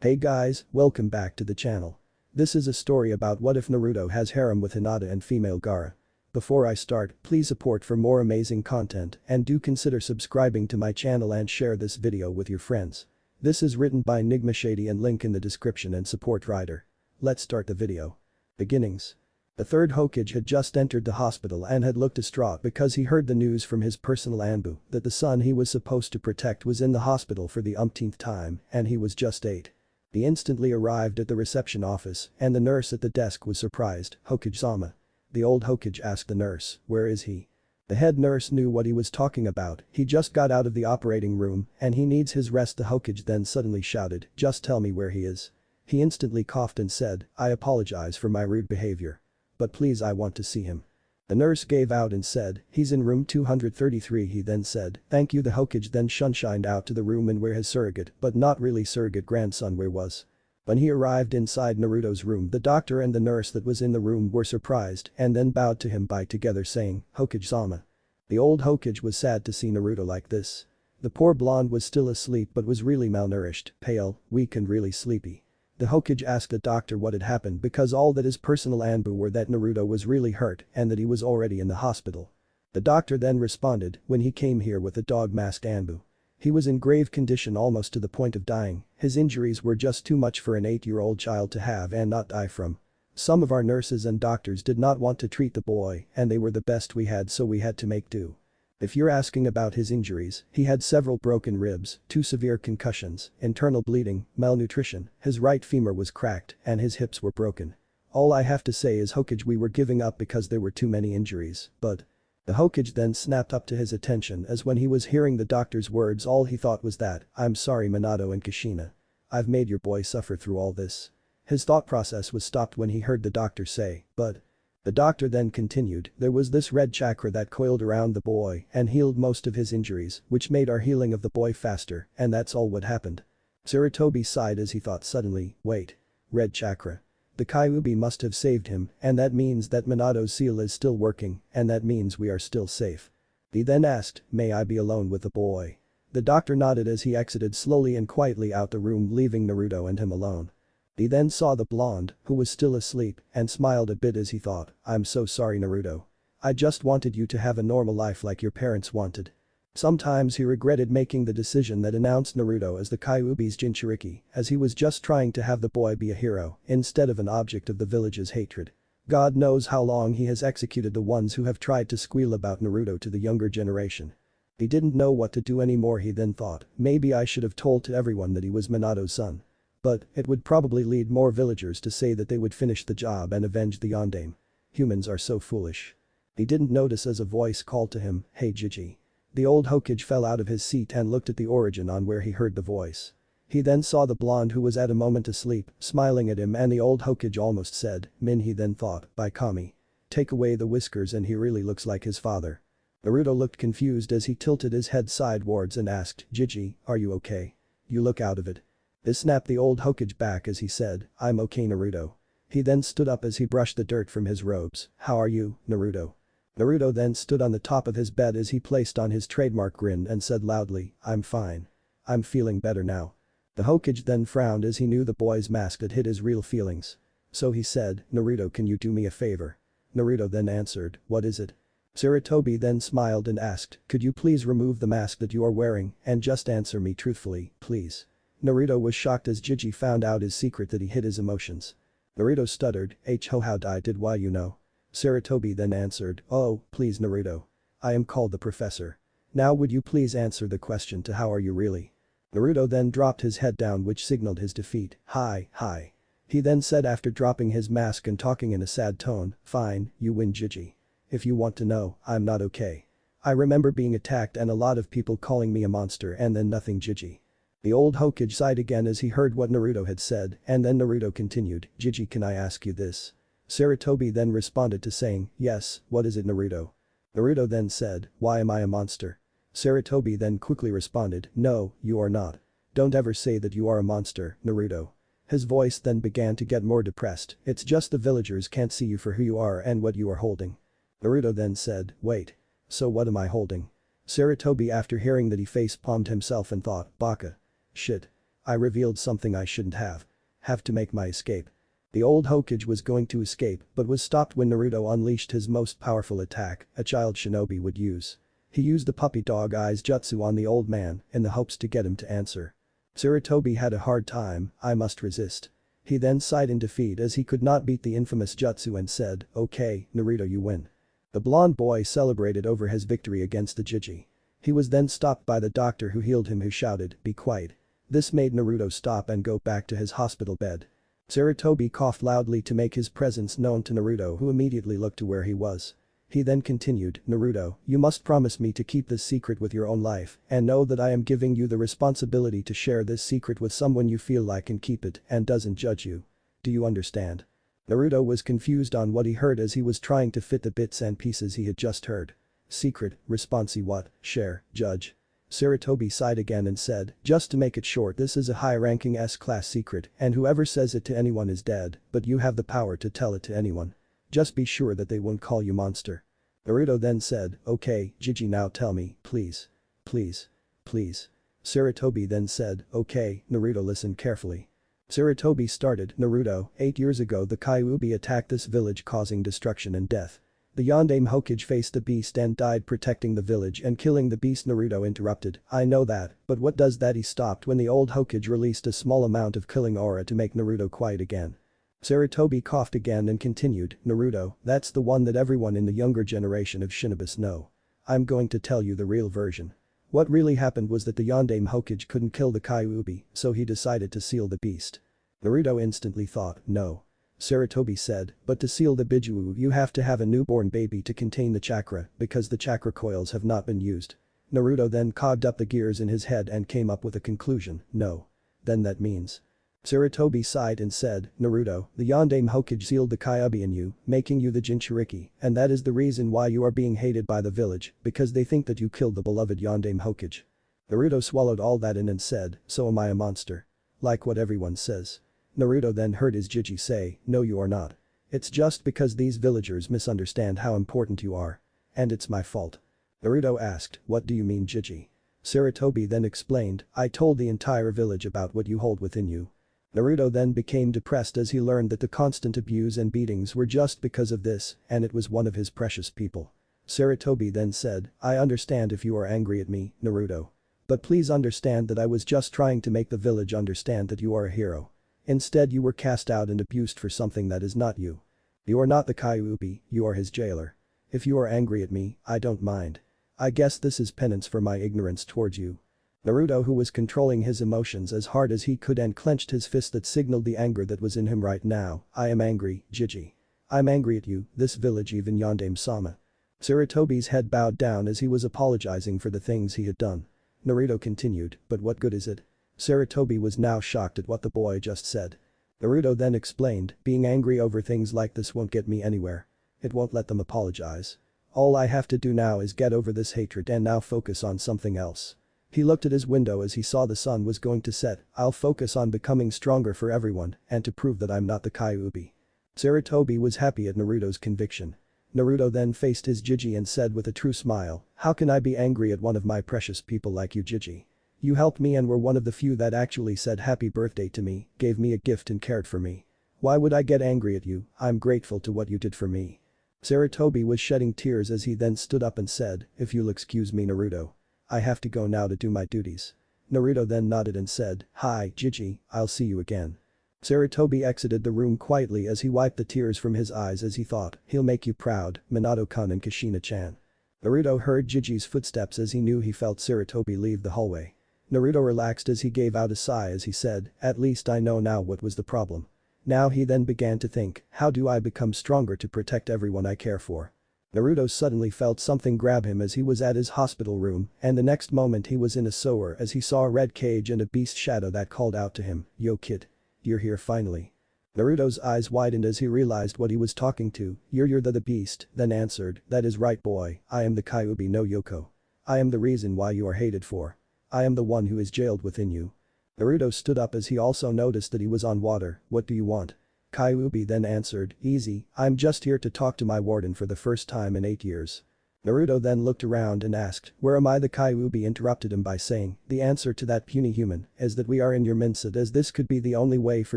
Hey guys, welcome back to the channel. This is a story about what if Naruto has harem with Hinata and female Gaara. Before I start, please support for more amazing content and do consider subscribing to my channel and share this video with your friends. This is written by NigmaShady and link in the description and support writer. Let's start the video. Beginnings. The third Hokage had just entered the hospital and had looked distraught because he heard the news from his personal Anbu that the son he was supposed to protect was in the hospital for the umpteenth time and he was just 8. He instantly arrived at the reception office and the nurse at the desk was surprised. "Hokage-sama." The old Hokage asked the nurse, "Where is he?" The head nurse knew what he was talking about, he just got out of the operating room and he needs his rest. The Hokage then suddenly shouted, "Just tell me where he is." He instantly coughed and said, "I apologize for my rude behavior. But please, I want to see him." The nurse gave out and said, "He's in room 233." He then said, "Thank you." The Hokage then shunshined out to the room and where his surrogate, but not really surrogate grandson where was. When he arrived inside Naruto's room, the doctor and the nurse that was in the room were surprised and then bowed to him by together saying, "Hokage-sama." The old Hokage was sad to see Naruto like this. The poor blonde was still asleep but was really malnourished, pale, weak and really sleepy. The Hokage asked the doctor what had happened because all that his personal Anbu were that Naruto was really hurt and that he was already in the hospital. The doctor then responded, "When he came here with a dog-masked Anbu. He was in grave condition almost to the point of dying, his injuries were just too much for an 8-year-old child to have and not die from. Some of our nurses and doctors did not want to treat the boy and they were the best we had so we had to make do. If you're asking about his injuries, he had several broken ribs, 2 severe concussions, internal bleeding, malnutrition, his right femur was cracked and his hips were broken. All I have to say is Hokage, we were giving up because there were too many injuries, but..." The Hokage then snapped up to his attention as when he was hearing the doctor's words all he thought was that, "I'm sorry Minato and Kushina. I've made your boy suffer through all this." His thought process was stopped when he heard the doctor say, "But..." The doctor then continued, "There was this red chakra that coiled around the boy and healed most of his injuries, which made our healing of the boy faster, and that's all what happened." Sarutobi sighed as he thought suddenly, "Wait. Red chakra. The Kyuubi must have saved him and that means that Minato's seal is still working and that means we are still safe." He then asked, "May I be alone with the boy?" The doctor nodded as he exited slowly and quietly out the room leaving Naruto and him alone. He then saw the blonde, who was still asleep, and smiled a bit as he thought, "I'm so sorry Naruto. I just wanted you to have a normal life like your parents wanted." Sometimes he regretted making the decision that announced Naruto as the Kyuubi's Jinchuriki, as he was just trying to have the boy be a hero instead of an object of the village's hatred. God knows how long he has executed the ones who have tried to squeal about Naruto to the younger generation. He didn't know what to do anymore. He then thought, maybe I should have told to everyone that he was Minato's son. But it would probably lead more villagers to say that they would finish the job and avenge the Yondaime. Humans are so foolish. He didn't notice as a voice called to him, "Hey Jiji." The old Hokage fell out of his seat and looked at the origin on where he heard the voice. He then saw the blonde who was at a moment asleep, smiling at him and the old Hokage almost said, "Min." He then thought, "By Kami. Take away the whiskers and he really looks like his father." Naruto looked confused as he tilted his head sidewards and asked, "Jiji, are you okay? You look out of it." This snapped the old Hokage back as he said, "I'm okay Naruto." He then stood up as he brushed the dirt from his robes. "How are you, Naruto?" Naruto then stood on the top of his bed as he placed on his trademark grin and said loudly, "I'm fine. I'm feeling better now." The Hokage then frowned as he knew the boy's mask had hid his real feelings. So he said, "Naruto, can you do me a favor?" Naruto then answered, "What is it?" Sarutobi then smiled and asked, "Could you please remove the mask that you are wearing and just answer me truthfully, please?" Naruto was shocked as Jiji found out his secret that he hid his emotions. Naruto stuttered, "Ho how did why you know?" Sarutobi then answered, "Oh, please Naruto. I am called the professor. Now would you please answer the question to how are you really?" Naruto then dropped his head down which signaled his defeat. Hi. He then said after dropping his mask and talking in a sad tone, "Fine, you win Jiji. If you want to know, I'm not okay. I remember being attacked and a lot of people calling me a monster and then nothing Jiji." The old Hokage sighed again as he heard what Naruto had said and then Naruto continued, "Jiji, can I ask you this?" Sarutobi then responded to saying, "Yes, what is it Naruto?" Naruto then said, "Why am I a monster?" Sarutobi then quickly responded, "No, you are not. Don't ever say that you are a monster, Naruto." His voice then began to get more depressed, "It's just the villagers can't see you for who you are and what you are holding." Naruto then said, "Wait. So what am I holding?" Sarutobi after hearing that he face-palmed himself and thought, "Baka. Shit. I revealed something I shouldn't have. Have to make my escape. The old Hokage was going to escape but was stopped when Naruto unleashed his most powerful attack a child shinobi would use. He used the puppy dog eyes jutsu on the old man in the hopes to get him to answer. Sarutobi had a hard time, I must resist. He then sighed in defeat as he could not beat the infamous jutsu and said, okay, Naruto you win. The blonde boy celebrated over his victory against the Jiji. He was then stopped by the doctor who healed him who shouted, be quiet. This made Naruto stop and go back to his hospital bed. Sarutobi coughed loudly to make his presence known to Naruto who immediately looked to where he was. He then continued, Naruto, you must promise me to keep this secret with your own life and know that I am giving you the responsibility to share this secret with someone you feel like can keep it and doesn't judge you. Do you understand? Naruto was confused on what he heard as he was trying to fit the bits and pieces he had just heard. Secret, responsi what, share, judge. Sarutobi sighed again and said, just to make it short this is a high-ranking S-class secret and whoever says it to anyone is dead, but you have the power to tell it to anyone. Just be sure that they won't call you monster. Naruto then said, okay, Jiji now tell me, please. Please. Please. Sarutobi then said, okay, Naruto listen carefully. Sarutobi started, Naruto, 8 years ago the Kyuubi attacked this village causing destruction and death. The Yondaime Hokage faced the beast and died protecting the village and killing the beast. Naruto interrupted, I know that, but what does that? He stopped when the old Hokage released a small amount of killing aura to make Naruto quiet again. Sarutobi coughed again and continued, Naruto, that's the one that everyone in the younger generation of Shinobis know. I'm going to tell you the real version. What really happened was that the Yondaime Hokage couldn't kill the Kyuubi, so he decided to seal the beast. Naruto instantly thought, no. Sarutobi said, but to seal the Bijuu you have to have a newborn baby to contain the chakra because the chakra coils have not been used. Naruto then cogged up the gears in his head and came up with a conclusion, no. Then that means. Sarutobi sighed and said, Naruto, the Yondaime Hokage sealed the Kyuubi in you, making you the Jinchuriki, and that is the reason why you are being hated by the village, because they think that you killed the beloved Yondaime Hokage. Naruto swallowed all that in and said, so am I a monster? Like what everyone says. Naruto then heard his Jiji say, no you are not. It's just because these villagers misunderstand how important you are. And it's my fault. Naruto asked, what do you mean Jiji? Sarutobi then explained, I told the entire village about what you hold within you. Naruto then became depressed as he learned that the constant abuse and beatings were just because of this and it was one of his precious people. Sarutobi then said, I understand if you are angry at me, Naruto. But please understand that I was just trying to make the village understand that you are a hero. Instead you were cast out and abused for something that is not you. You are not the Kyuubi, you are his jailer. If you are angry at me, I don't mind. I guess this is penance for my ignorance towards you. Naruto who was controlling his emotions as hard as he could and clenched his fist that signaled the anger that was in him right now, I am angry, Jiji. I'm angry at you, this village even Yondaime-sama. Sarutobi's head bowed down as he was apologizing for the things he had done. Naruto continued, but what good is it? Sarutobi was now shocked at what the boy just said. Naruto then explained, being angry over things like this won't get me anywhere. It won't let them apologize. All I have to do now is get over this hatred and now focus on something else. He looked at his window as he saw the sun was going to set, I'll focus on becoming stronger for everyone and to prove that I'm not the Kyuubi. Sarutobi was happy at Naruto's conviction. Naruto then faced his Jiji and said with a true smile, how can I be angry at one of my precious people like you Jiji? You helped me and were one of the few that actually said happy birthday to me, gave me a gift and cared for me. Why would I get angry at you? I'm grateful to what you did for me. Sarutobi was shedding tears as he then stood up and said, if you'll excuse me Naruto. I have to go now to do my duties. Naruto then nodded and said, hi, Jiji, I'll see you again. Sarutobi exited the room quietly as he wiped the tears from his eyes as he thought, he'll make you proud, Minato-kun and Kushina-chan. Naruto heard Jiji's footsteps as he knew he felt Sarutobi leave the hallway. Naruto relaxed as he gave out a sigh as he said, at least I know now what was the problem. Now he then began to think, how do I become stronger to protect everyone I care for? Naruto suddenly felt something grab him as he was at his hospital room and the next moment he was in a sewer as he saw a red cage and a beast shadow that called out to him, yo kid. You're here finally. Naruto's eyes widened as he realized what he was talking to, you're the beast, then answered, that is right boy, I am the Kyuubi no Yoko. I am the reason why you are hated for. I am the one who is jailed within you. Naruto stood up as he also noticed that he was on water, what do you want? Kyuubi then answered, easy, I'm just here to talk to my warden for the first time in 8 years. Naruto then looked around and asked, "Where am I?" The Kyuubi interrupted him by saying, "The answer to that, puny human, is that we are in your mindset, as this could be the only way for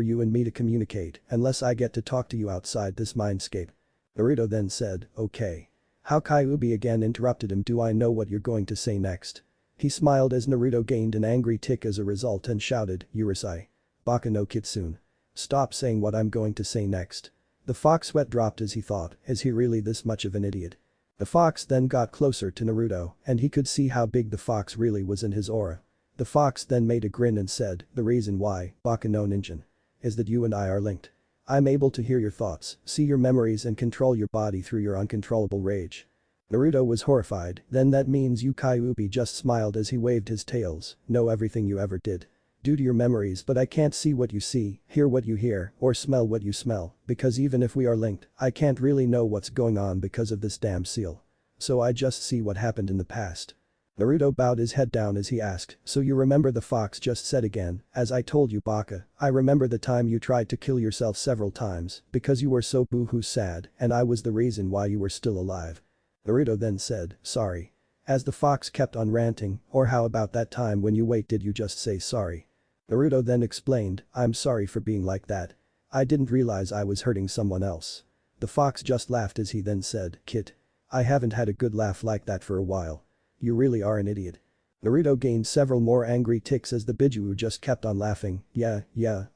you and me to communicate unless I get to talk to you outside this mindscape." Naruto then said, "Okay." How Kyuubi again interrupted him, "Do I know what you're going to say next?" He smiled as Naruto gained an angry tick as a result and shouted, "Urusei. Baka no Kitsune. Stop saying what I'm going to say next." The fox sweat dropped as he thought, is he really this much of an idiot? The fox then got closer to Naruto and he could see how big the fox really was in his aura. The fox then made a grin and said, "The reason why, Baka no Ninjin, is that you and I are linked. I'm able to hear your thoughts, see your memories and control your body through your uncontrollable rage." Naruto was horrified, "Then that means you?" Kyuubi just smiled as he waved his tails, "Know everything you ever did. Due to your memories, but I can't see what you see, hear what you hear, or smell what you smell, because even if we are linked, I can't really know what's going on because of this damn seal. So I just see what happened in the past." Naruto bowed his head down as he asked, "So you remember?" The fox just said again, "As I told you, Baka, I remember the time you tried to kill yourself several times because you were so boo-hoo sad and I was the reason why you were still alive." Naruto then said, "Sorry." As the fox kept on ranting, "Or how about that time when you did you just say sorry?" Naruto then explained, "I'm sorry for being like that. I didn't realize I was hurting someone else." The fox just laughed as he then said, "Kid. I haven't had a good laugh like that for a while. You really are an idiot." Naruto gained several more angry ticks as the Biju just kept on laughing, yeah,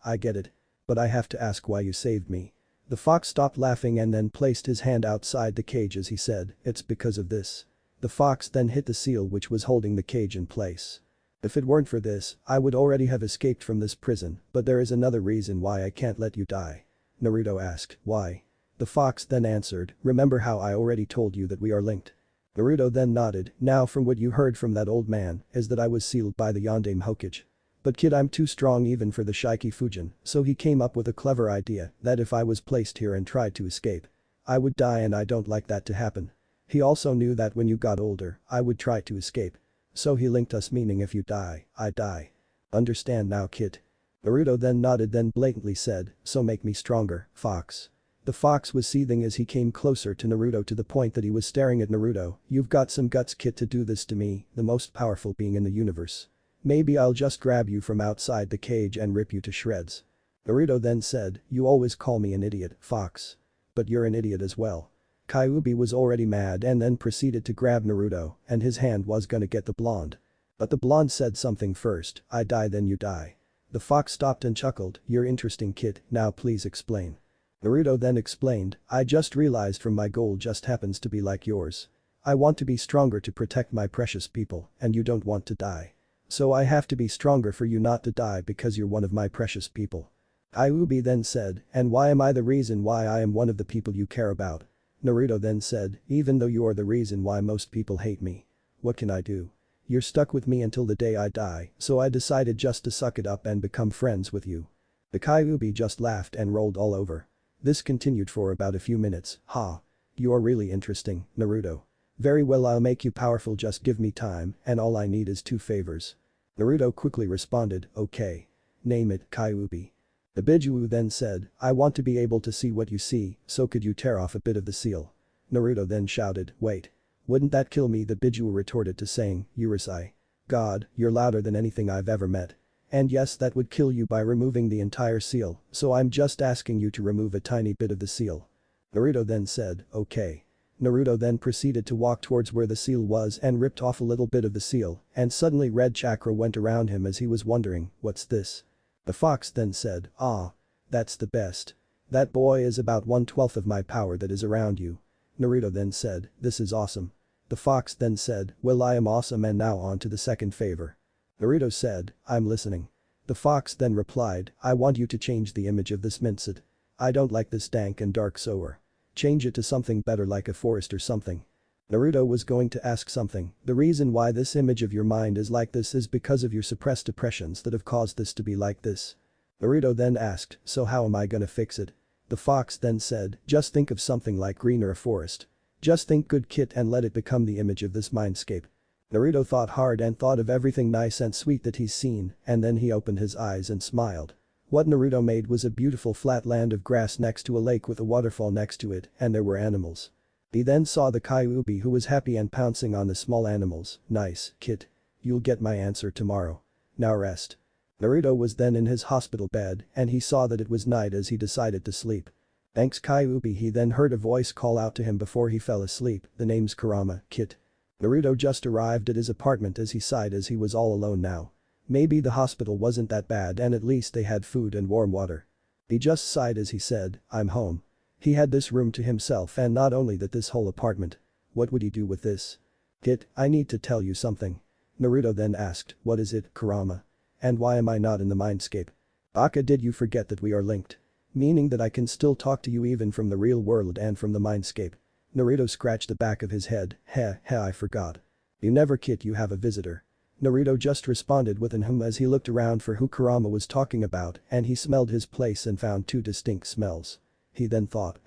I get it. But I have to ask why you saved me." The fox stopped laughing and then placed his hand outside the cage as he said, "It's because of this." The fox then hit the seal which was holding the cage in place. "If it weren't for this, I would already have escaped from this prison, but there is another reason why I can't let you die." Naruto asked, "Why?" The fox then answered, "Remember how I already told you that we are linked?" Naruto then nodded, "Now from what you heard from that old man is that I was sealed by the Yondaime Hokage. But kid, I'm too strong even for the Shiki Fujin, so he came up with a clever idea that if I was placed here and tried to escape, I would die and I don't like that to happen. He also knew that when you got older, I would try to escape. So he linked us, meaning if you die, I die. Understand now, kid?" Naruto then nodded then blatantly said, "So make me stronger, fox." The fox was seething as he came closer to Naruto to the point that he was staring at Naruto. "You've got some guts, kid, to do this to me, the most powerful being in the universe. Maybe I'll just grab you from outside the cage and rip you to shreds." Naruto then said, "You always call me an idiot, fox. But you're an idiot as well." Kyuubi was already mad and then proceeded to grab Naruto and his hand was gonna get the blonde. But the blonde said something first, "I die then you die." The fox stopped and chuckled, "You're interesting, kid, now please explain." Naruto then explained, "I just realized from my goal just happens to be like yours. I want to be stronger to protect my precious people and you don't want to die. So I have to be stronger for you not to die because you're one of my precious people." Kyuubi then said, "And why am I the reason why I am one of the people you care about?" Naruto then said, "Even though you are the reason why most people hate me. What can I do? You're stuck with me until the day I die, so I decided just to suck it up and become friends with you." The Kyuubi just laughed and rolled all over. This continued for about a few minutes. "Ha. You're really interesting, Naruto. Very well, I'll make you powerful, just give me time and all I need is 2 favors." Naruto quickly responded, "Okay. Name it, Kyuubi." The Biju then said, "I want to be able to see what you see, so could you tear off a bit of the seal?" Naruto then shouted, "Wait. Wouldn't that kill me?" The Biju retorted to saying, "Urusei. God, you're louder than anything I've ever met. And yes, that would kill you by removing the entire seal, so I'm just asking you to remove a tiny bit of the seal." Naruto then said, "Okay." Naruto then proceeded to walk towards where the seal was and ripped off a little bit of the seal and suddenly red chakra went around him as he was wondering, "What's this?" The fox then said, "Ah. That's the best. That boy is about 1/12 of my power that is around you." Naruto then said, "This is awesome." The fox then said, "Well, I am awesome and now on to the second favor." Naruto said, "I'm listening." The fox then replied, "I want you to change the image of this mindset. I don't like this dank and dark sower. Change it to something better like a forest or something." Naruto was going to ask something, "The reason why this image of your mind is like this is because of your suppressed depressions that have caused this to be like this." Naruto then asked, "So how am I gonna fix it?" The fox then said, "Just think of something like green or a forest. Just think good, kid, and let it become the image of this mindscape." Naruto thought hard and thought of everything nice and sweet that he's seen and then he opened his eyes and smiled. What Naruto made was a beautiful flat land of grass next to a lake with a waterfall next to it and there were animals. He then saw the Kyuubi who was happy and pouncing on the small animals. Nice, kid. You'll get my answer tomorrow. Now rest. Naruto was then in his hospital bed and he saw that it was night as he decided to sleep. Thanks Kyuubi, he then heard a voice call out to him before he fell asleep, the name's Kurama, kid. Naruto just arrived at his apartment as he sighed as he was all alone now. Maybe the hospital wasn't that bad and at least they had food and warm water. He just sighed as he said, I'm home. He had this room to himself and not only that, this whole apartment. What would he do with this? Kid, I need to tell you something. Naruto then asked, what is it, Kurama? And why am I not in the mindscape? Baka, did you forget that we are linked? Meaning that I can still talk to you even from the real world and from the mindscape. Naruto scratched the back of his head, I forgot. You never, kid, you have a visitor. Naruto just responded with an as he looked around for who Kurama was talking about and he smelled his place and found two distinct smells. He then thought,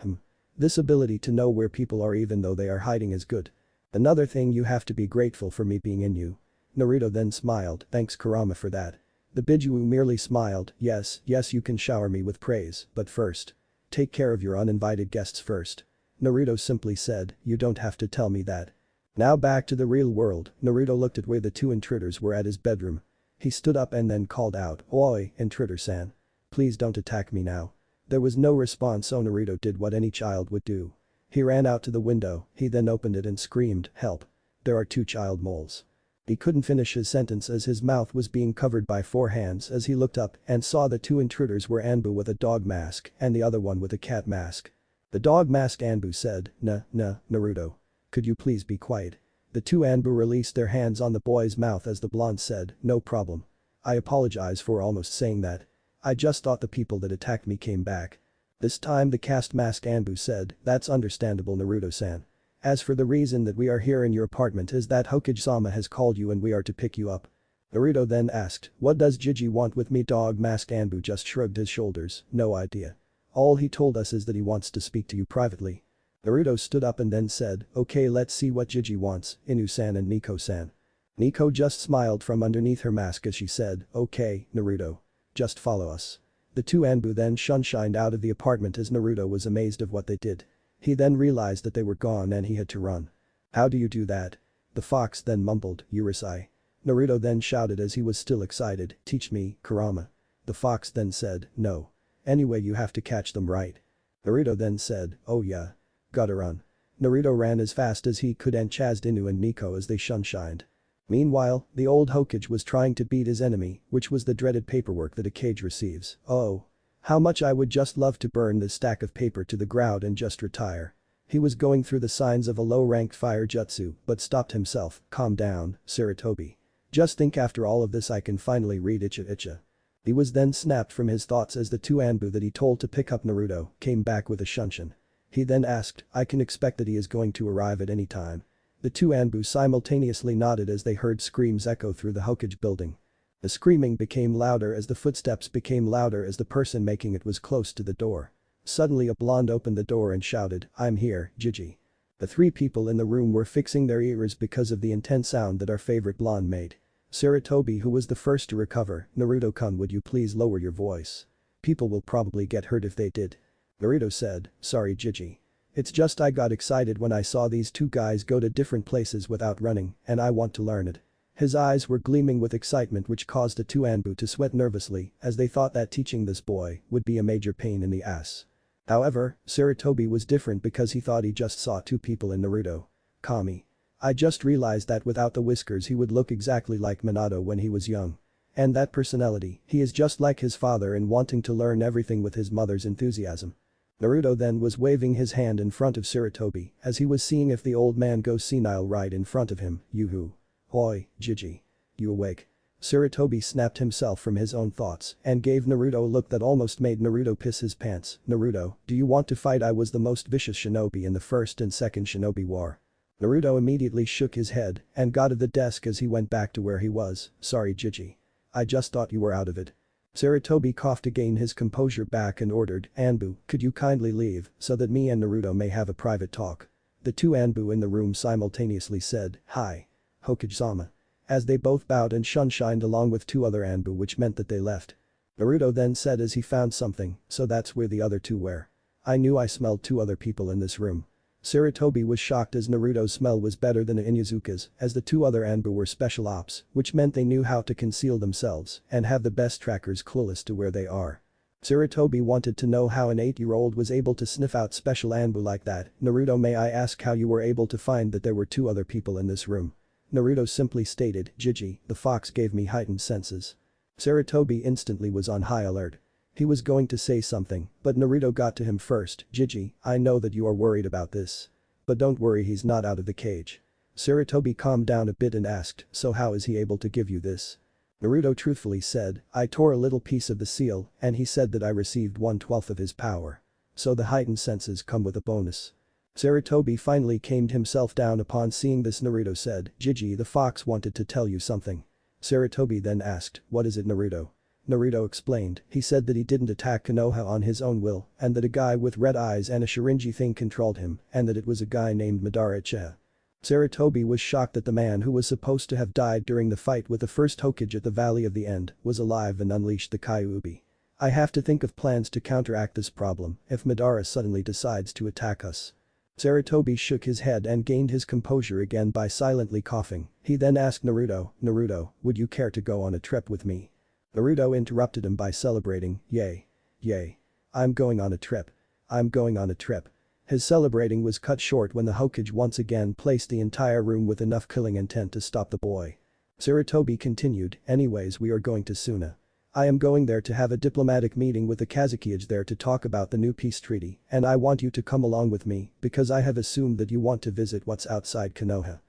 this ability to know where people are even though they are hiding is good. Another thing, you have to be grateful for me being in you. Naruto then smiled, thanks Kurama for that. The Biju merely smiled, yes, you can shower me with praise, but first. Take care of your uninvited guests first. Naruto simply said, you don't have to tell me that. Now back to the real world, Naruto looked at where the two intruders were at his bedroom. He stood up and then called out, oi, intruder-san. Please don't attack me now. There was no response, so Naruto did what any child would do. He ran out to the window, he then opened it and screamed, help. There are two child moles. He couldn't finish his sentence as his mouth was being covered by four hands as he looked up and saw the two intruders were Anbu with a dog mask and the other one with a cat mask. The dog-masked Anbu said, Naruto. Could you please be quiet? The two Anbu released their hands on the boy's mouth as the blonde said, no problem. I apologize for almost saying that. I just thought the people that attacked me came back. This time the cast-masked Anbu said, that's understandable, Naruto-san. As for the reason that we are here in your apartment is that Hokage-sama has called you and we are to pick you up. Naruto then asked, what does Jiji want with me? Dog-masked Anbu just shrugged his shoulders, no idea. All he told us is that he wants to speak to you privately. Naruto stood up and then said, okay, let's see what Jiji wants, Inu-san and Nico-san. Nico just smiled from underneath her mask as she said, okay, Naruto. Just follow us. The two Anbu then shunshined out of the apartment as Naruto was amazed of what they did. He then realized that they were gone and he had to run. How do you do that? The fox then mumbled, Urusei. Naruto then shouted as he was still excited, teach me, Kurama. The fox then said, no. Anyway, you have to catch them, right? Naruto then said, oh yeah. Gotta run. Naruto ran as fast as he could and chased Inu and Nico as they shunshined. Meanwhile, the old Hokage was trying to beat his enemy, which was the dreaded paperwork that a cage receives. Oh. How much I would just love to burn this stack of paper to the ground and just retire. He was going through the signs of a low-ranked fire jutsu but stopped himself, calm down, Sarutobi. Just think, after all of this I can finally read Icha. He was then snapped from his thoughts as the two Anbu that he told to pick up Naruto came back with a shunshin. He then asked, I can expect that he is going to arrive at any time. The two Anbu simultaneously nodded as they heard screams echo through the Hokage building. The screaming became louder as the footsteps became louder as the person making it was close to the door. Suddenly a blonde opened the door and shouted, I'm here, Jiji. The three people in the room were fixing their ears because of the intense sound that our favorite blonde made. Sarutobi, who was the first to recover, Naruto-kun, would you please lower your voice? People will probably get hurt if they did. Naruto said, sorry Jiji. It's just I got excited when I saw these two guys go to different places without running and I want to learn it. His eyes were gleaming with excitement which caused the two Anbu to sweat nervously as they thought that teaching this boy would be a major pain in the ass. However, Sarutobi was different because he thought he just saw two people in Naruto. Kami. I just realized that without the whiskers he would look exactly like Minato when he was young. And that personality, he is just like his father in wanting to learn everything with his mother's enthusiasm. Naruto then was waving his hand in front of Sarutobi as he was seeing if the old man goes senile right in front of him, Yoo-hoo. Hoi, Jiji. You awake? Sarutobi snapped himself from his own thoughts and gave Naruto a look that almost made Naruto piss his pants. Naruto, do you want to fight? I was the most vicious shinobi in the first and second shinobi war. Naruto immediately shook his head and got at the desk as he went back to where he was. Sorry Jiji. I just thought you were out of it. Sarutobi coughed to gain his composure back and ordered, Anbu, could you kindly leave so that me and Naruto may have a private talk? The two Anbu in the room simultaneously said, hi. Hokage-sama. As they both bowed and shunshined along with two other Anbu, which meant that they left. Naruto then said as he found something, so that's where the other two were. I knew I smelled two other people in this room. Sarutobi was shocked as Naruto's smell was better than Inuzuka's, as the two other Anbu were special ops, which meant they knew how to conceal themselves and have the best trackers clueless to where they are. Sarutobi wanted to know how an 8-year-old was able to sniff out special Anbu like that. Naruto, may I ask how you were able to find that there were two other people in this room? Naruto simply stated, Jiji, the fox gave me heightened senses. Sarutobi instantly was on high alert. He was going to say something, but Naruto got to him first. Jiji, I know that you are worried about this. But don't worry, he's not out of the cage. Sarutobi calmed down a bit and asked, so how is he able to give you this? Naruto truthfully said, I tore a little piece of the seal and he said that I received 1/12 of his power. So the heightened senses come with a bonus. Sarutobi finally calmed himself down upon seeing this. Naruto said, Jiji, the fox wanted to tell you something. Sarutobi then asked, what is it, Naruto? Naruto explained, he said that he didn't attack Konoha on his own will and that a guy with red eyes and a Shirinji thing controlled him and that it was a guy named Madara Uchiha. Sarutobi was shocked that the man who was supposed to have died during the fight with the first Hokage at the Valley of the End was alive and unleashed the Kyuubi. I have to think of plans to counteract this problem if Madara suddenly decides to attack us. Sarutobi shook his head and gained his composure again by silently coughing. He then asked Naruto, Naruto, would you care to go on a trip with me? Naruto interrupted him by celebrating, yay. Yay. I'm going on a trip. I'm going on a trip. His celebrating was cut short when the Hokage once again placed the entire room with enough killing intent to stop the boy. Sarutobi continued, anyways, we are going to Suna. I am going there to have a diplomatic meeting with the Kazekage there to talk about the new peace treaty and I want you to come along with me because I have assumed that you want to visit what's outside Konoha.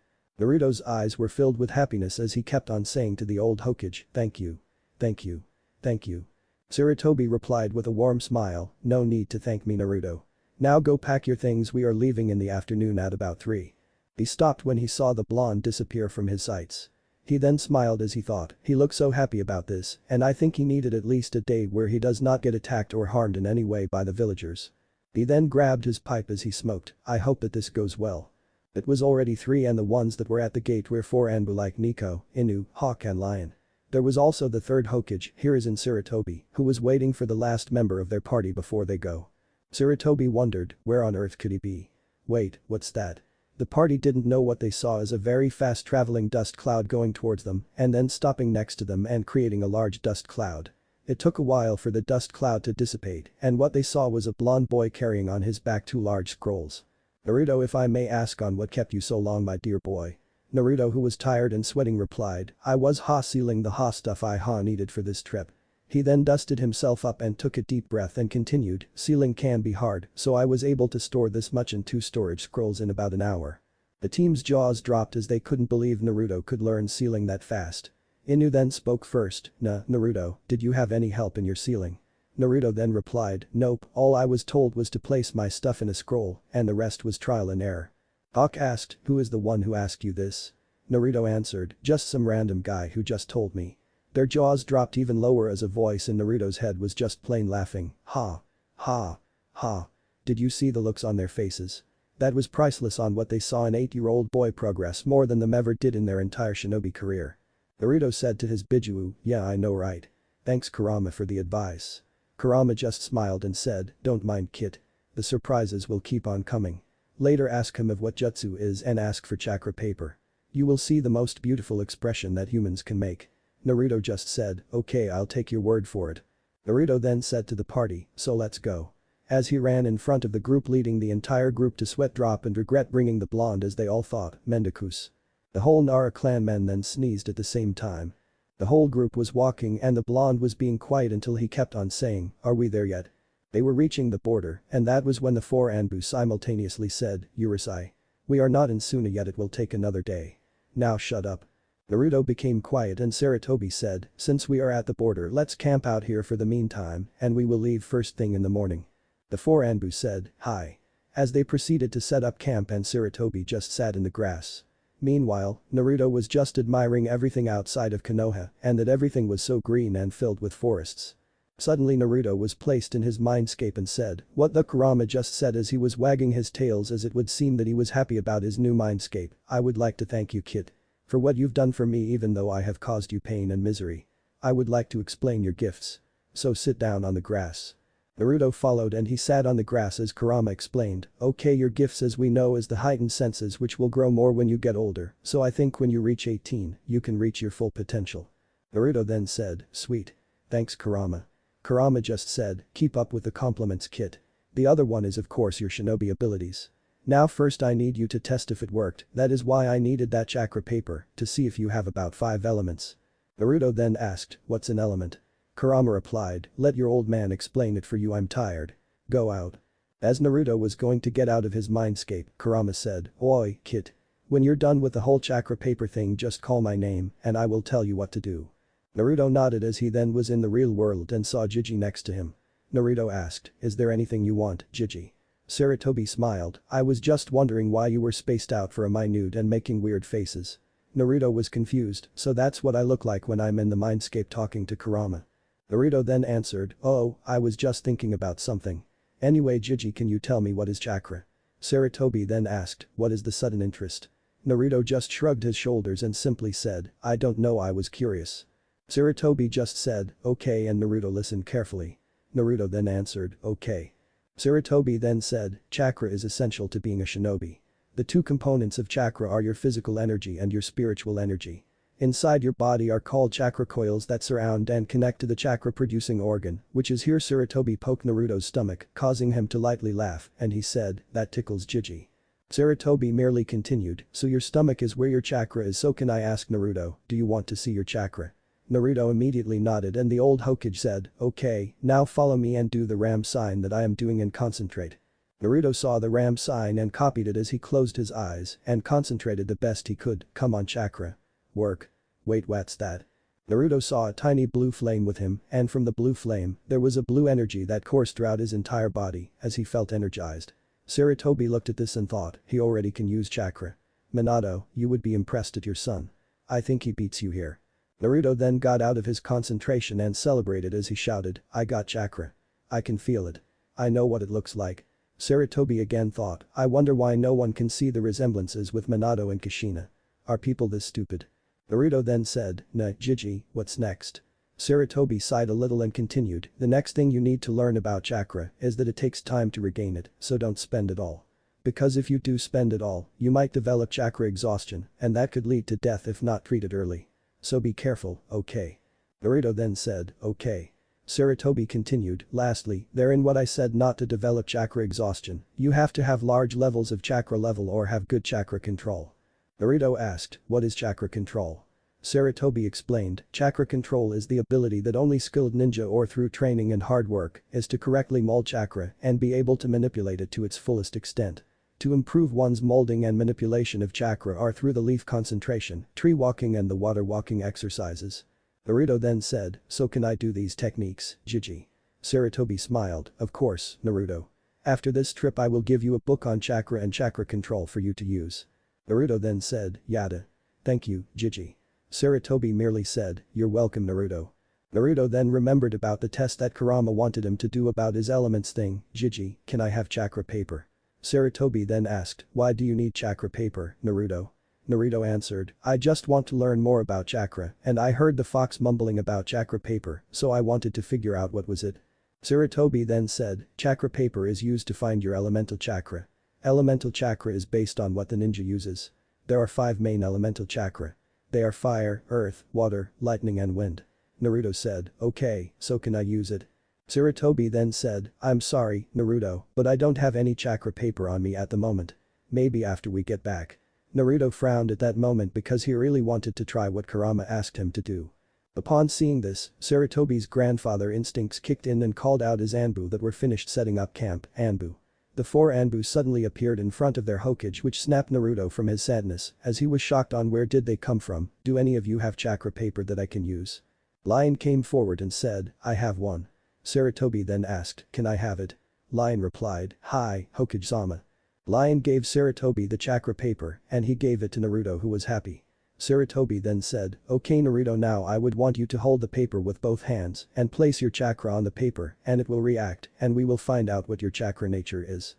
Naruto's eyes were filled with happiness as he kept on saying to the old Hokage, thank you. Thank you. Thank you. Sarutobi replied with a warm smile, no need to thank me, Naruto. Now go pack your things, we are leaving in the afternoon at about 3. He stopped when he saw the blonde disappear from his sights. He then smiled as he thought, he looked so happy about this and I think he needed at least a day where he does not get attacked or harmed in any way by the villagers. He then grabbed his pipe as he smoked, I hope that this goes well. It was already 3 and the ones that were at the gate were 4 Anbu like Nico, Inu, Hawk and Lion. There was also the third Hokage, Hiruzen Sarutobi, who was waiting for the last member of their party before they go. Sarutobi wondered, where on earth could he be? Wait, what's that? The party didn't know what they saw as a very fast traveling dust cloud going towards them and then stopping next to them and creating a large dust cloud. It took a while for the dust cloud to dissipate and what they saw was a blonde boy carrying on his back 2 large scrolls. Naruto, if I may ask, on what kept you so long, my dear boy? Naruto, who was tired and sweating, replied, I was sealing the stuff I needed for this trip. He then dusted himself up and took a deep breath and continued, sealing can be hard, so I was able to store this much in 2 storage scrolls in about an hour. The team's jaws dropped as they couldn't believe Naruto could learn sealing that fast. Inu then spoke first, Naruto, did you have any help in your sealing? Naruto then replied, nope, all I was told was to place my stuff in a scroll and the rest was trial and error. Hawk asked, who is the one who asked you this? Naruto answered, just some random guy who just told me. Their jaws dropped even lower as a voice in Naruto's head was just plain laughing, ha. Ha. Ha. Did you see the looks on their faces? That was priceless on what they saw an 8-year-old boy progress more than them ever did in their entire shinobi career. Naruto said to his Biju, yeah, I know, right? Thanks Kurama for the advice. Kurama just smiled and said, don't mind Kit. The surprises will keep on coming. Later ask him of what jutsu is and ask for chakra paper. You will see the most beautiful expression that humans can make. Naruto just said, okay, I'll take your word for it. Naruto then said to the party, so let's go. As he ran in front of the group leading the entire group to sweat drop and regret bringing the blonde as they all thought, Mendakus. The whole Nara clan men then sneezed at the same time. The whole group was walking and the blonde was being quiet until he kept on saying, are we there yet? They were reaching the border and that was when the 4 Anbu simultaneously said, Urusai. We are not in Suna yet, it will take another day. Now shut up. Naruto became quiet and Sarutobi said, since we are at the border, let's camp out here for the meantime and we will leave first thing in the morning. The 4 Anbu said, hi. As they proceeded to set up camp and Sarutobi just sat in the grass. Meanwhile, Naruto was just admiring everything outside of Konoha and that everything was so green and filled with forests. Suddenly Naruto was placed in his mindscape and said, what the Kurama just said as he was wagging his tails as it would seem that he was happy about his new mindscape. I would like to thank you, Kid. For what you've done for me even though I have caused you pain and misery. I would like to explain your gifts. So sit down on the grass. Naruto followed and he sat on the grass as Kurama explained, okay, your gifts as we know is the heightened senses which will grow more when you get older, so I think when you reach 18, you can reach your full potential. Naruto then said, sweet. Thanks Kurama. Kurama just said, keep up with the compliments kid. The other one is of course your shinobi abilities. Now first I need you to test if it worked, that is why I needed that chakra paper, to see if you have about 5 elements. Naruto then asked, what's an element? Kurama replied, let your old man explain it for you, I'm tired. Go out. As Naruto was going to get out of his mindscape, Kurama said, oi, kid. When you're done with the whole chakra paper thing just call my name and I will tell you what to do. Naruto nodded as he then was in the real world and saw Jiji next to him. Naruto asked, is there anything you want, Jiji? Sarutobi smiled, I was just wondering why you were spaced out for a minute and making weird faces. Naruto was confused, so that's what I look like when I'm in the mindscape talking to Kurama. Naruto then answered, oh, I was just thinking about something. Anyway Jiji, can you tell me what is chakra? Sarutobi then asked, what is the sudden interest? Naruto just shrugged his shoulders and simply said, I don't know, I was curious. Sarutobi just said, okay, and Naruto listened carefully. Naruto then answered, okay. Sarutobi then said, chakra is essential to being a shinobi. The two components of chakra are your physical energy and your spiritual energy. Inside your body are called chakra coils that surround and connect to the chakra producing organ, which is here. Sarutobi poked Naruto's stomach, causing him to lightly laugh, and he said, that tickles Jiji. Sarutobi merely continued, so your stomach is where your chakra is, so can I ask Naruto, do you want to see your chakra? Naruto immediately nodded and the old Hokage said, okay, now follow me and do the ram sign that I am doing and concentrate. Naruto saw the ram sign and copied it as he closed his eyes and concentrated the best he could, come on chakra. Work. Wait, what's that? Naruto saw a tiny blue flame with him and from the blue flame, there was a blue energy that coursed throughout his entire body as he felt energized. Sarutobi looked at this and thought, he already can use chakra. Minato, you would be impressed at your son. I think he beats you here. Naruto then got out of his concentration and celebrated as he shouted, I got chakra. I can feel it. I know what it looks like. Sarutobi again thought, I wonder why no one can see the resemblances with Minato and Kushina. Are people this stupid? Naruto then said, nah, Jiji, what's next? Sarutobi sighed a little and continued, the next thing you need to learn about chakra is that it takes time to regain it, so don't spend it all. Because if you do spend it all, you might develop chakra exhaustion and that could lead to death if not treated early. So be careful, okay? Naruto then said, okay. Sarutobi continued, lastly, therein what I said not to develop chakra exhaustion, you have to have large levels of chakra level or have good chakra control. Naruto asked, what is chakra control? Sarutobi explained, chakra control is the ability that only skilled ninja or through training and hard work is to correctly mold chakra and be able to manipulate it to its fullest extent. To improve one's molding and manipulation of chakra are through the leaf concentration, tree walking and the water walking exercises. Naruto then said, so can I do these techniques, Jiji? Sarutobi smiled, of course, Naruto. After this trip I will give you a book on chakra and chakra control for you to use. Naruto then said, yada. Thank you, Jiji. Sarutobi merely said, you're welcome Naruto. Naruto then remembered about the test that Kurama wanted him to do about his elements thing, Jiji, can I have chakra paper? Sarutobi then asked, why do you need chakra paper, Naruto? Naruto answered, I just want to learn more about chakra and I heard the fox mumbling about chakra paper, so I wanted to figure out what was it. Sarutobi then said, chakra paper is used to find your elemental chakra. Elemental chakra is based on what the ninja uses. There are 5 main elemental chakra. They are fire, earth, water, lightning and wind. Naruto said, okay, so can I use it? Sarutobi then said, I'm sorry, Naruto, but I don't have any chakra paper on me at the moment. Maybe after we get back. Naruto frowned at that moment because he really wanted to try what Kurama asked him to do. Upon seeing this, Sarutobi's grandfather instincts kicked in and called out his Anbu that were finished setting up camp, Anbu. The 4 Anbu suddenly appeared in front of their Hokage which snapped Naruto from his sadness as he was shocked on where did they come from, do any of you have chakra paper that I can use? Lion came forward and said, I have one. Sarutobi then asked, can I have it? Lion replied, hi, Hokage-sama. Lion gave Sarutobi the chakra paper and he gave it to Naruto who was happy. Sarutobi then said, okay Naruto, now I would want you to hold the paper with both hands and place your chakra on the paper and it will react and we will find out what your chakra nature is.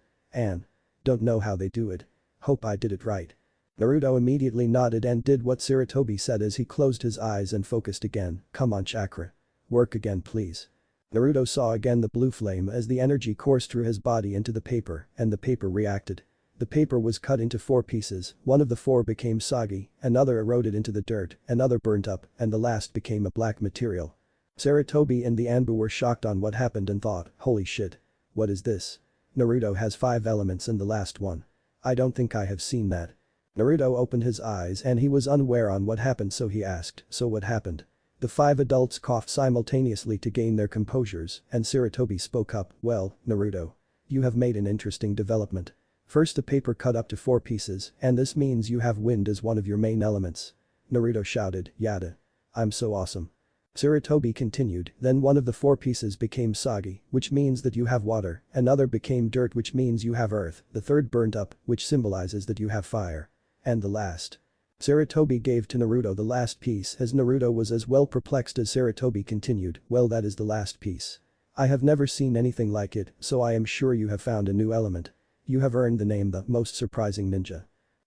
Don't know how they do it. Hope I did it right. Naruto immediately nodded and did what Sarutobi said as he closed his eyes and focused again, come on chakra. Work again please. Naruto saw again the blue flame as the energy coursed through his body into the paper and the paper reacted. The paper was cut into 4 pieces, one of the 4 became soggy, another eroded into the dirt, another burnt up, and the last became a black material. Sarutobi and the Anbu were shocked on what happened and thought, holy shit. What is this? Naruto has 5 elements in the last one. I don't think I have seen that. Naruto opened his eyes and he was unaware on what happened, so he asked, so what happened? The 5 adults coughed simultaneously to gain their composures and Sarutobi spoke up, well, Naruto. You have made an interesting development. First the paper cut up to 4 pieces and this means you have wind as one of your main elements. Naruto shouted, yada. I'm so awesome. Sarutobi continued, then one of the 4 pieces became soggy, which means that you have water, another became dirt which means you have earth, the third burned up, which symbolizes that you have fire. And the last. Sarutobi gave to Naruto the last piece as Naruto was as well perplexed as Sarutobi continued, well that is the last piece. I have never seen anything like it, so I am sure you have found a new element. You have earned the name the most surprising ninja.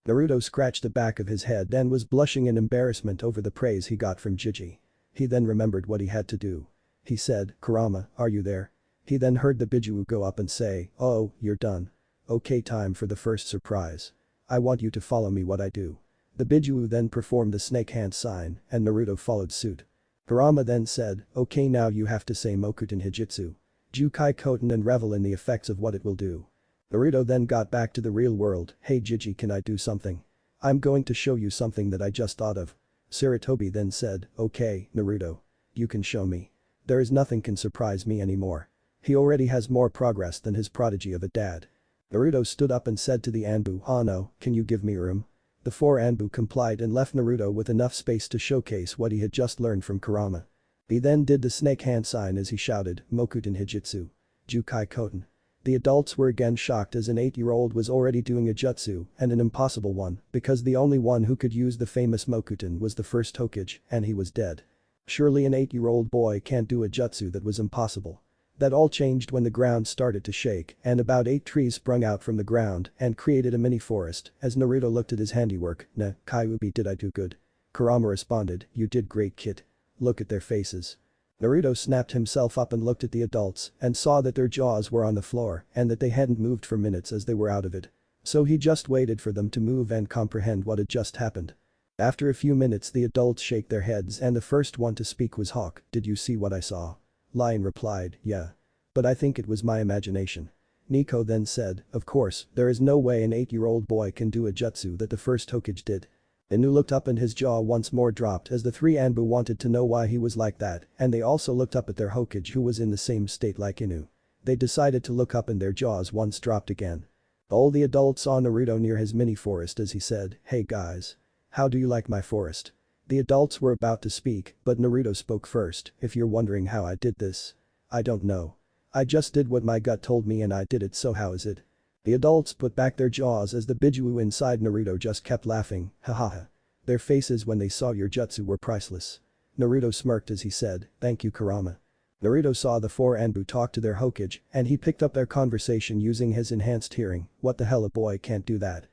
Naruto scratched the back of his head and was blushing in embarrassment over the praise he got from Jiji. He then remembered what he had to do. He said, Kurama, are you there? He then heard the Biju go up and say, oh, you're done. Okay, time for the first surprise. I want you to follow me what I do. The Biju then performed the snake hand sign and Naruto followed suit. Kurama then said, okay now you have to say Mokuton Hijitsu. Jukai Koten and revel in the effects of what it will do. Naruto then got back to the real world, hey Jiji, can I do something? I'm going to show you something that I just thought of. Sarutobi then said, okay, Naruto. You can show me. There is nothing can surprise me anymore. He already has more progress than his prodigy of a dad. Naruto stood up and said to the Anbu, oh no, can you give me room? The 4 Anbu complied and left Naruto with enough space to showcase what he had just learned from Kurama. He then did the snake hand sign as he shouted, Mokuton Hijitsu. Jukai Koten. The adults were again shocked as an 8-year-old was already doing a jutsu and an impossible one because the only one who could use the famous Mokuton was the first Hokage and he was dead. Surely an 8-year-old boy can't do a jutsu that was impossible. That all changed when the ground started to shake and about 8 trees sprung out from the ground and created a mini forest as Naruto looked at his handiwork, nah, Kyuubi, did I do good? Kurama responded, you did great kid. Look at their faces. Naruto snapped himself up and looked at the adults and saw that their jaws were on the floor and that they hadn't moved for minutes as they were out of it. So he just waited for them to move and comprehend what had just happened. After a few minutes the adults shake their heads and the first one to speak was Hawk, did you see what I saw? Lion replied, yeah. But I think it was my imagination. Nico then said, of course, there is no way an 8-year-old boy can do a jutsu that the first Hokage did. Inu looked up and his jaw once more dropped as the 3 Anbu wanted to know why he was like that and they also looked up at their Hokage who was in the same state like Inu. They decided to look up and their jaws once dropped again. All the adults saw Naruto near his mini forest as he said, hey guys. How do you like my forest? The adults were about to speak but Naruto spoke first, if you're wondering how I did this. I don't know. I just did what my gut told me and I did it, so how is it? The adults put back their jaws as the Biju inside Naruto just kept laughing, hahaha. Their faces when they saw your jutsu were priceless. Naruto smirked as he said, thank you Kurama. Naruto saw the 4 Anbu talk to their Hokage and he picked up their conversation using his enhanced hearing, what the hell, a boy can't do that.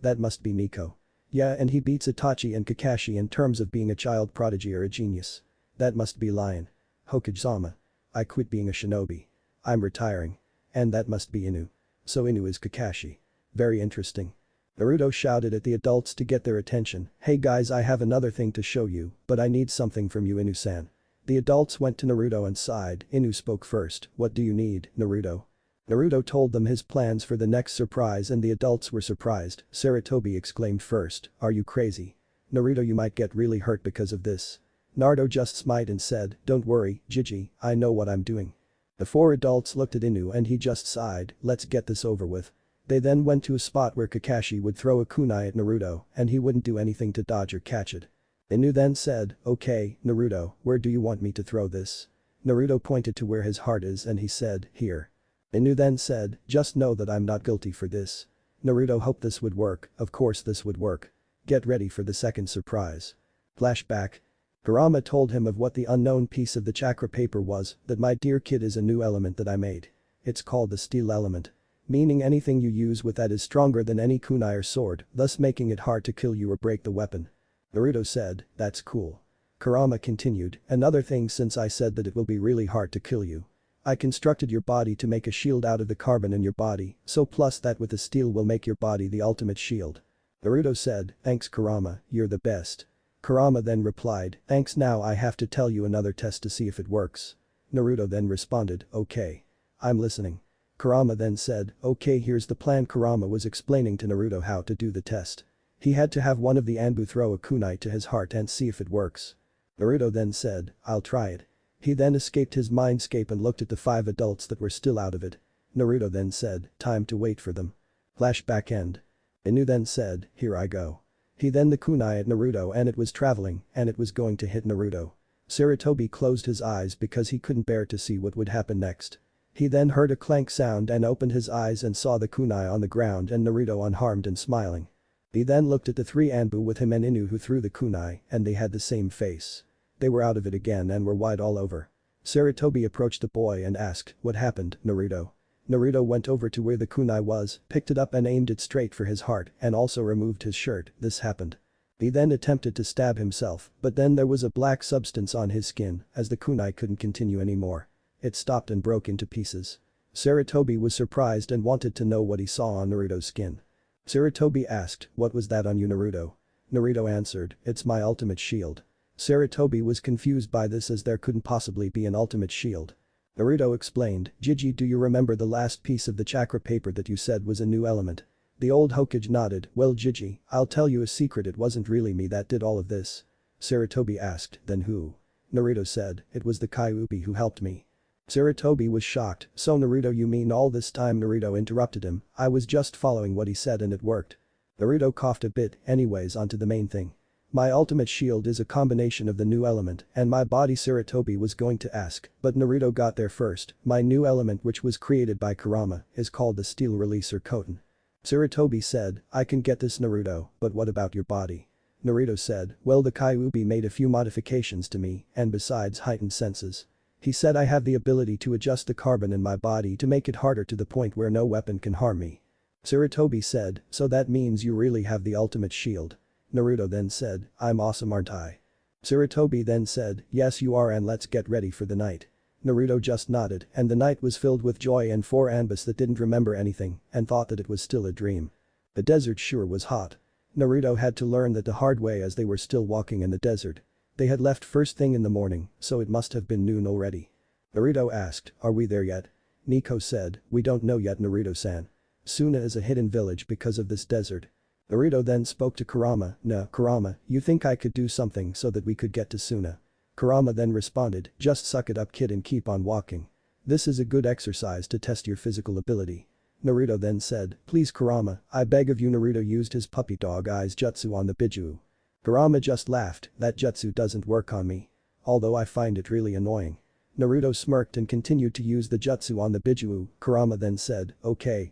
That must be Nico. Yeah, and he beats Itachi and Kakashi in terms of being a child prodigy or a genius. That must be Lion. Hokage-sama. I quit being a shinobi. I'm retiring. And that must be Inu. So Inu is Kakashi. Very interesting. Naruto shouted at the adults to get their attention, hey guys, I have another thing to show you, but I need something from you Inu-san. The adults went to Naruto and sighed. Inu spoke first, what do you need, Naruto? Naruto told them his plans for the next surprise and the adults were surprised. Sarutobi exclaimed first, are you crazy? Naruto, you might get really hurt because of this. Naruto just smiled and said, don't worry, Jiji, I know what I'm doing. The 4 adults looked at Inu and he just sighed, let's get this over with. They then went to a spot where Kakashi would throw a kunai at Naruto and he wouldn't do anything to dodge or catch it. Inu then said, okay, Naruto, where do you want me to throw this? Naruto pointed to where his heart is and he said, here. Inu then said, just know that I'm not guilty for this. Naruto hoped this would work, of course this would work. Get ready for the second surprise. Flashback. Kurama told him of what the unknown piece of the chakra paper was, that my dear kid is a new element that I made. It's called the steel element. Meaning anything you use with that is stronger than any kunai or sword, thus making it hard to kill you or break the weapon. Naruto said, that's cool. Kurama continued, another thing since I said that it will be really hard to kill you. I constructed your body to make a shield out of the carbon in your body, so plus that with the steel will make your body the ultimate shield. Naruto said, thanks Kurama, you're the best. Kurama then replied, thanks now I have to tell you another test to see if it works. Naruto then responded, okay. I'm listening. Kurama then said, okay here's the plan. Kurama was explaining to Naruto how to do the test. He had to have one of the Anbu throw a kunai to his heart and see if it works. Naruto then said, I'll try it. He then escaped his mindscape and looked at the 5 adults that were still out of it. Naruto then said, time to wait for them. Flashback end. Inu then said, here I go. He then the kunai at Naruto and it was traveling and it was going to hit Naruto. Sarutobi closed his eyes because he couldn't bear to see what would happen next. He then heard a clank sound and opened his eyes and saw the kunai on the ground and Naruto unharmed and smiling. He then looked at the 3 Anbu with him and Inu who threw the kunai and they had the same face. They were out of it again and were wide all over. Sarutobi approached the boy and asked, what happened, Naruto? Naruto went over to where the kunai was, picked it up and aimed it straight for his heart and also removed his shirt. This happened. He then attempted to stab himself, but then there was a black substance on his skin as the kunai couldn't continue anymore. It stopped and broke into pieces. Sarutobi was surprised and wanted to know what he saw on Naruto's skin. Sarutobi asked, what was that on you Naruto? Naruto answered, it's my ultimate shield. Sarutobi was confused by this as there couldn't possibly be an ultimate shield. Naruto explained, Jiji do you remember the last piece of the chakra paper that you said was a new element? The old Hokage nodded, well Jiji, I'll tell you a secret it wasn't really me that did all of this. Sarutobi asked, then who? Naruto said, it was the Kyuubi who helped me. Sarutobi was shocked, so Naruto you mean all this time Naruto interrupted him, I was just following what he said and it worked. Naruto coughed a bit, anyways onto the main thing. My ultimate shield is a combination of the new element and my body Sarutobi was going to ask, but Naruto got there first, my new element which was created by Kurama is called the steel releaser Koten. Sarutobi said, I can get this Naruto, but what about your body? Naruto said, well the Kyuubi made a few modifications to me and besides heightened senses. He said I have the ability to adjust the carbon in my body to make it harder to the point where no weapon can harm me. Sarutobi said, so that means you really have the ultimate shield. Naruto then said, I'm awesome aren't I? Sarutobi then said, yes you are and let's get ready for the night. Naruto just nodded and the night was filled with joy and 4 Anbus that didn't remember anything and thought that it was still a dream. The desert sure was hot. Naruto had to learn that the hard way as they were still walking in the desert. They had left first thing in the morning, so it must have been noon already. Naruto asked, are we there yet? Nico said, we don't know yet Naruto-san. Suna is a hidden village because of this desert. Naruto then spoke to Kurama, nah Kurama, you think I could do something so that we could get to Suna? Kurama then responded, just suck it up kid and keep on walking. This is a good exercise to test your physical ability. Naruto then said, please Kurama, I beg of you Naruto used his puppy dog eyes jutsu on the Biju. Kurama just laughed, that jutsu doesn't work on me. Although I find it really annoying. Naruto smirked and continued to use the jutsu on the Biju. Kurama then said, okay,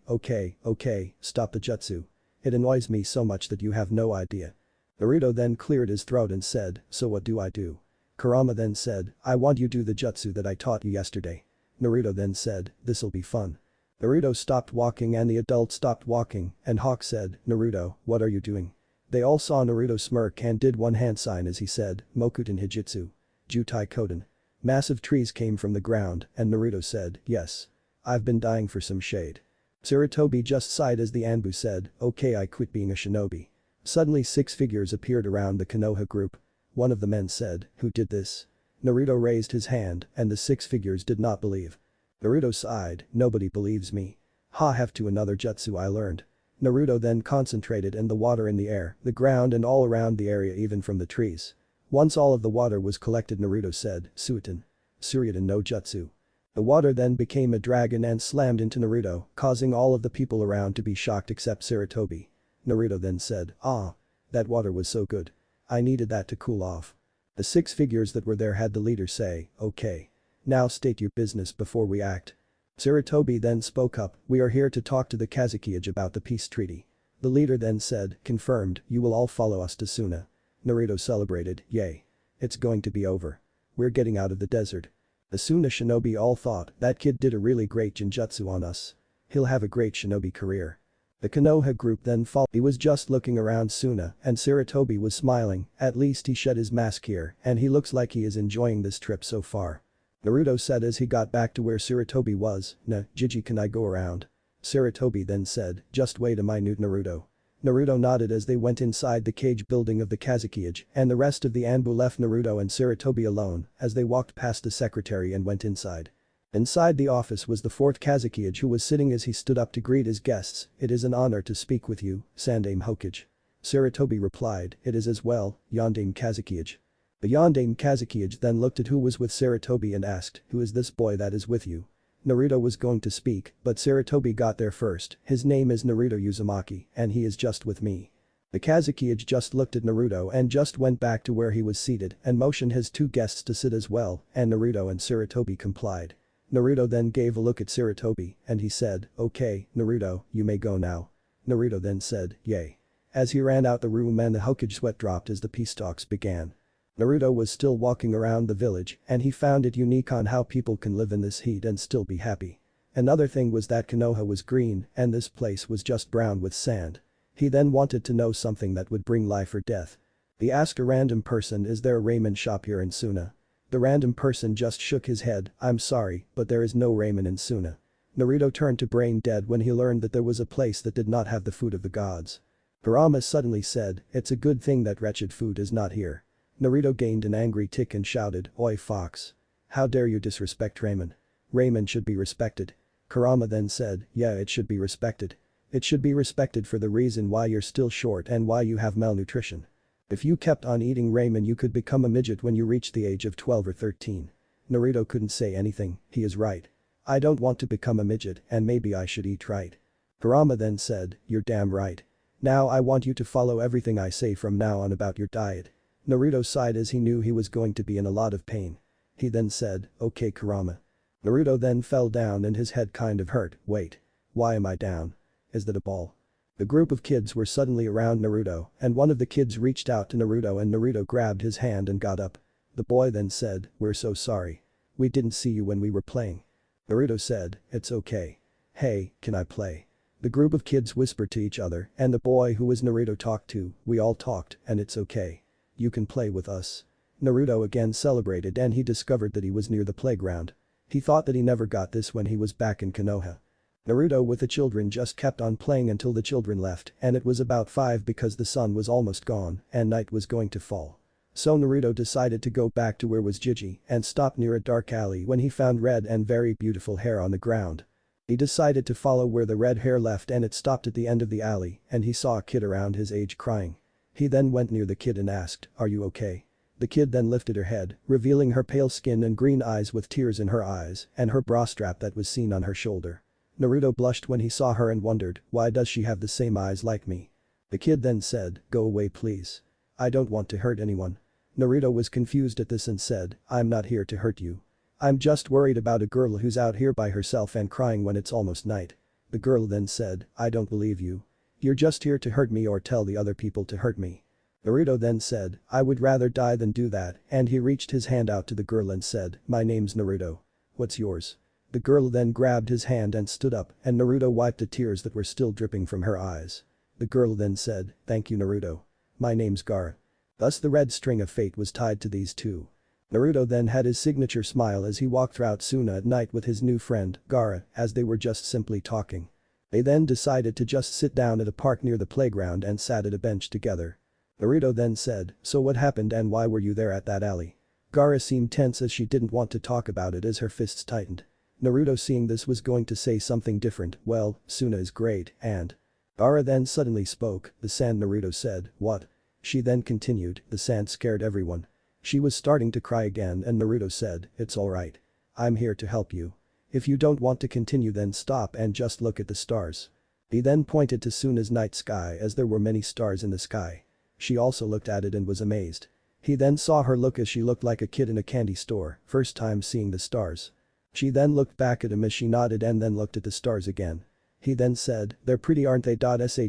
stop the jutsu. It annoys me so much that you have no idea. Naruto then cleared his throat and said, so what do I do? Kurama then said, I want you to do the jutsu that I taught you yesterday. Naruto then said, this'll be fun. Naruto stopped walking and the adult stopped walking and Hawk said, Naruto, what are you doing? They all saw Naruto smirk and did one hand sign as he said, Mokuten Hijitsu. Jutai Koden. Massive trees came from the ground and Naruto said, yes. I've been dying for some shade. Sarutobi just sighed as the Anbu said, okay I quit being a shinobi. Suddenly 6 figures appeared around the Konoha group. One of the men said, who did this? Naruto raised his hand and the 6 figures did not believe. Naruto sighed, nobody believes me. Have to another jutsu I learned. Naruto then concentrated and the water in the air, the ground and all around the area even from the trees. Once all of the water was collected Naruto said, Suiten. Suryudan no jutsu. The water then became a dragon and slammed into Naruto, causing all of the people around to be shocked except Sarutobi. Naruto then said, that water was so good. I needed that to cool off. The 6 figures that were there had the leader say, okay. Now state your business before we act. Sarutobi then spoke up, we are here to talk to the Kazekage about the peace treaty. The leader then said, confirmed, you will all follow us to Suna. Naruto celebrated, yay. It's going to be over. We're getting out of the desert. The Suna shinobi all thought, that kid did a really great genjutsu on us. He'll have a great shinobi career. The Konoha group then followed. He was just looking around Suna and Sarutobi was smiling, at least he shed his mask here and he looks like he is enjoying this trip so far. Naruto said as he got back to where Sarutobi was, "Nah, Gigi, can I go around?" Sarutobi then said, "Just wait a minute, Naruto." Naruto nodded as they went inside the cage building of the Kazekage and the rest of the Anbu left Naruto and Sarutobi alone as they walked past the secretary and went inside. Inside the office was the fourth Kazekage who was sitting as he stood up to greet his guests. "It is an honor to speak with you, Sandame Hokage." Sarutobi replied, "It is as well, Yondaime Kazekage." The Yondaime Kazekage then looked at who was with Sarutobi and asked, "Who is this boy that is with you?" Naruto was going to speak, but Sarutobi got there first. "His name is Naruto Uzumaki, and he is just with me." The Kazekage just looked at Naruto and just went back to where he was seated and motioned his two guests to sit as well, and Naruto and Sarutobi complied. Naruto then gave a look at Sarutobi and he said, "Okay, Naruto, you may go now." Naruto then said, "Yay." As he ran out the room and the Hokage sweat dropped as the peace talks began. Naruto was still walking around the village and he found it unique on how people can live in this heat and still be happy. Another thing was that Konoha was green and this place was just brown with sand. He then wanted to know something that would bring life or death. He asked a random person, "Is there a ramen shop here in Suna?" The random person just shook his head, "I'm sorry, but there is no ramen in Suna." Naruto turned to brain dead when he learned that there was a place that did not have the food of the gods. Kurama suddenly said, "It's a good thing that wretched food is not here." Naruto gained an angry tick and shouted, "Oi fox. How dare you disrespect ramen? Ramen should be respected." Kurama then said, "Yeah, it should be respected. It should be respected for the reason why you're still short and why you have malnutrition. If you kept on eating ramen you could become a midget when you reach the age of 12 or 13. Naruto couldn't say anything, he is right. "I don't want to become a midget and maybe I should eat right." Kurama then said, "You're damn right. Now I want you to follow everything I say from now on about your diet." Naruto sighed as he knew he was going to be in a lot of pain. He then said, "Okay, Kurama." Naruto then fell down and his head kind of hurt. "Wait. Why am I down? Is that a ball?" The group of kids were suddenly around Naruto and one of the kids reached out to Naruto and Naruto grabbed his hand and got up. The boy then said, "We're so sorry. We didn't see you when we were playing." Naruto said, "It's okay. Hey, can I play?" The group of kids whispered to each other and the boy who was Naruto talked to, "We all talked and it's okay. You can play with us." Naruto again celebrated and he discovered that he was near the playground. He thought that he never got this when he was back in Konoha. Naruto with the children just kept on playing until the children left and it was about 5 because the sun was almost gone and night was going to fall. So Naruto decided to go back to where was Gigi and stopped near a dark alley when he found red and very beautiful hair on the ground. He decided to follow where the red hair left and it stopped at the end of the alley and he saw a kid around his age crying. He then went near the kid and asked, "Are you okay?" The kid then lifted her head, revealing her pale skin and green eyes with tears in her eyes and her bra strap that was seen on her shoulder. Naruto blushed when he saw her and wondered, "Why does she have the same eyes like me?" The kid then said, "Go away please. I don't want to hurt anyone." Naruto was confused at this and said, "I'm not here to hurt you. I'm just worried about a girl who's out here by herself and crying when it's almost night." The girl then said, "I don't believe you. You're just here to hurt me or tell the other people to hurt me." Naruto then said, "I would rather die than do that," and he reached his hand out to the girl and said, "My name's Naruto. What's yours?" The girl then grabbed his hand and stood up and Naruto wiped the tears that were still dripping from her eyes. The girl then said, "Thank you, Naruto. My name's Gaara." Thus the red string of fate was tied to these two. Naruto then had his signature smile as he walked throughout Suna at night with his new friend, Gaara, as they were just simply talking. They then decided to just sit down at a park near the playground and sat at a bench together. Naruto then said, "So what happened and why were you there at that alley?" Gaara seemed tense as she didn't want to talk about it as her fists tightened. Naruto seeing this was going to say something different, "Well, Suna is great and..." Gaara then suddenly spoke, "The sand." Naruto said, "What?" She then continued, "The sand scared everyone." She was starting to cry again and Naruto said, "It's alright. I'm here to help you. If you don't want to continue then stop and just look at the stars." He then pointed to Suna's night sky as there were many stars in the sky. She also looked at it and was amazed. He then saw her look as she looked like a kid in a candy store, first time seeing the stars. She then looked back at him as she nodded and then looked at the stars again. He then said, "They're pretty aren't they?"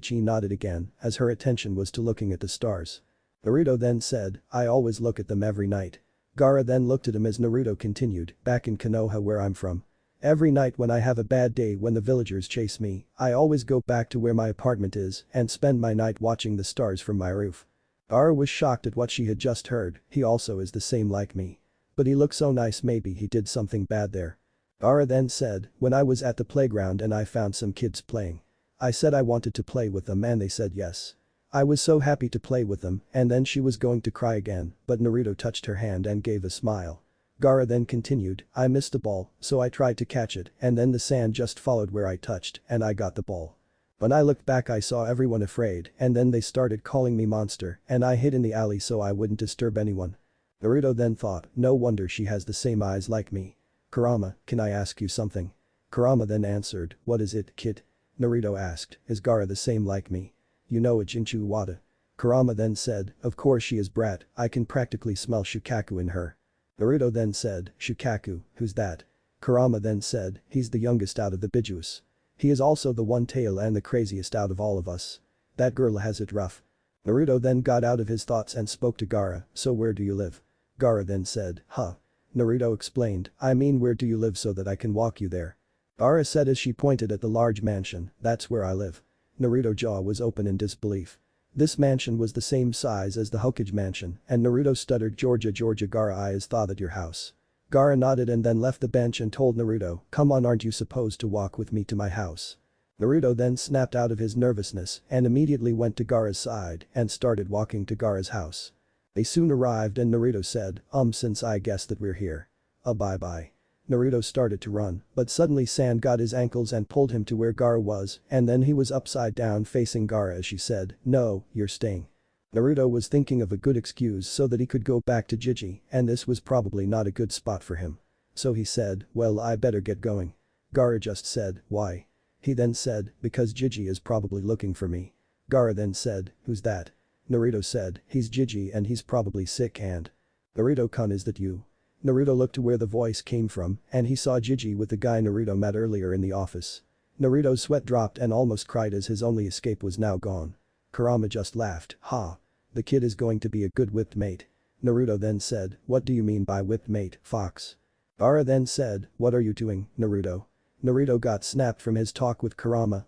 She nodded again as her attention was to looking at the stars. Naruto then said, "I always look at them every night." Gaara then looked at him as Naruto continued, "Back in Konoha where I'm from. Every night when I have a bad day when the villagers chase me, I always go back to where my apartment is and spend my night watching the stars from my roof." Gaara was shocked at what she had just heard, he also is the same like me. But he looks so nice, maybe he did something bad there. Gaara then said, "When I was at the playground and I found some kids playing. I said I wanted to play with them and they said yes. I was so happy to play with them," and then she was going to cry again, but Naruto touched her hand and gave a smile. Gaara then continued, "I missed a ball, so I tried to catch it and then the sand just followed where I touched and I got the ball. When I looked back I saw everyone afraid and then they started calling me monster and I hid in the alley so I wouldn't disturb anyone." Naruto then thought, no wonder she has the same eyes like me. "Kurama, can I ask you something?" Kurama then answered, "What is it, kid?" Naruto asked, "Is Gaara the same like me? You know a Jinchu Wada?" Kurama then said, "Of course she is brat, I can practically smell Shukaku in her." Naruto then said, "Shukaku, who's that?" Kurama then said, "He's the youngest out of the Bijuus. He is also the one tail and the craziest out of all of us. That girl has it rough." Naruto then got out of his thoughts and spoke to Gaara, "So where do you live?" Gaara then said, "Huh?" Naruto explained, "I mean where do you live so that I can walk you there?" Gaara said as she pointed at the large mansion, "That's where I live." Naruto's jaw was open in disbelief. This mansion was the same size as the Hokage mansion and Naruto stuttered, Georgia Gaara, I is thought at your house." Gaara nodded and then left the bench and told Naruto, "Come on, aren't you supposed to walk with me to my house?" Naruto then snapped out of his nervousness and immediately went to Gaara's side and started walking to Gaara's house. They soon arrived and Naruto said, Since I guess that we're here. Bye-bye." Naruto started to run, but suddenly sand got his ankles and pulled him to where Gaara was and then he was upside down facing Gaara as she said, "No, you're staying." Naruto was thinking of a good excuse so that he could go back to Jiji and this was probably not a good spot for him. So he said, "Well, I better get going." Gaara just said, "Why?" He then said, "Because Jiji is probably looking for me." Gaara then said, "Who's that?" Naruto said, "He's Jiji and he's probably sick and." "Naruto-kun, is that you?" Naruto looked to where the voice came from and he saw Jiji with the guy Naruto met earlier in the office. Naruto's sweat dropped and almost cried as his only escape was now gone. Kurama just laughed, "Ha. The kid is going to be a good whipped mate." Naruto then said, "What do you mean by whipped mate, Fox?" Gaara then said, "What are you doing, Naruto?" Naruto got snapped from his talk with Kurama,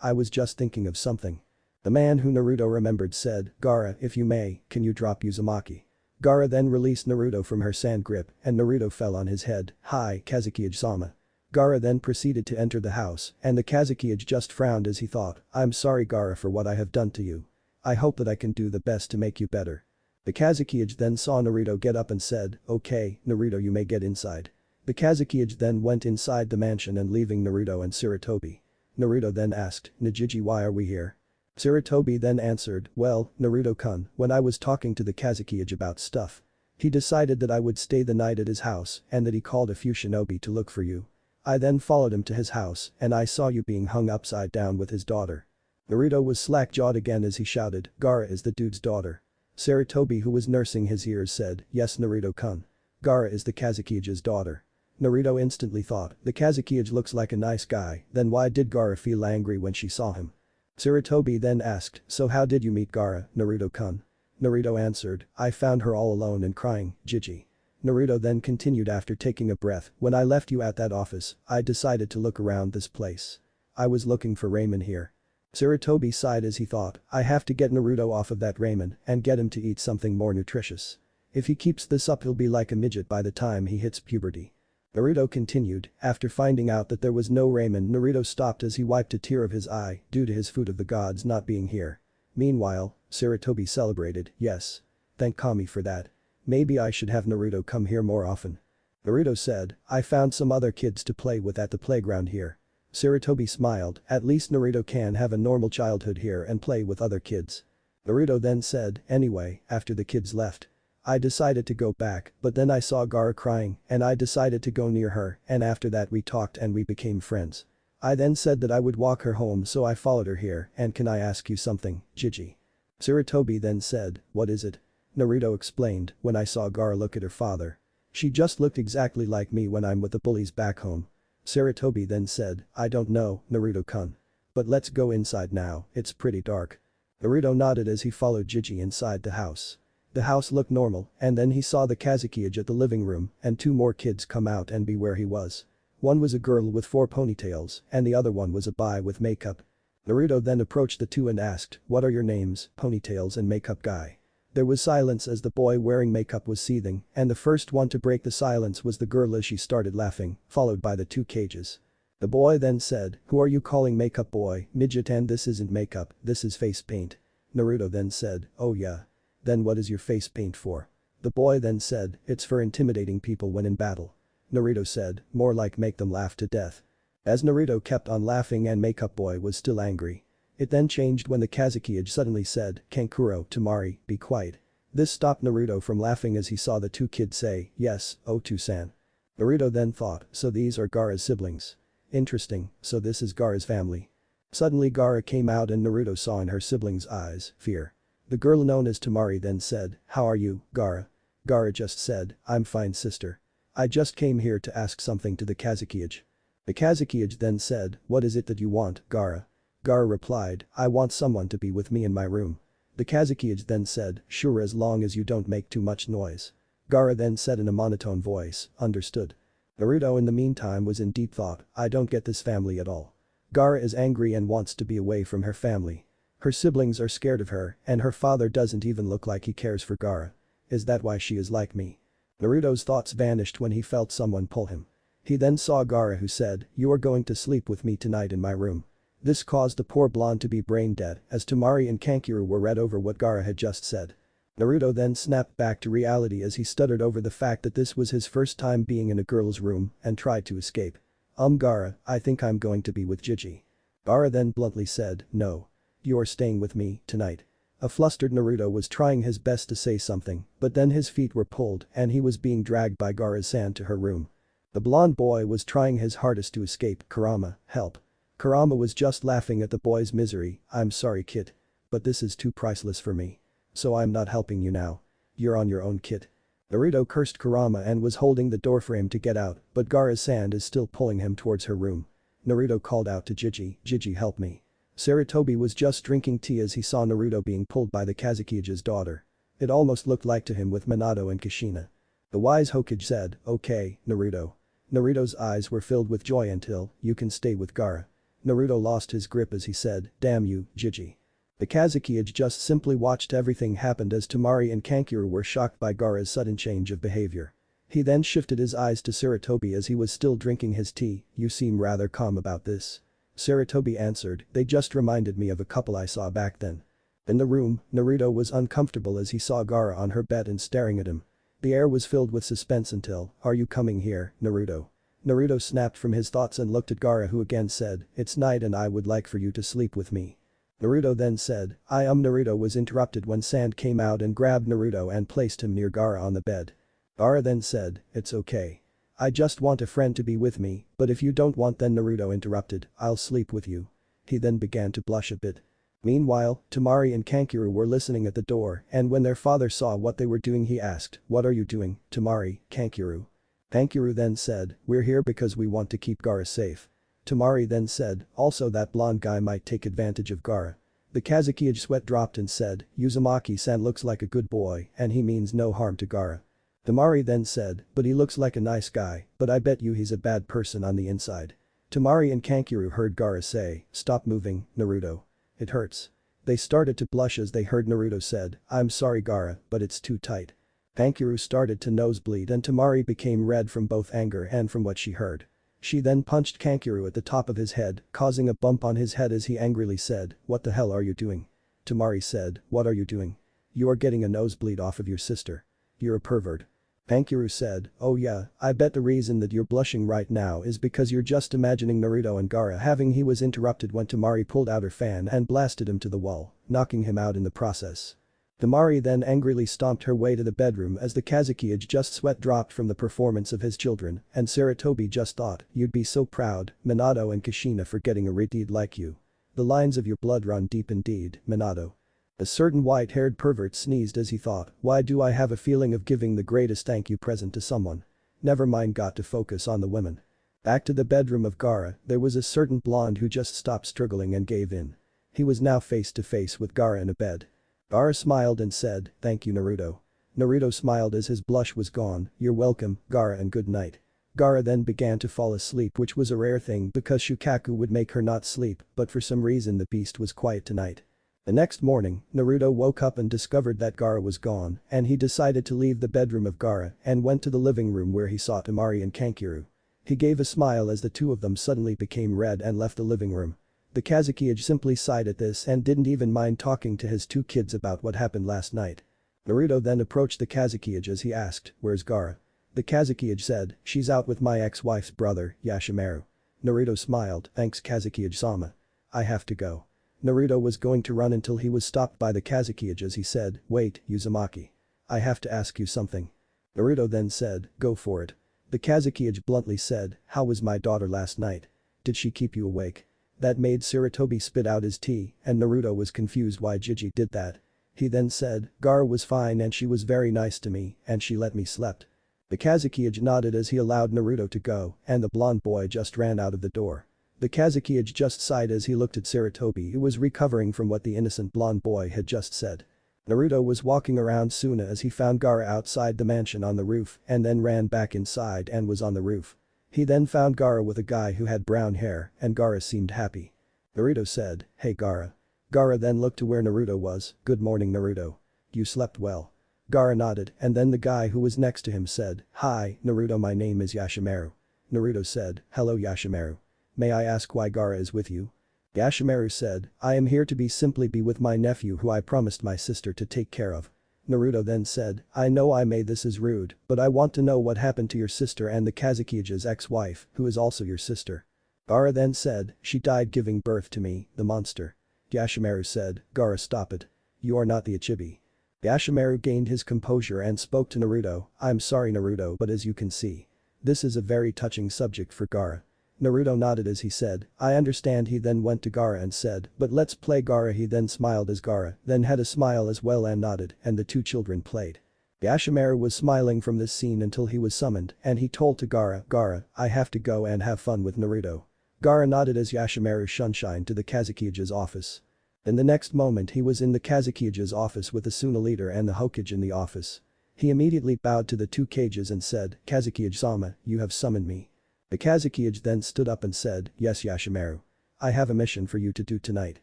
I was just thinking of something." The man who Naruto remembered said, "Gaara, if you may, can you drop Uzumaki?" Gaara then released Naruto from her sand grip and Naruto fell on his head, "Hi, Kazukiage-sama." Gaara then proceeded to enter the house and the Kazukiage just frowned as he thought, "I'm sorry Gaara for what I have done to you. I hope that I can do the best to make you better." The Kazukiage then saw Naruto get up and said, "Okay, Naruto, you may get inside." The Kazukiage then went inside the mansion and leaving Naruto and Sarutobi. Naruto then asked, "Najiji, why are we here?" Sarutobi then answered, "Well, Naruto-kun, when I was talking to the Kazukiage about stuff. He decided that I would stay the night at his house and that he called a few shinobi to look for you. I then followed him to his house and I saw you being hung upside down with his daughter." Naruto was slack-jawed again as he shouted, "Gaara is the dude's daughter." Sarutobi, who was nursing his ears, said, "Yes, Naruto-kun. Gaara is the Kazukiage's daughter." Naruto instantly thought, the Kazukiage looks like a nice guy, then why did Gaara feel angry when she saw him? Sarutobi then asked, "So how did you meet Gaara, Naruto-kun?" Naruto answered, "I found her all alone and crying, Jiji." Naruto then continued after taking a breath, "When I left you at that office, I decided to look around this place. I was looking for ramen here." Sarutobi sighed as he thought, I have to get Naruto off of that ramen and get him to eat something more nutritious. If he keeps this up he'll be like a midget by the time he hits puberty. Naruto continued, after finding out that there was no ramen, Naruto stopped as he wiped a tear of his eye due to his food of the gods not being here. Meanwhile, Sarutobi celebrated, "Yes. Thank Kami for that. Maybe I should have Naruto come here more often." Naruto said, "I found some other kids to play with at the playground here." Sarutobi smiled, "At least Naruto can have a normal childhood here and play with other kids." Naruto then said, "Anyway, after the kids left. I decided to go back, but then I saw Gaara crying and I decided to go near her and after that we talked and we became friends. I then said that I would walk her home so I followed her here and can I ask you something, Jiji?" Sarutobi then said, "What is it?" Naruto explained, "When I saw Gaara look at her father. She just looked exactly like me when I'm with the bullies back home." Sarutobi then said, "I don't know, Naruto-kun. But let's go inside now, it's pretty dark." Naruto nodded as he followed Jiji inside the house. The house looked normal and then he saw the Kazukiage at the living room and two more kids come out and be where he was. One was a girl with 4 ponytails and the other one was a boy with makeup. Naruto then approached the two and asked, "What are your names, ponytails and makeup guy?" There was silence as the boy wearing makeup was seething, and the first one to break the silence was the girl as she started laughing, followed by the two cages. The boy then said, "Who are you calling makeup boy, midget, and this isn't makeup, this is face paint." Naruto then said, "Oh yeah. Then what is your face paint for?" The boy then said, "It's for intimidating people when in battle." Naruto said, "More like make them laugh to death." As Naruto kept on laughing and makeup boy was still angry. It then changed when the Kazekage suddenly said, "Kankuro, Temari, be quiet." This stopped Naruto from laughing as he saw the two kids say, "Yes, Otu-san." Naruto then thought, so these are Gaara's siblings. Interesting, so this is Gaara's family. Suddenly Gaara came out and Naruto saw in her siblings' eyes, fear. The girl known as Temari then said, "How are you, Gaara?" Gaara just said, "I'm fine sister. I just came here to ask something to the Kazekage." The Kazekage then said, "What is it that you want, Gaara?" Gaara replied, "I want someone to be with me in my room." The Kazekage then said, "Sure, as long as you don't make too much noise." Gaara then said in a monotone voice, "Understood." Naruto in the meantime was in deep thought, I don't get this family at all. Gaara is angry and wants to be away from her family. Her siblings are scared of her and her father doesn't even look like he cares for Gaara. Is that why she is like me? Naruto's thoughts vanished when he felt someone pull him. He then saw Gaara who said, "You are going to sleep with me tonight in my room." This caused the poor blonde to be brain dead as Temari and Kankuro were read over what Gaara had just said. Naruto then snapped back to reality as he stuttered over the fact that this was his first time being in a girl's room and tried to escape. Gaara, I think I'm going to be with Gigi." Gaara then bluntly said, "No. You're staying with me tonight." A flustered Naruto was trying his best to say something, but then his feet were pulled and he was being dragged by Gaara's-san to her room. The blonde boy was trying his hardest to escape. "Kurama, help." Kurama was just laughing at the boy's misery, "I'm sorry kid. But this is too priceless for me. So I'm not helping you now. You're on your own kid." Naruto cursed Kurama and was holding the doorframe to get out, but Gaara's-san is still pulling him towards her room. Naruto called out to Gigi, "Gigi, help me." Sarutobi was just drinking tea as he saw Naruto being pulled by the Kazekage's daughter. It almost looked like to him with Minato and Kushina. The wise Hokage said, "Okay, Naruto." Naruto's eyes were filled with joy until, "You can stay with Gaara." Naruto lost his grip as he said, "Damn you, Gigi." The Kazekage just simply watched everything happen as Temari and Kankuro were shocked by Gaara's sudden change of behavior. He then shifted his eyes to Sarutobi as he was still drinking his tea, "You seem rather calm about this." Sarutobi answered, "They just reminded me of a couple I saw back then." In the room, Naruto was uncomfortable as he saw Gaara on her bed and staring at him. The air was filled with suspense until, "Are you coming here, Naruto?" Naruto snapped from his thoughts and looked at Gaara who again said, "It's night and I would like for you to sleep with me." Naruto then said, Naruto was interrupted when Sand came out and grabbed Naruto and placed him near Gaara on the bed. Gaara then said, "It's okay. I just want a friend to be with me, but if you don't want then Naruto interrupted, "I'll sleep with you." He then began to blush a bit. Meanwhile, Temari and Kankuro were listening at the door and when their father saw what they were doing he asked, "What are you doing, Temari, Kankuro?" Kankuro then said, "We're here because we want to keep Gaara safe." Temari then said, "Also that blonde guy might take advantage of Gaara." The Kazekage sweat dropped and said, "Uzumaki-san looks like a good boy and he means no harm to Gaara." Temari then said, "But he looks like a nice guy, but I bet you he's a bad person on the inside." Temari and Kankuro heard Gaara say, "Stop moving, Naruto. It hurts." They started to blush as they heard Naruto said, "I'm sorry Gaara, but it's too tight." Kankuro started to nosebleed and Temari became red from both anger and from what she heard. She then punched Kankuro at the top of his head, causing a bump on his head as he angrily said, "What the hell are you doing?" Temari said, "What are you doing? You are getting a nosebleed off of your sister. You're a pervert." Kankuro said, "Oh yeah, I bet the reason that you're blushing right now is because you're just imagining Naruto and Gaara having." He was interrupted when Temari pulled out her fan and blasted him to the wall, knocking him out in the process. Temari then angrily stomped her way to the bedroom as the Kazekage just sweat dropped from the performance of his children and Sarutobi just thought, "You'd be so proud, Minato and Kushina for getting a redeed like you. The lines of your blood run deep indeed, Minato." A certain white-haired pervert sneezed as he thought, "Why do I have a feeling of giving the greatest thank you present to someone?" Never mind, got to focus on the women. Back to the bedroom of Gaara, there was a certain blonde who just stopped struggling and gave in. He was now face to face with Gaara in a bed. Gaara smiled and said, "Thank you Naruto." Naruto smiled as his blush was gone, "You're welcome, Gaara, and good night." Gaara then began to fall asleep, which was a rare thing because Shukaku would make her not sleep, but for some reason the beast was quiet tonight. The next morning, Naruto woke up and discovered that Gaara was gone, and he decided to leave the bedroom of Gaara and went to the living room where he saw Temari and Kankuro. He gave a smile as the two of them suddenly became red and left the living room. The Kazekage simply sighed at this and didn't even mind talking to his two kids about what happened last night. Naruto then approached the Kazekage as he asked, "Where's Gaara?" The Kazekage said, "She's out with my ex-wife's brother, Yashimaru." Naruto smiled, "Thanks Kazekage-sama. I have to go." Naruto was going to run until he was stopped by the Kazekage as he said, "Wait, Uzumaki. I have to ask you something." Naruto then said, "Go for it." The Kazekage bluntly said, "How was my daughter last night? Did she keep you awake?" That made Sarutobi spit out his tea, and Naruto was confused why Jiji did that. He then said, "Gaara was fine and she was very nice to me, and she let me slept." The Kazekage nodded as he allowed Naruto to go, and the blonde boy just ran out of the door. The Kazekage just sighed as he looked at Sarutobi, who was recovering from what the innocent blonde boy had just said. Naruto was walking around Suna as he found Gaara outside the mansion on the roof and then ran back inside and was on the roof. He then found Gaara with a guy who had brown hair and Gaara seemed happy. Naruto said, "Hey Gaara." Gaara then looked to where Naruto was, "Good morning Naruto. You slept well." Gaara nodded and then the guy who was next to him said, "Hi, Naruto, my name is Yashimaru." Naruto said, "Hello Yashimaru. May I ask why Gaara is with you?" Yashimaru said, "I am here to simply be with my nephew who I promised my sister to take care of." Naruto then said, "I know I may this is rude, but I want to know what happened to your sister and the Kazekage's ex-wife, who is also your sister." Gaara then said, "She died giving birth to me, the monster." Yashimaru said, "Gaara, stop it. You are not the Ichibi." Yashimaru gained his composure and spoke to Naruto, "I'm sorry Naruto, but as you can see, this is a very touching subject for Gaara." Naruto nodded as he said, "I understand." He then went to Gaara and said, "But let's play Gaara." He then smiled as Gaara, then had a smile as well and nodded, and the two children played. Yashimaru was smiling from this scene until he was summoned and he told to Gaara, "Gaara, I have to go and have fun with Naruto." Gaara nodded as Yashimaru shunshine to the Kazekage's office. In the next moment he was in the Kazekage's office with the Suna leader and the Hokage in the office. He immediately bowed to the two cages and said, "Kazekage-sama, you have summoned me." The Kazekage then stood up and said, "Yes Yashimaru. I have a mission for you to do tonight.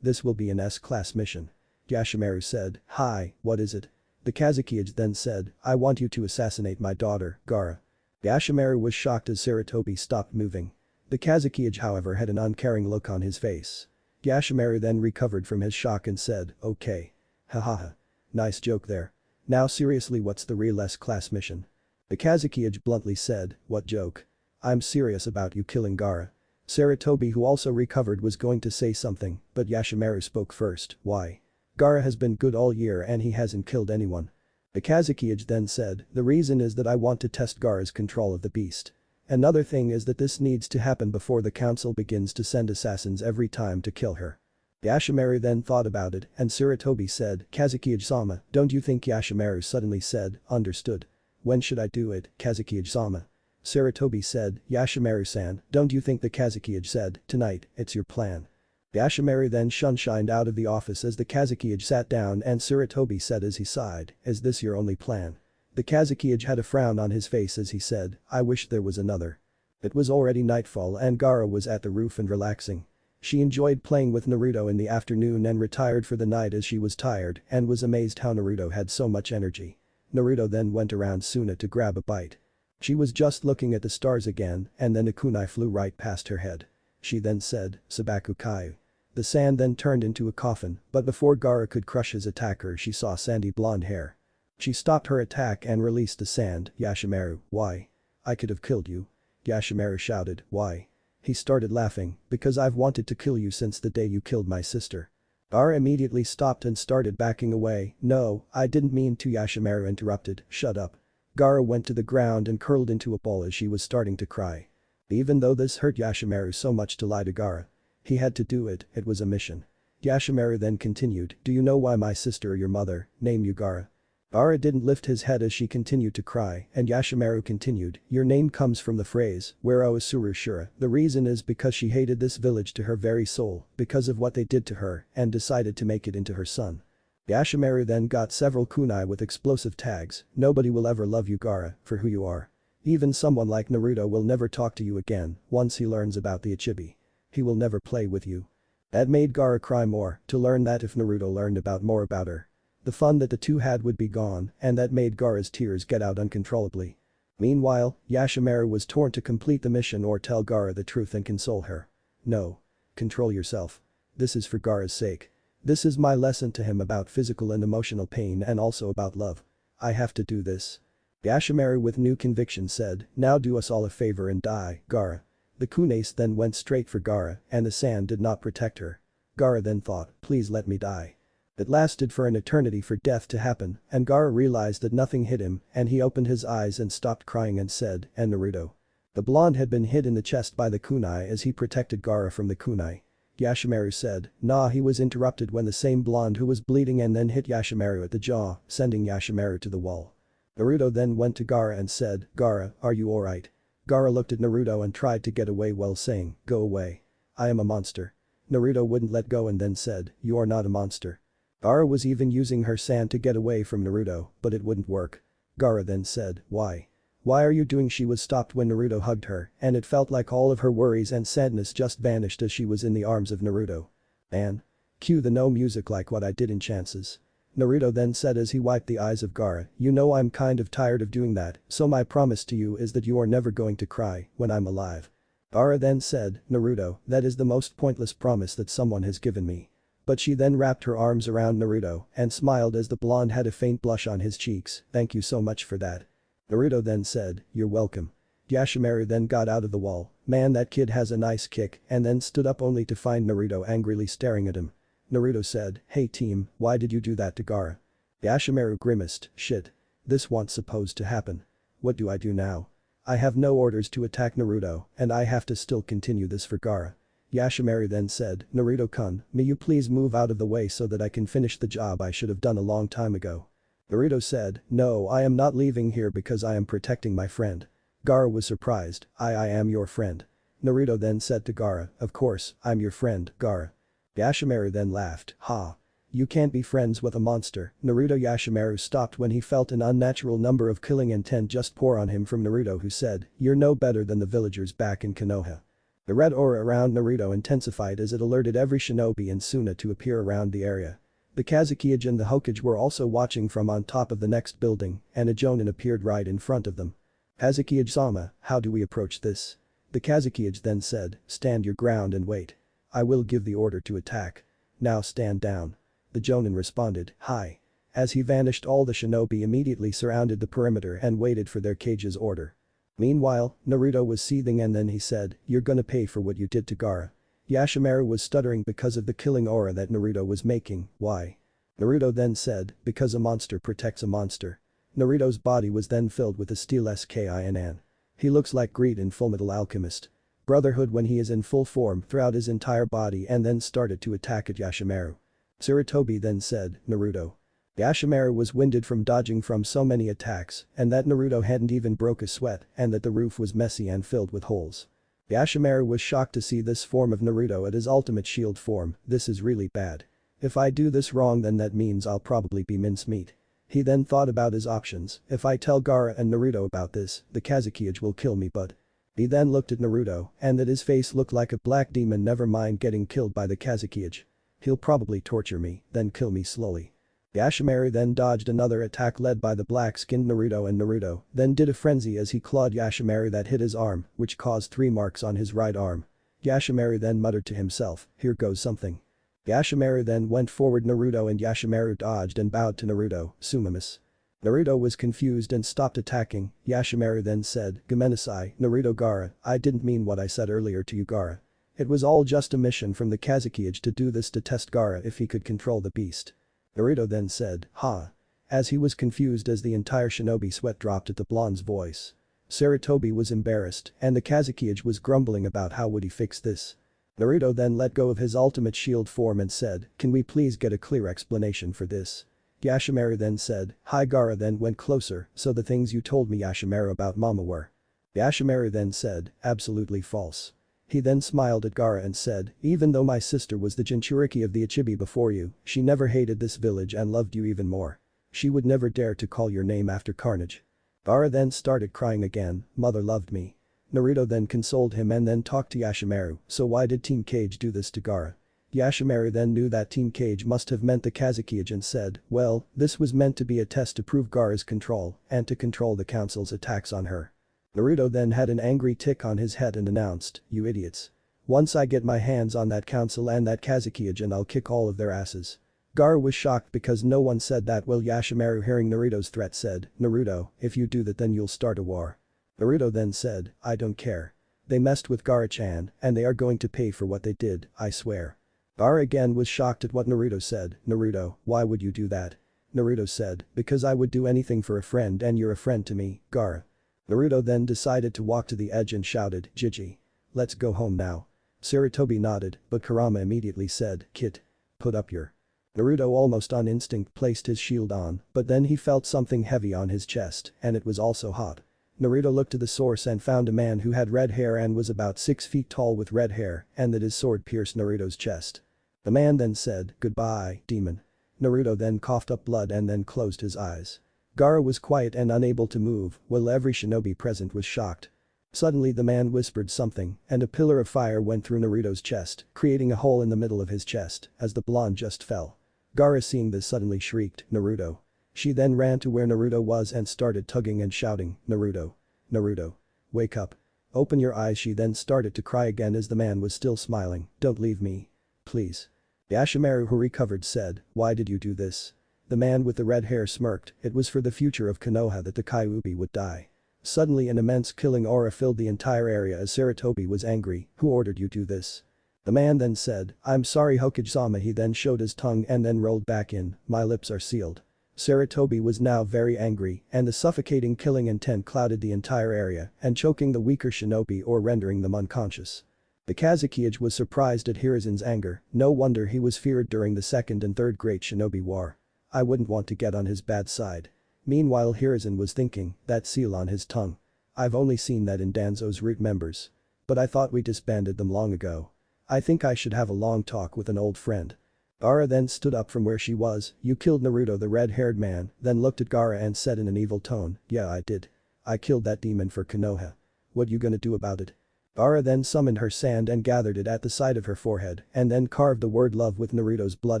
This will be an S-class mission." Yashimaru said, "Hi, what is it?" The Kazekage then said, "I want you to assassinate my daughter, Gaara." Yashimaru was shocked as Sarutobi stopped moving. The Kazekage however had an uncaring look on his face. Yashimaru then recovered from his shock and said, "Okay. Hahaha. Nice joke there. Now seriously, what's the real S-class mission?" The Kazekage bluntly said, "What joke? I'm serious about you killing Gaara." Sarutobi, who also recovered, was going to say something, but Yashimaru spoke first, "Why? Gaara has been good all year and he hasn't killed anyone." The Kazekage then said, "The reason is that I want to test Gaara's control of the beast. Another thing is that this needs to happen before the council begins to send assassins every time to kill her." Yashimaru then thought about it and Sarutobi said, "Kazekage-sama, don't you think?" Yashimaru suddenly said, "Understood. When should I do it, Kazekage-sama?" Sarutobi said, "Yashimaru-san, don't you think?" The Kazekage said, "Tonight, it's your plan." Yashimaru then shunshined out of the office as the Kazekage sat down and Sarutobi said as he sighed, "Is this your only plan?" The Kazekage had a frown on his face as he said, "I wish there was another." It was already nightfall and Gaara was at the roof and relaxing. She enjoyed playing with Naruto in the afternoon and retired for the night as she was tired and was amazed how Naruto had so much energy. Naruto then went around Suna to grab a bite. She was just looking at the stars again and then a kunai flew right past her head. She then said, "Sabaku Kaiu." The sand then turned into a coffin, but before Gaara could crush his attacker she saw sandy blonde hair. She stopped her attack and released the sand. "Yashimaru, why? I could have killed you." Yashimaru shouted, "Why?" He started laughing, "Because I've wanted to kill you since the day you killed my sister." Gaara immediately stopped and started backing away. "No, I didn't mean to." Yashimaru interrupted, "Shut up." Gaara went to the ground and curled into a ball as she was starting to cry. Even though this hurt Yashimaru so much to lie to Gaara, he had to do it, it was a mission. Yashimaru then continued, "Do you know why my sister or your mother named you Gaara?" Gaara didn't lift his head as she continued to cry and Yashimaru continued, "Your name comes from the phrase, where Osuru Shura. The reason is because she hated this village to her very soul because of what they did to her and decided to make it into her son." Yashimaru then got several kunai with explosive tags, "Nobody will ever love you Gaara for who you are. Even someone like Naruto will never talk to you again once he learns about the Ichibi. He will never play with you. That made Gaara cry more to learn that if Naruto learned more about her. The fun that the two had would be gone and that made Gaara's tears get out uncontrollably. Meanwhile, Yashimaru was torn to complete the mission or tell Gaara the truth and console her. No. Control yourself. This is for Gaara's sake. This is my lesson to him about physical and emotional pain and also about love. I have to do this. Yashimaru with new conviction said, now do us all a favor and die, Gaara. The Kunace then went straight for Gaara and the sand did not protect her. Gaara then thought, please let me die. It lasted for an eternity for death to happen and Gaara realized that nothing hit him and he opened his eyes and stopped crying and said, and Naruto. The blonde had been hit in the chest by the kunai as he protected Gaara from the kunai. Yashimaru said, nah, he was interrupted when the same blonde who was bleeding and then hit Yashimaru at the jaw, sending Yashimaru to the wall. Naruto then went to Gaara and said, Gaara, are you alright? Gaara looked at Naruto and tried to get away while saying, go away. I am a monster. Naruto wouldn't let go and then said, you are not a monster. Gaara was even using her sand to get away from Naruto, but it wouldn't work. Gaara then said, why? Why are you doing? She was stopped when Naruto hugged her and it felt like all of her worries and sadness just vanished as she was in the arms of Naruto. And cue the no music like what I did in chances. Naruto then said as he wiped the eyes of Gaara, you know I'm kind of tired of doing that, so my promise to you is that you are never going to cry when I'm alive. Gaara then said, Naruto, that is the most pointless promise that someone has given me. But she then wrapped her arms around Naruto and smiled as the blonde had a faint blush on his cheeks, thank you so much for that. Naruto then said, you're welcome. Yashimaru then got out of the wall, man that kid has a nice kick and then stood up only to find Naruto angrily staring at him. Naruto said, hey team, why did you do that to Gaara? Yashimaru grimaced, shit. This wasn't supposed to happen. What do I do now? I have no orders to attack Naruto and I have to still continue this for Gaara. Yashimaru then said, Naruto-kun, may you please move out of the way so that I can finish the job I should have done a long time ago. Naruto said, no, I am not leaving here because I am protecting my friend. Gaara was surprised, I am your friend. Naruto then said to Gaara, of course, I'm your friend, Gaara. Yashimaru then laughed, ha. You can't be friends with a monster. Naruto. Yashimaru stopped when he felt an unnatural number of killing intent just pour on him from Naruto who said, you're no better than the villagers back in Konoha. The red aura around Naruto intensified as it alerted every shinobi and Suna to appear around the area. The Kazekage and the Hokage were also watching from on top of the next building and a Jonin appeared right in front of them. Kazekage-sama, how do we approach this? The Kazekage then said, stand your ground and wait. I will give the order to attack. Now stand down. The Jonin responded, hi. As he vanished all the shinobi immediately surrounded the perimeter and waited for their Kage's order. Meanwhile, Naruto was seething and then he said, you're gonna pay for what you did to Gaara. Yashimaru was stuttering because of the killing aura that Naruto was making, why? Naruto then said, because a monster protects a monster. Naruto's body was then filled with a steel skin. He looks like Greed in Fullmetal Alchemist. Brotherhood when he is in full form throughout his entire body and then started to attack at Yashimaru. Sarutobi then said, Naruto. Yashimaru was winded from dodging from so many attacks and that Naruto hadn't even broke a sweat and that the roof was messy and filled with holes. Yashimaru was shocked to see this form of Naruto at his ultimate shield form, this is really bad. If I do this wrong then that means I'll probably be mincemeat. He then thought about his options, if I tell Gaara and Naruto about this, the Kazekage will kill me but. He then looked at Naruto and that his face looked like a black demon, never mind getting killed by the Kazekage. He'll probably torture me, then kill me slowly. Yashimaru then dodged another attack led by the black-skinned Naruto and Naruto then did a frenzy as he clawed Yashimaru that hit his arm, which caused 3 marks on his right arm. Yashimaru then muttered to himself, here goes something. Yashimaru then went forward. Naruto and Yashimaru dodged and bowed to Naruto, sumimasu. Naruto was confused and stopped attacking. Yashimaru then said, Gomenasai, Naruto. Gaara, I didn't mean what I said earlier to you Gaara. It was all just a mission from the Kazekage to do this to test Gaara if he could control the beast. Naruto then said, ha. As he was confused as the entire shinobi sweat dropped at the blonde's voice. Sarutobi was embarrassed and the Kazekage was grumbling about how would he fix this. Naruto then let go of his ultimate shield form and said, can we please get a clear explanation for this? Yashimaru then said, hi. Gaara then went closer, so the things you told me Yashimaru about mama were. Yashimaru then said, absolutely false. He then smiled at Gaara and said, even though my sister was the Jinchuriki of the Ichibi before you, she never hated this village and loved you even more. She would never dare to call your name after carnage. Gaara then started crying again, mother loved me. Naruto then consoled him and then talked to Yashimaru, so why did Team Cage do this to Gaara? Yashimaru then knew that Team Cage must have meant the Kazekage and said, well, this was meant to be a test to prove Gaara's control and to control the council's attacks on her. Naruto then had an angry tick on his head and announced, you idiots. Once I get my hands on that council and that Kazekage and I'll kick all of their asses. Gaara was shocked because no one said that while Yashimaru hearing Naruto's threat said, Naruto, if you do that then you'll start a war. Naruto then said, I don't care. They messed with Gaara-chan and they are going to pay for what they did, I swear. Gaara again was shocked at what Naruto said, Naruto, why would you do that? Naruto said, because I would do anything for a friend and you're a friend to me, Gaara. Naruto then decided to walk to the edge and shouted, Jiji. Let's go home now. Sarutobi nodded, but Kurama immediately said, Kid. Put up your. Naruto almost on instinct placed his shield on, but then he felt something heavy on his chest and it was also hot. Naruto looked to the source and found a man who had red hair and was about 6 feet tall with red hair and that his sword pierced Naruto's chest. The man then said, goodbye, demon. Naruto then coughed up blood and then closed his eyes. Gaara was quiet and unable to move, while every shinobi present was shocked. Suddenly the man whispered something and a pillar of fire went through Naruto's chest, creating a hole in the middle of his chest as the blonde just fell. Gaara seeing this suddenly shrieked, Naruto. She then ran to where Naruto was and started tugging and shouting, Naruto. Naruto. Wake up. Open your eyes. She then started to cry again as the man was still smiling, don't leave me. Please. Yashimaru who recovered said, why did you do this? The man with the red hair smirked, it was for the future of Konoha that the Kyuubi would die. Suddenly an immense killing aura filled the entire area as Sarutobi was angry, who ordered you do this? The man then said, I'm sorry Hokage-sama. He then showed his tongue and then rolled back in, my lips are sealed. Sarutobi was now very angry and the suffocating killing intent clouded the entire area and choking the weaker shinobi or rendering them unconscious. The Kazekage was surprised at Hirizen's anger, no wonder he was feared during the second and third Great Shinobi War. I wouldn't want to get on his bad side. Meanwhile Hirizen was thinking, that seal on his tongue. I've only seen that in Danzo's root members. But I thought we disbanded them long ago. I think I should have a long talk with an old friend. Gaara then stood up from where she was, you killed Naruto the red-haired man, then looked at Gaara and said in an evil tone, yeah I did. I killed that demon for Konoha. What you gonna do about it? Gaara then summoned her sand and gathered it at the side of her forehead and then carved the word love with Naruto's blood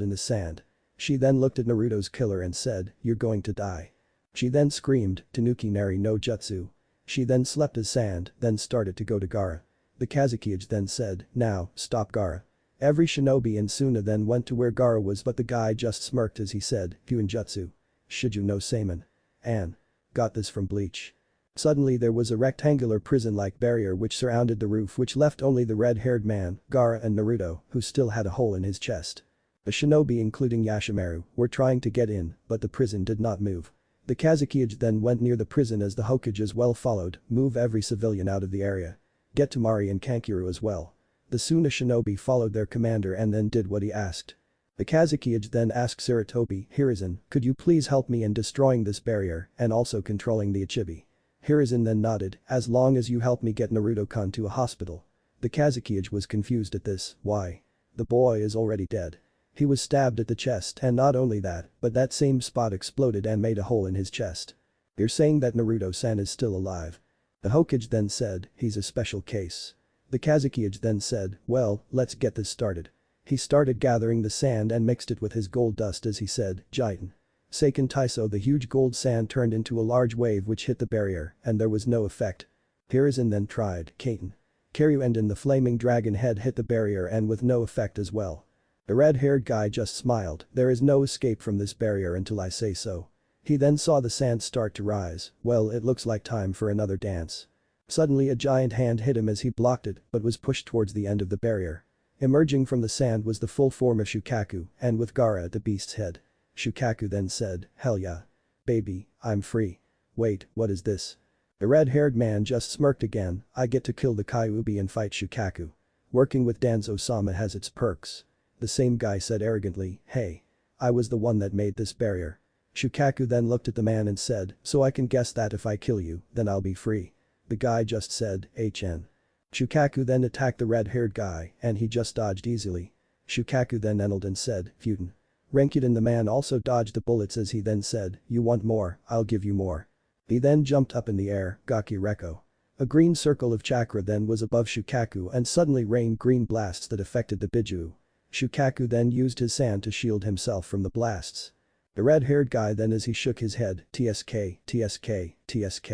in the sand. She then looked at Naruto's killer and said, you're going to die. She then screamed, Tanuki Nari no Jutsu. She then slept as sand, then started to go to Gaara. The Kazekage then said, now, stop Gaara. Every shinobi in Suna then went to where Gaara was but the guy just smirked as he said, Jutsu. Should you know Seiman? Ann. Got this from Bleach. Suddenly there was a rectangular prison-like barrier which surrounded the roof which left only the red-haired man, Gaara and Naruto, who still had a hole in his chest. The shinobi including Yashimaru were trying to get in, but the prison did not move. The Kazekage then went near the prison as the Hokage as well followed, move every civilian out of the area. Get to Mari and Kankuro as well. The Suna shinobi followed their commander and then did what he asked. The Kazekage then asked Sarutobi, Hirizen, could you please help me in destroying this barrier and also controlling the Ichibi? Hirizen then nodded, as long as you help me get Naruto-kun to a hospital. The Kazekage was confused at this, why? The boy is already dead. He was stabbed at the chest and not only that, but that same spot exploded and made a hole in his chest. You're saying that Naruto-san is still alive? The Hokage then said, he's a special case. The Kazekage then said, well, let's get this started. He started gathering the sand and mixed it with his gold dust as he said, Jitan. Seiken Taiso the huge gold sand turned into a large wave which hit the barrier and there was no effect. Hirizen then tried, Kaiten. Karyu and in the flaming dragon head hit the barrier and with no effect as well. The red-haired guy just smiled, there is no escape from this barrier until I say so. He then saw the sand start to rise, well it looks like time for another dance. Suddenly a giant hand hit him as he blocked it but was pushed towards the end of the barrier. Emerging from the sand was the full form of Shukaku and with Gaara at the beast's head. Shukaku then said, hell yeah. Baby, I'm free. Wait, what is this? The red-haired man just smirked again, I get to kill the Kyuubi and fight Shukaku. Working with Danzo-sama has its perks. The same guy said arrogantly, hey. I was the one that made this barrier. Shukaku then looked at the man and said, so I can guess that if I kill you, then I'll be free. The guy just said, HN. Shukaku then attacked the red-haired guy and he just dodged easily. Shukaku then knelt and said, Futen. Renkuden the man also dodged the bullets as he then said, you want more, I'll give you more. He then jumped up in the air, Gaki Reko. A green circle of chakra then was above Shukaku and suddenly rained green blasts that affected the Biju. Shukaku then used his sand to shield himself from the blasts. The red-haired guy then as he shook his head, TSK, TSK, TSK.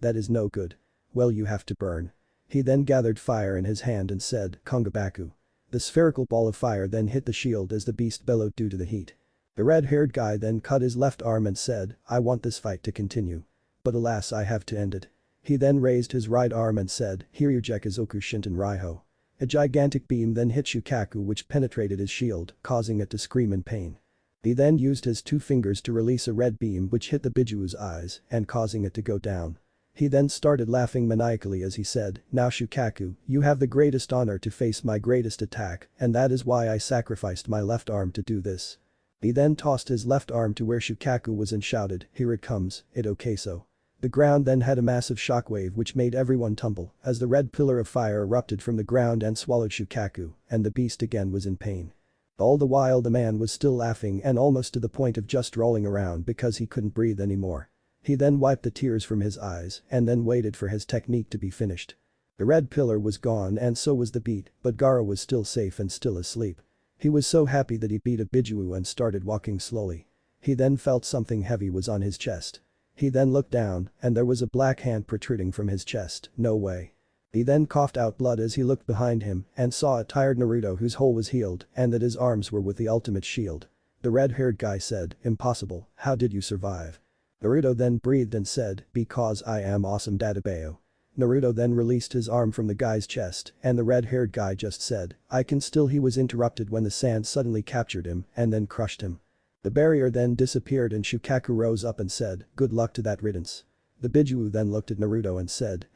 That is no good. Well, you have to burn. He then gathered fire in his hand and said, Kongabaku. The spherical ball of fire then hit the shield as the beast bellowed due to the heat. The red-haired guy then cut his left arm and said, I want this fight to continue. But alas, I have to end it. He then raised his right arm and said, Hiryujekizoku Shinten Raiho. A gigantic beam then hit Shukaku which penetrated his shield, causing it to scream in pain. He then used his two fingers to release a red beam which hit the Bijuu's eyes and causing it to go down. He then started laughing maniacally as he said, now Shukaku, you have the greatest honor to face my greatest attack and that is why I sacrificed my left arm to do this. He then tossed his left arm to where Shukaku was and shouted, here it comes, Itokeso. The ground then had a massive shockwave which made everyone tumble as the red pillar of fire erupted from the ground and swallowed Shukaku and the beast again was in pain. All the while the man was still laughing and almost to the point of just rolling around because he couldn't breathe anymore. He then wiped the tears from his eyes and then waited for his technique to be finished. The red pillar was gone and so was the beat, but Gaara was still safe and still asleep. He was so happy that he beat a Bijuu and started walking slowly. He then felt something heavy was on his chest. He then looked down and there was a black hand protruding from his chest, no way. He then coughed out blood as he looked behind him and saw a tired Naruto whose hole was healed and that his arms were with the ultimate shield. The red-haired guy said, impossible, how did you survive? Naruto then breathed and said, because I am awesome Dadabeo. Naruto then released his arm from the guy's chest and the red-haired guy just said, I can still. He was interrupted when the sand suddenly captured him and then crushed him. The barrier then disappeared and Shukaku rose up and said, good luck to that riddance. The Bijuu then looked at Naruto and said,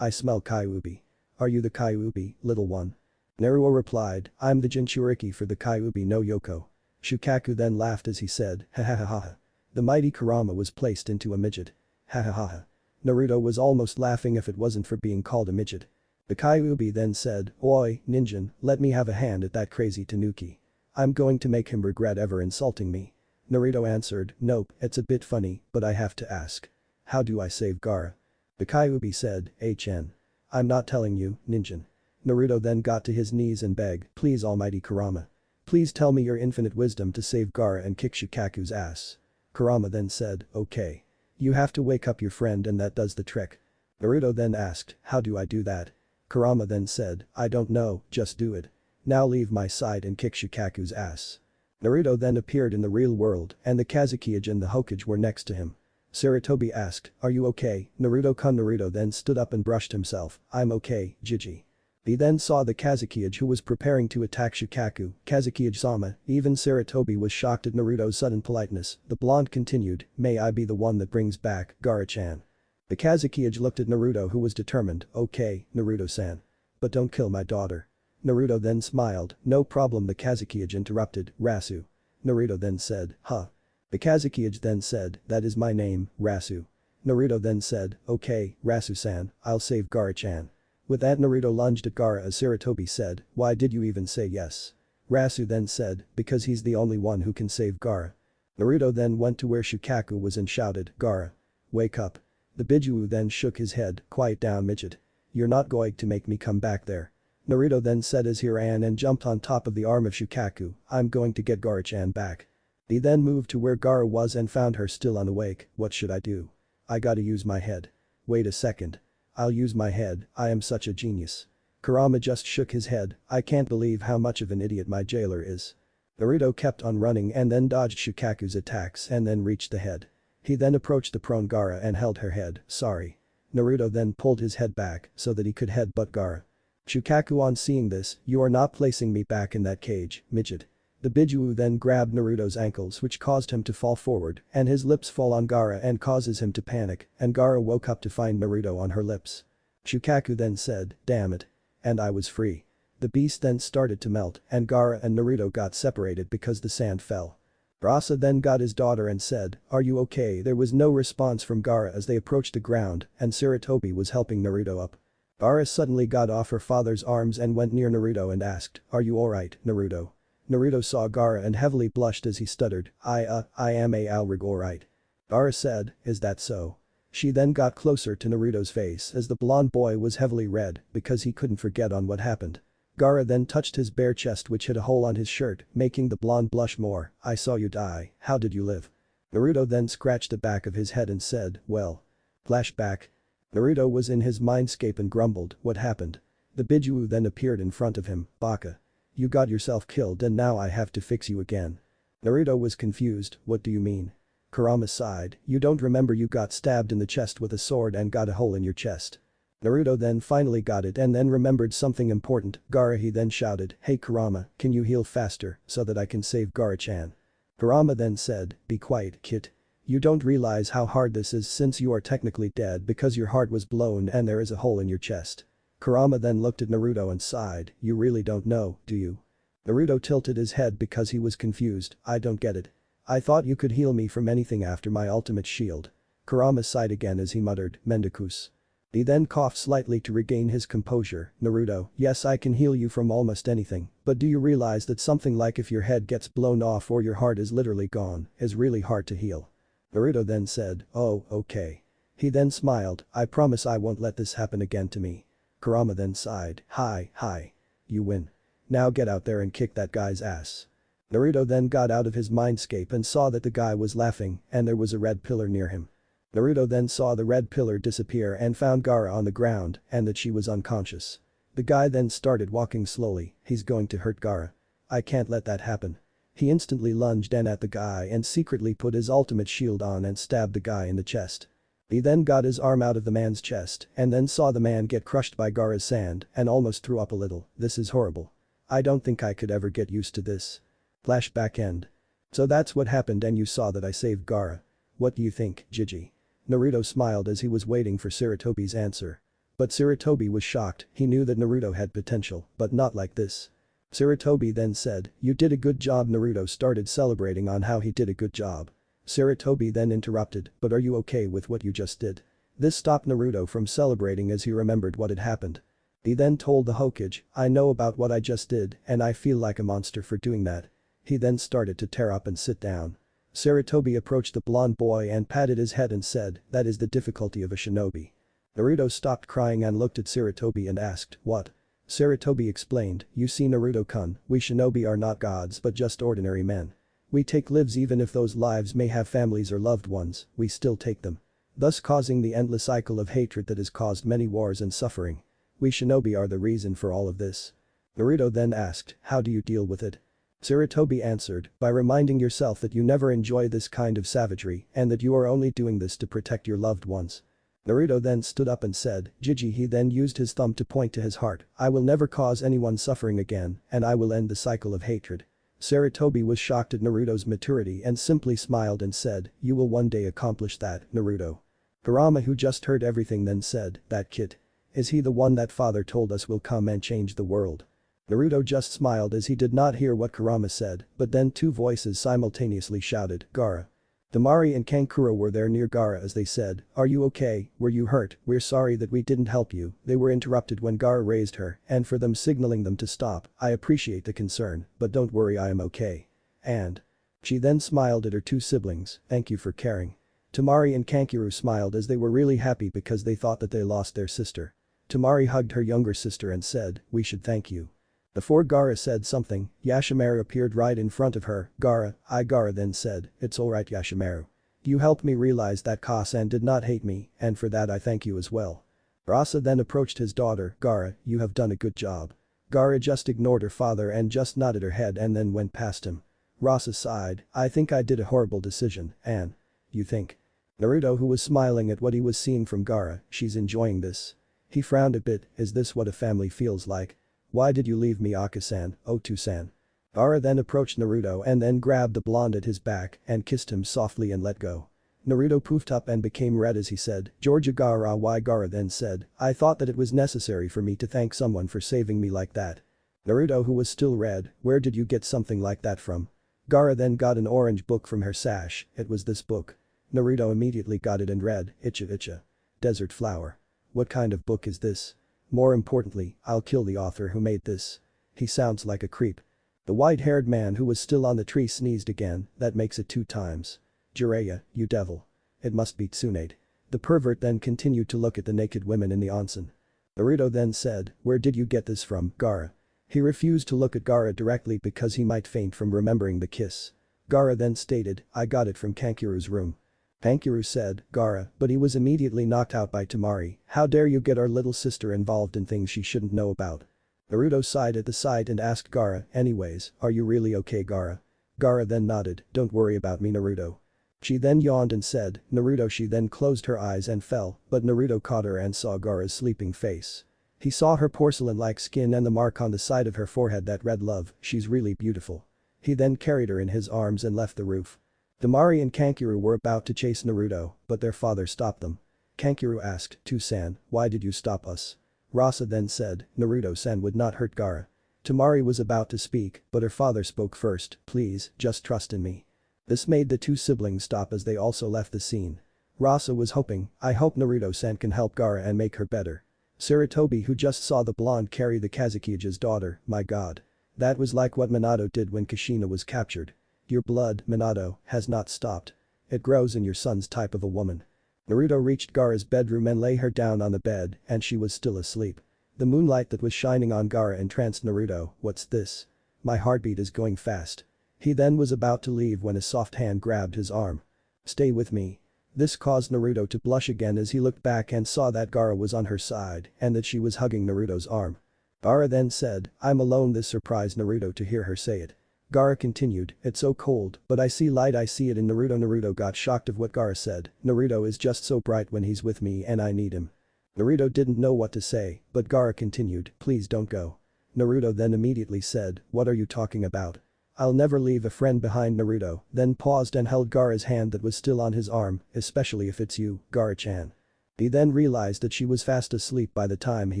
I smell Kyuubi. Are you the Kyuubi, little one? Naruto replied, I'm the Jinchuriki for the Kyuubi no Yoko. Shukaku then laughed as he said, ha ha ha ha. The mighty Kurama was placed into a midget. Ha ha ha ha. Naruto was almost laughing if it wasn't for being called a midget. The Kyuubi then said, oi, ninjin, let me have a hand at that crazy Tanuki. I'm going to make him regret ever insulting me. Naruto answered, nope, it's a bit funny, but I have to ask. How do I save Gaara? The Kyuubi said, HN. I'm not telling you, ninjin. Naruto then got to his knees and begged, please almighty Kurama. Please tell me your infinite wisdom to save Gaara and kick Shukaku's ass. Kurama then said, okay. You have to wake up your friend and that does the trick. Naruto then asked, how do I do that? Kurama then said, I don't know, just do it. Now leave my side and kick Shukaku's ass. Naruto then appeared in the real world and the Kazekage and the Hokage were next to him. Sarutobi asked, are you okay, Naruto-kun? Naruto then stood up and brushed himself, I'm okay, Jiji. He then saw the Kazekage who was preparing to attack Shukaku, Kazekage-sama, even Sarutobi was shocked at Naruto's sudden politeness. The blonde continued, may I be the one that brings back Gaara-chan. The Kazekage looked at Naruto who was determined, okay, Naruto-san. But don't kill my daughter. Naruto then smiled, no problem. The Kazekage interrupted, Rasu. Naruto then said, huh. The Kazekage then said, that is my name, Rasu. Naruto then said, okay, Rasu-san, I'll save Gaara-chan. With that Naruto lunged at Gaara as Sarutobi said, why did you even say yes? Rasu then said, because he's the only one who can save Gaara. Naruto then went to where Shukaku was and shouted, Gaara. Wake up. The Bijuu then shook his head, quiet down midget. You're not going to make me come back there. Naruto then said as he ran and jumped on top of the arm of Shukaku, I'm going to get Gaara-chan back. He then moved to where Gaara was and found her still unawake. What should I do? I gotta use my head. Wait a second. I'll use my head, I am such a genius. Kurama just shook his head, I can't believe how much of an idiot my jailer is. Naruto kept on running and then dodged Shukaku's attacks and then reached the head. He then approached the prone Gaara and held her head, sorry. Naruto then pulled his head back so that he could headbutt Gaara. Shukaku on seeing this, you are not placing me back in that cage, midget. The Bijuu then grabbed Naruto's ankles which caused him to fall forward and his lips fall on Gaara and causes him to panic and Gaara woke up to find Naruto on her lips. Shukaku then said, damn it. And I was free. The beast then started to melt and Gaara and Naruto got separated because the sand fell. Rasa then got his daughter and said, are you okay? There was no response from Gaara as they approached the ground and Sarutobi was helping Naruto up. Gaara suddenly got off her father's arms and went near Naruto and asked, are you alright, Naruto? Naruto saw Gaara and heavily blushed as he stuttered, I am alright. Gaara said, is that so? She then got closer to Naruto's face as the blonde boy was heavily red because he couldn't forget on what happened. Gaara then touched his bare chest which had a hole on his shirt, making the blonde blush more. I saw you die, how did you live? Naruto then scratched the back of his head and said, well. Flashback. Naruto was in his mindscape and grumbled, what happened? The Biju then appeared in front of him, Baka. You got yourself killed and now I have to fix you again. Naruto was confused, what do you mean? Kurama sighed, you don't remember you got stabbed in the chest with a sword and got a hole in your chest. Naruto then finally got it and then remembered something important. Gaara, he then shouted, hey Kurama, can you heal faster so that I can save Gaara-chan? Kurama then said, be quiet, kid. You don't realize how hard this is since you are technically dead because your heart was blown and there is a hole in your chest. Kurama then looked at Naruto and sighed, you really don't know, do you? Naruto tilted his head because he was confused, I don't get it. I thought you could heal me from anything after my ultimate shield. Kurama sighed again as he muttered, Mendakus. He then coughed slightly to regain his composure, Naruto, yes I can heal you from almost anything, but do you realize that something like if your head gets blown off or your heart is literally gone, is really hard to heal? Naruto then said, oh, okay. He then smiled, I promise I won't let this happen again to me. Kurama then sighed, hi. You win. Now get out there and kick that guy's ass. Naruto then got out of his mindscape and saw that the guy was laughing and there was a red pillar near him. Naruto then saw the red pillar disappear and found Gaara on the ground and that she was unconscious. The guy then started walking slowly, he's going to hurt Gaara. I can't let that happen. He instantly lunged in at the guy and secretly put his ultimate shield on and stabbed the guy in the chest. He then got his arm out of the man's chest and then saw the man get crushed by Gaara's sand and almost threw up a little, this is horrible. I don't think I could ever get used to this. Flashback end. So that's what happened and you saw that I saved Gaara. What do you think, Gigi? Naruto smiled as he was waiting for Sarutobi's answer. But Sarutobi was shocked, he knew that Naruto had potential, but not like this. Sarutobi then said, you did a good job. Naruto started celebrating on how he did a good job. Sarutobi then interrupted, but are you okay with what you just did? This stopped Naruto from celebrating as he remembered what had happened. He then told the Hokage, I know about what I just did and I feel like a monster for doing that. He then started to tear up and sit down. Sarutobi approached the blonde boy and patted his head and said, that is the difficulty of a shinobi. Naruto stopped crying and looked at Sarutobi and asked, what? Sarutobi explained, you see Naruto-kun, we shinobi are not gods but just ordinary men. We take lives even if those lives may have families or loved ones, we still take them. Thus causing the endless cycle of hatred that has caused many wars and suffering. We shinobi are the reason for all of this. Naruto then asked, how do you deal with it? Sarutobi answered, by reminding yourself that you never enjoy this kind of savagery and that you are only doing this to protect your loved ones. Naruto then stood up and said, Gigi. He then used his thumb to point to his heart, I will never cause anyone suffering again and I will end the cycle of hatred. Sarutobi was shocked at Naruto's maturity and simply smiled and said, you will one day accomplish that, Naruto. Kurama, who just heard everything, then said, that kid. Is he the one that father told us will come and change the world? Naruto just smiled as he did not hear what Kurama said, but then two voices simultaneously shouted, Gaara. Temari and Kankuro were there near Gaara as they said, are you okay, were you hurt, we're sorry that we didn't help you. They were interrupted when Gaara raised her and for them signaling them to stop, I appreciate the concern, but don't worry, I am okay. And. She then smiled at her two siblings, thank you for caring. Temari and Kankuro smiled as they were really happy because they thought that they lost their sister. Temari hugged her younger sister and said, we should thank you. Before Gaara said something, Yashimaru appeared right in front of her, Gaara then said, it's alright Yashimaru. You helped me realize that Kasan did not hate me and for that I thank you as well. Rasa then approached his daughter, Gaara, you have done a good job. Gaara just ignored her father and just nodded her head and then went past him. Rasa sighed, I think I did a horrible decision, and. You think? Naruto, who was smiling at what he was seeing from Gaara, she's enjoying this. He frowned a bit, is this what a family feels like? Why did you leave me, Aka-san, Otu-san? Gaara then approached Naruto and then grabbed the blonde at his back and kissed him softly and let go. Naruto poofed up and became red as he said, Georgia Gaara. Why? Gaara then said, I thought that it was necessary for me to thank someone for saving me like that. Naruto, who was still red, where did you get something like that from? Gaara then got an orange book from her sash, it was this book. Naruto immediately got it and read, Icha. Desert flower. What kind of book is this? More importantly, I'll kill the author who made this. He sounds like a creep. The white-haired man who was still on the tree sneezed again, that makes it 2 times. Jiraiya, you devil. It must be Tsunade. The pervert then continued to look at the naked women in the onsen. Naruto then said, "Where did you get this from, Gaara?" He refused to look at Gaara directly because he might faint from remembering the kiss. Gaara then stated, "I got it from Kankuru's room." Kankuru said, "Gaara," but he was immediately knocked out by Temari. "How dare you get our little sister involved in things she shouldn't know about." Naruto sighed at the sight and asked Gaara, "Anyways, are you really okay, Gaara?" Gaara then nodded, "Don't worry about me, Naruto." She then yawned and said, "Naruto." She then closed her eyes and fell, but Naruto caught her and saw Gaara's sleeping face. He saw her porcelain-like skin and the mark on the side of her forehead that read love, "She's really beautiful." He then carried her in his arms and left the roof. Temari and Kankuru were about to chase Naruto, but their father stopped them. Kankuru asked, "To-san, why did you stop us?" Rasa then said, "Naruto-san would not hurt Gaara." Temari was about to speak, but her father spoke first, "Please, just trust in me." This made the two siblings stop as they also left the scene. Rasa was hoping, "I hope Naruto-san can help Gaara and make her better." Sarutobi, who just saw the blonde carry the Kazukiya's daughter, "My god. That was like what Minato did when Kushina was captured. Your blood, Minato, has not stopped. It grows in your son's type of a woman." Naruto reached Gaara's bedroom and lay her down on the bed, and she was still asleep. The moonlight that was shining on Gaara entranced Naruto. "What's this? My heartbeat is going fast." He then was about to leave when a soft hand grabbed his arm. "Stay with me." This caused Naruto to blush again as he looked back and saw that Gaara was on her side and that she was hugging Naruto's arm. Gaara then said, "I'm alone." This surprised Naruto to hear her say it. Gaara continued, "It's so cold, but I see light, I see it in Naruto." Naruto got shocked of what Gaara said. "Naruto is just so bright when he's with me and I need him." Naruto didn't know what to say, but Gaara continued, "Please don't go." Naruto then immediately said, "What are you talking about? I'll never leave a friend behind." Naruto then paused and held Gaara's hand that was still on his arm, "Especially if it's you, Gaara-chan." He then realized that she was fast asleep by the time he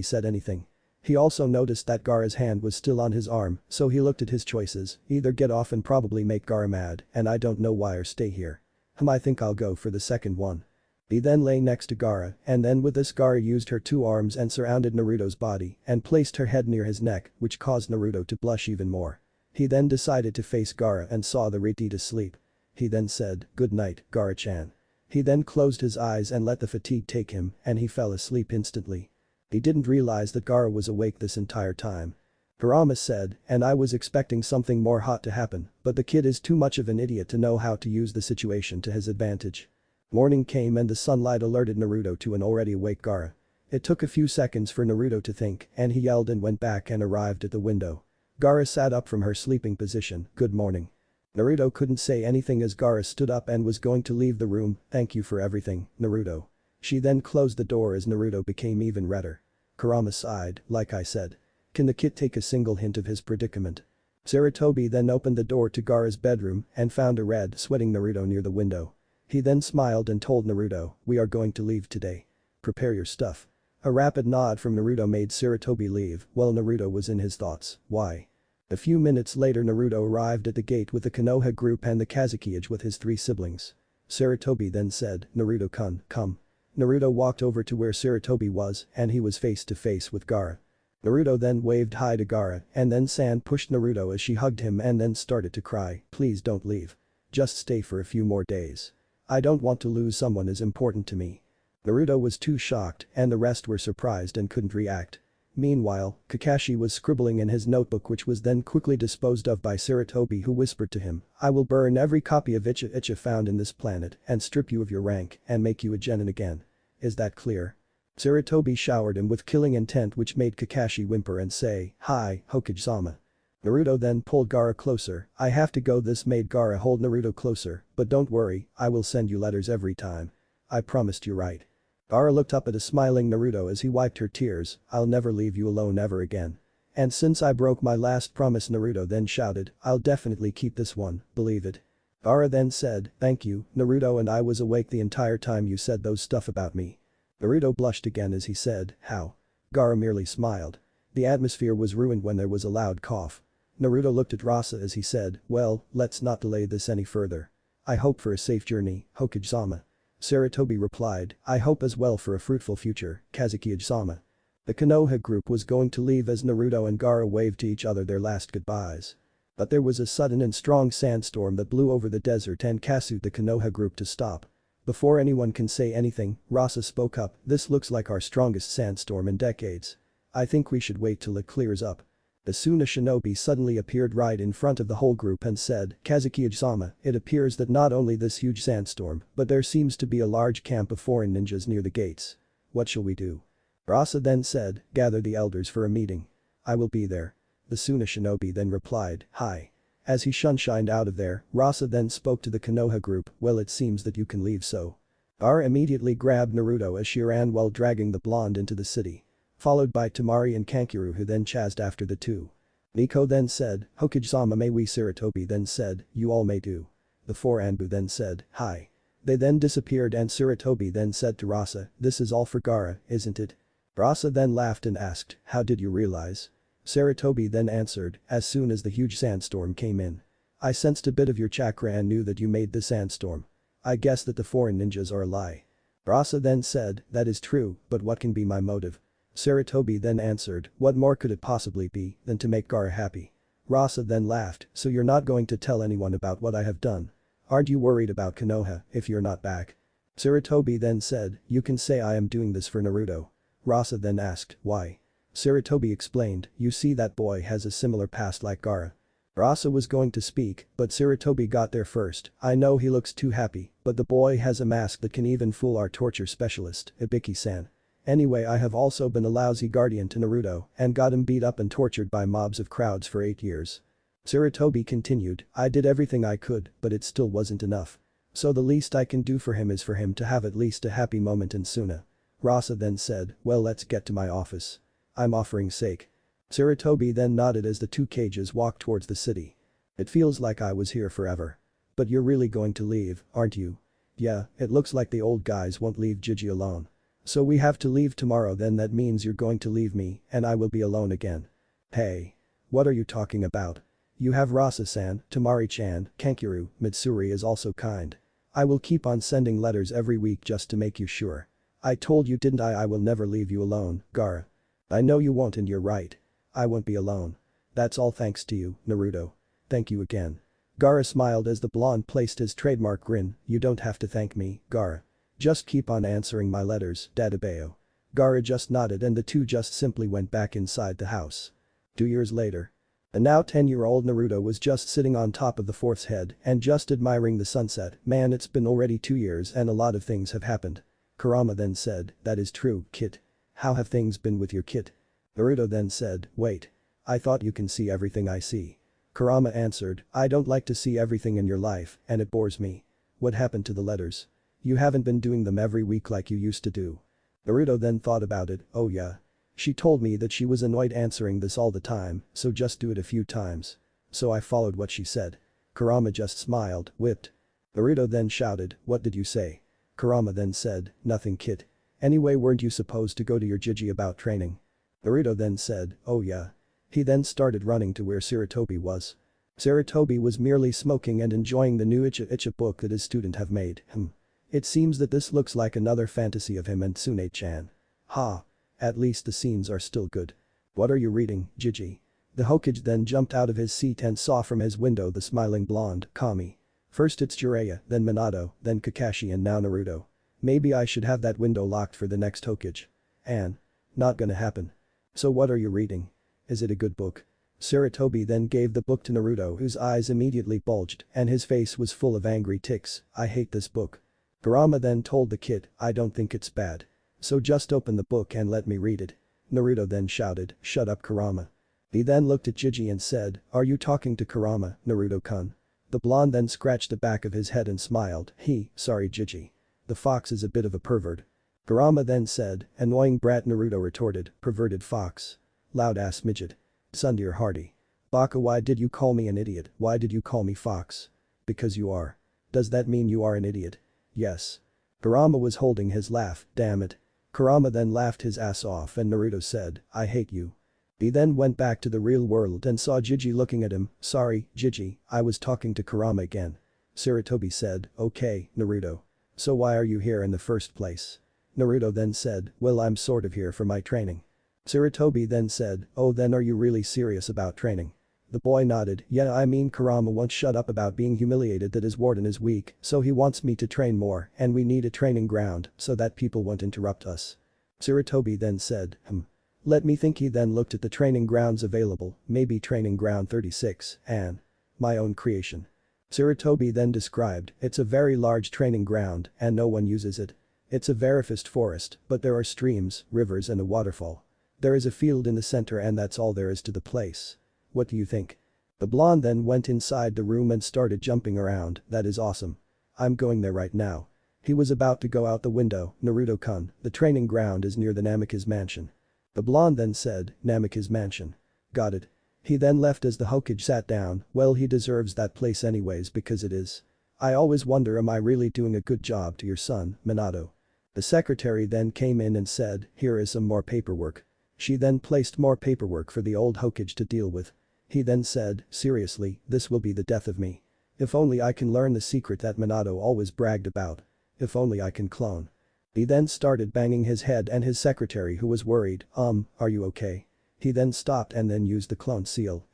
said anything. He also noticed that Gaara's hand was still on his arm, so he looked at his choices, either get off and probably make Gaara mad, and I don't know why, or stay here. I think I'll go for the second one. He then lay next to Gaara, and then with this Gaara used her two arms and surrounded Naruto's body and placed her head near his neck, which caused Naruto to blush even more. He then decided to face Gaara and saw the Riti asleep. He then said, "Good night, Gaara-chan." He then closed his eyes and let the fatigue take him, and he fell asleep instantly. He didn't realize that Gaara was awake this entire time. Kurama said, "And I was expecting something more hot to happen, but the kid is too much of an idiot to know how to use the situation to his advantage." Morning came and the sunlight alerted Naruto to an already awake Gaara. It took a few seconds for Naruto to think, and he yelled and went back and arrived at the window. Gaara sat up from her sleeping position, "Good morning." Naruto couldn't say anything as Gaara stood up and was going to leave the room. "Thank you for everything, Naruto." She then closed the door as Naruto became even redder. Kurama sighed, "Like I said. Can the kid take a single hint of his predicament?" Sarutobi then opened the door to Gaara's bedroom and found a red, sweating Naruto near the window. He then smiled and told Naruto, "We are going to leave today. Prepare your stuff." A rapid nod from Naruto made Sarutobi leave while Naruto was in his thoughts, "Why?" A few minutes later Naruto arrived at the gate with the Konoha group and the Kazukiage with his three siblings. Sarutobi then said, "Naruto-kun, come." Naruto walked over to where Sarutobi was and he was face to face with Gaara. Naruto then waved hi to Gaara and then San pushed Naruto as she hugged him and then started to cry, "Please don't leave. Just stay for a few more days. I don't want to lose someone as important to me." Naruto was too shocked and the rest were surprised and couldn't react. Meanwhile, Kakashi was scribbling in his notebook, which was then quickly disposed of by Sarutobi, who whispered to him, "I will burn every copy of Icha Icha found in this planet and strip you of your rank and make you a genin again. Is that clear?" Sarutobi showered him with killing intent, which made Kakashi whimper and say, "Hi, Hokage-sama." Naruto then pulled Gaara closer. "I have to go." This made Gaara hold Naruto closer, "But don't worry, I will send you letters every time. I promised you, right?" Gaara looked up at a smiling Naruto as he wiped her tears, "I'll never leave you alone ever again. And since I broke my last promise," Naruto then shouted, "I'll definitely keep this one, believe it." Gaara then said, "Thank you, Naruto, and I was awake the entire time you said those stuff about me." Naruto blushed again as he said, "How?" Gaara merely smiled. The atmosphere was ruined when there was a loud cough. Naruto looked at Rasa as he said, "Well, let's not delay this any further. I hope for a safe journey, Hokage-sama." Sarutobi replied, "I hope as well for a fruitful future, Kazukiage-sama." The Konoha group was going to leave as Naruto and Gaara waved to each other their last goodbyes. But there was a sudden and strong sandstorm that blew over the desert and caused the Konoha group to stop. Before anyone can say anything, Rasa spoke up, this looks like our strongest sandstorm in decades. I think we should wait till it clears up. As soon as shinobi suddenly appeared right in front of the whole group and said, Kazuki-sama, it appears that not only this huge sandstorm, but there seems to be a large camp of foreign ninjas near the gates. What shall we do? Rasa then said, gather the elders for a meeting. I will be there. The Suna shinobi then replied, hi. As he shined out of there, Rasa then spoke to the Konoha group, well it seems that you can leave so. Gaara immediately grabbed Naruto as she ran while dragging the blonde into the city. Followed by Temari and Kankuro who then chased after the two. Nico then said, Hokage-sama may we Sarutobi then said, you all may do. The four Anbu then said, hi. They then disappeared and Sarutobi then said to Rasa, this is all for Gaara, isn't it? Rasa then laughed and asked, how did you realize? Sarutobi then answered, as soon as the huge sandstorm came in. I sensed a bit of your chakra and knew that you made the sandstorm. I guess that the foreign ninjas are a lie. Rasa then said, that is true, but what can be my motive? Sarutobi then answered, what more could it possibly be than to make Gaara happy? Rasa then laughed, so you're not going to tell anyone about what I have done. Aren't you worried about Konoha if you're not back? Sarutobi then said, you can say I am doing this for Naruto. Rasa then asked, why? Sarutobi explained, you see that boy has a similar past like Gaara. Rasa was going to speak, but Sarutobi got there first, I know he looks too happy, but the boy has a mask that can even fool our torture specialist, Ibiki-san. Anyway I have also been a lousy guardian to Naruto and got him beat up and tortured by mobs of crowds for 8 years. Sarutobi continued, I did everything I could, but it still wasn't enough. So the least I can do for him is for him to have at least a happy moment in Suna. Rasa then said, well let's get to my office. I'm offering sake. Sarutobi then nodded as the two cages walked towards the city. It feels like I was here forever. But you're really going to leave, aren't you? Yeah, it looks like the old guys won't leave Gigi alone. So we have to leave tomorrow then that means you're going to leave me and I will be alone again. Hey. What are you talking about? You have Rasa-san, Temari-chan, Kankuro, Mitsuri is also kind. I will keep on sending letters every week just to make you sure. I told you didn't I will never leave you alone, Gaara. I know you won't and you're right. I won't be alone. That's all thanks to you, Naruto. Thank you again. Gaara smiled as the blonde placed his trademark grin, you don't have to thank me, Gaara. Just keep on answering my letters, Dadabeo. Gaara just nodded and the two just simply went back inside the house. 2 years later. The now 10-year-old Naruto was just sitting on top of the fourth's head and just admiring the sunset, man it's been already 2 years and a lot of things have happened. Kurama then said, that is true, kid. How have things been with your kid? Naruto then said, wait. I thought you can see everything I see. Kurama answered, I don't like to see everything in your life and it bores me. What happened to the letters? You haven't been doing them every week like you used to do. Naruto then thought about it, oh yeah. She told me that she was annoyed answering this all the time, so just do it a few times. So I followed what she said. Kurama just smiled, whipped. Naruto then shouted, what did you say? Kurama then said, nothing kid. Anyway weren't you supposed to go to your Gigi about training? Naruto then said, oh yeah. He then started running to where Sarutobi was. Sarutobi was merely smoking and enjoying the new Icha book that his student have made. It seems that this looks like another fantasy of him and Tsune-chan. Ha. At least the scenes are still good. What are you reading, Gigi? The Hokage then jumped out of his seat and saw from his window the smiling blonde, Kami. First it's Jiraiya, then Minato, then Kakashi and now Naruto. Maybe I should have that window locked for the next Hokage. Not gonna happen. So what are you reading? Is it a good book? Sarutobi then gave the book to Naruto whose eyes immediately bulged and his face was full of angry tics, I hate this book. Kurama then told the kid, I don't think it's bad. So just open the book and let me read it. Naruto then shouted, shut up Kurama. He then looked at Gigi and said, are you talking to Kurama, Naruto-kun? The blonde then scratched the back of his head and smiled, sorry Gigi. The fox is a bit of a pervert. Kurama then said, annoying brat Naruto retorted, perverted fox. Loud ass midget. Sundeer Hardy. Baka why did you call me an idiot, why did you call me fox? Because you are. Does that mean you are an idiot? Yes. Kurama was holding his laugh, damn it. Kurama then laughed his ass off and Naruto said, I hate you. He then went back to the real world and saw Gigi looking at him, sorry, Gigi, I was talking to Kurama again. Sarutobi said, okay, Naruto. So why are you here in the first place? Naruto then said, well I'm sort of here for my training. Sarutobi then said, oh then are you really serious about training? The boy nodded. Yeah, I mean Kurama won't shut up about being humiliated that his warden is weak, so he wants me to train more and we need a training ground so that people won't interrupt us. Tsurutobi then said, Let me think. He then looked at the training grounds available, maybe training ground 36, and my own creation. Tsurutobi then described, it's a very large training ground and no one uses it. It's a verifist forest, but there are streams, rivers and a waterfall. There is a field in the center and that's all there is to the place. What do you think? The blonde then went inside the room and started jumping around. That is awesome. I'm going there right now. He was about to go out the window. Naruto-kun, the training ground is near the Namikaze mansion. The blonde then said, Namikaze mansion. Got it. He then left as the Hokage sat down. Well, he deserves that place anyways because it is. I always wonder, am I really doing a good job to your son, Minato? The secretary then came in and said, here is some more paperwork. She then placed more paperwork for the old Hokage to deal with. He then said, seriously, this will be the death of me. If only I can learn the secret that Minato always bragged about. If only I can clone. He then started banging his head and his secretary who was worried, are you okay? He then stopped and then used the clone seal,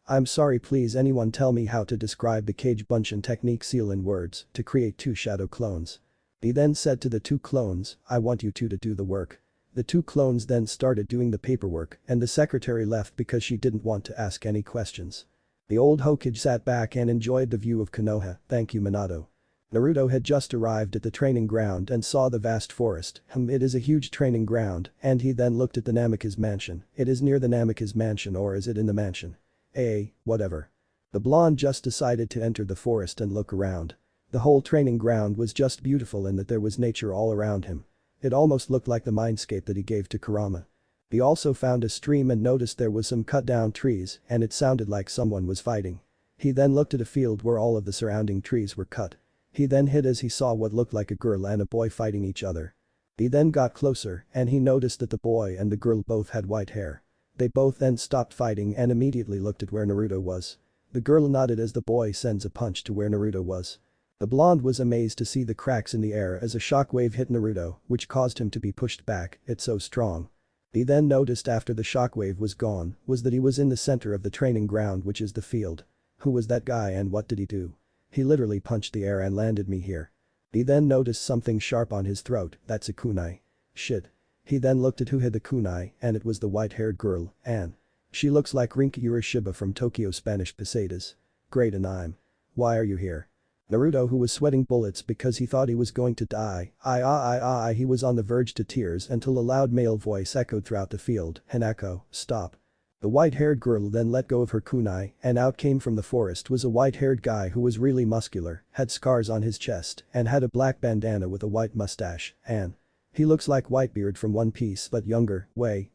I'm sorry, please anyone tell me how to describe the Kage Bunshin technique seal in words to create 2 shadow clones. He then said to the 2 clones, I want you 2 to do the work. The 2 clones then started doing the paperwork and the secretary left because she didn't want to ask any questions. The old Hokage sat back and enjoyed the view of Konoha. Thank you, Minato. Naruto had just arrived at the training ground and saw the vast forest. It is a huge training ground and he then looked at the Namikaze mansion. It is near the Namikaze mansion, or is it in the mansion? Whatever. The blonde just decided to enter the forest and look around. The whole training ground was just beautiful in that there was nature all around him. It almost looked like the mindscape that he gave to Kurama. He also found a stream and noticed there was some cut down trees and it sounded like someone was fighting. He then looked at a field where all of the surrounding trees were cut. He then hid as he saw what looked like a girl and a boy fighting each other. He then got closer and he noticed that the boy and the girl both had white hair. They both then stopped fighting and immediately looked at where Naruto was. The girl nodded as the boy sends a punch to where Naruto was. The blonde was amazed to see the cracks in the air as a shockwave hit Naruto, which caused him to be pushed back, it's so strong. He then noticed after the shockwave was gone was that he was in the center of the training ground, which is the field. Who was that guy and what did he do? He literally punched the air and landed me here. He then noticed something sharp on his throat, that's a kunai. Shit. He then looked at who had the kunai and it was the white-haired girl, and she looks like Rinka Urashiba from Tokyo Spanish Pesetas. Great, and why are you here? Naruto, who was sweating bullets because he thought he was going to die, he was on the verge to tears until a loud male voice echoed throughout the field, Hanako, stop. The white-haired girl then let go of her kunai and out came from the forest was a white-haired guy who was really muscular, had scars on his chest and had a black bandana with a white mustache, and he looks like Whitebeard from One Piece but younger, way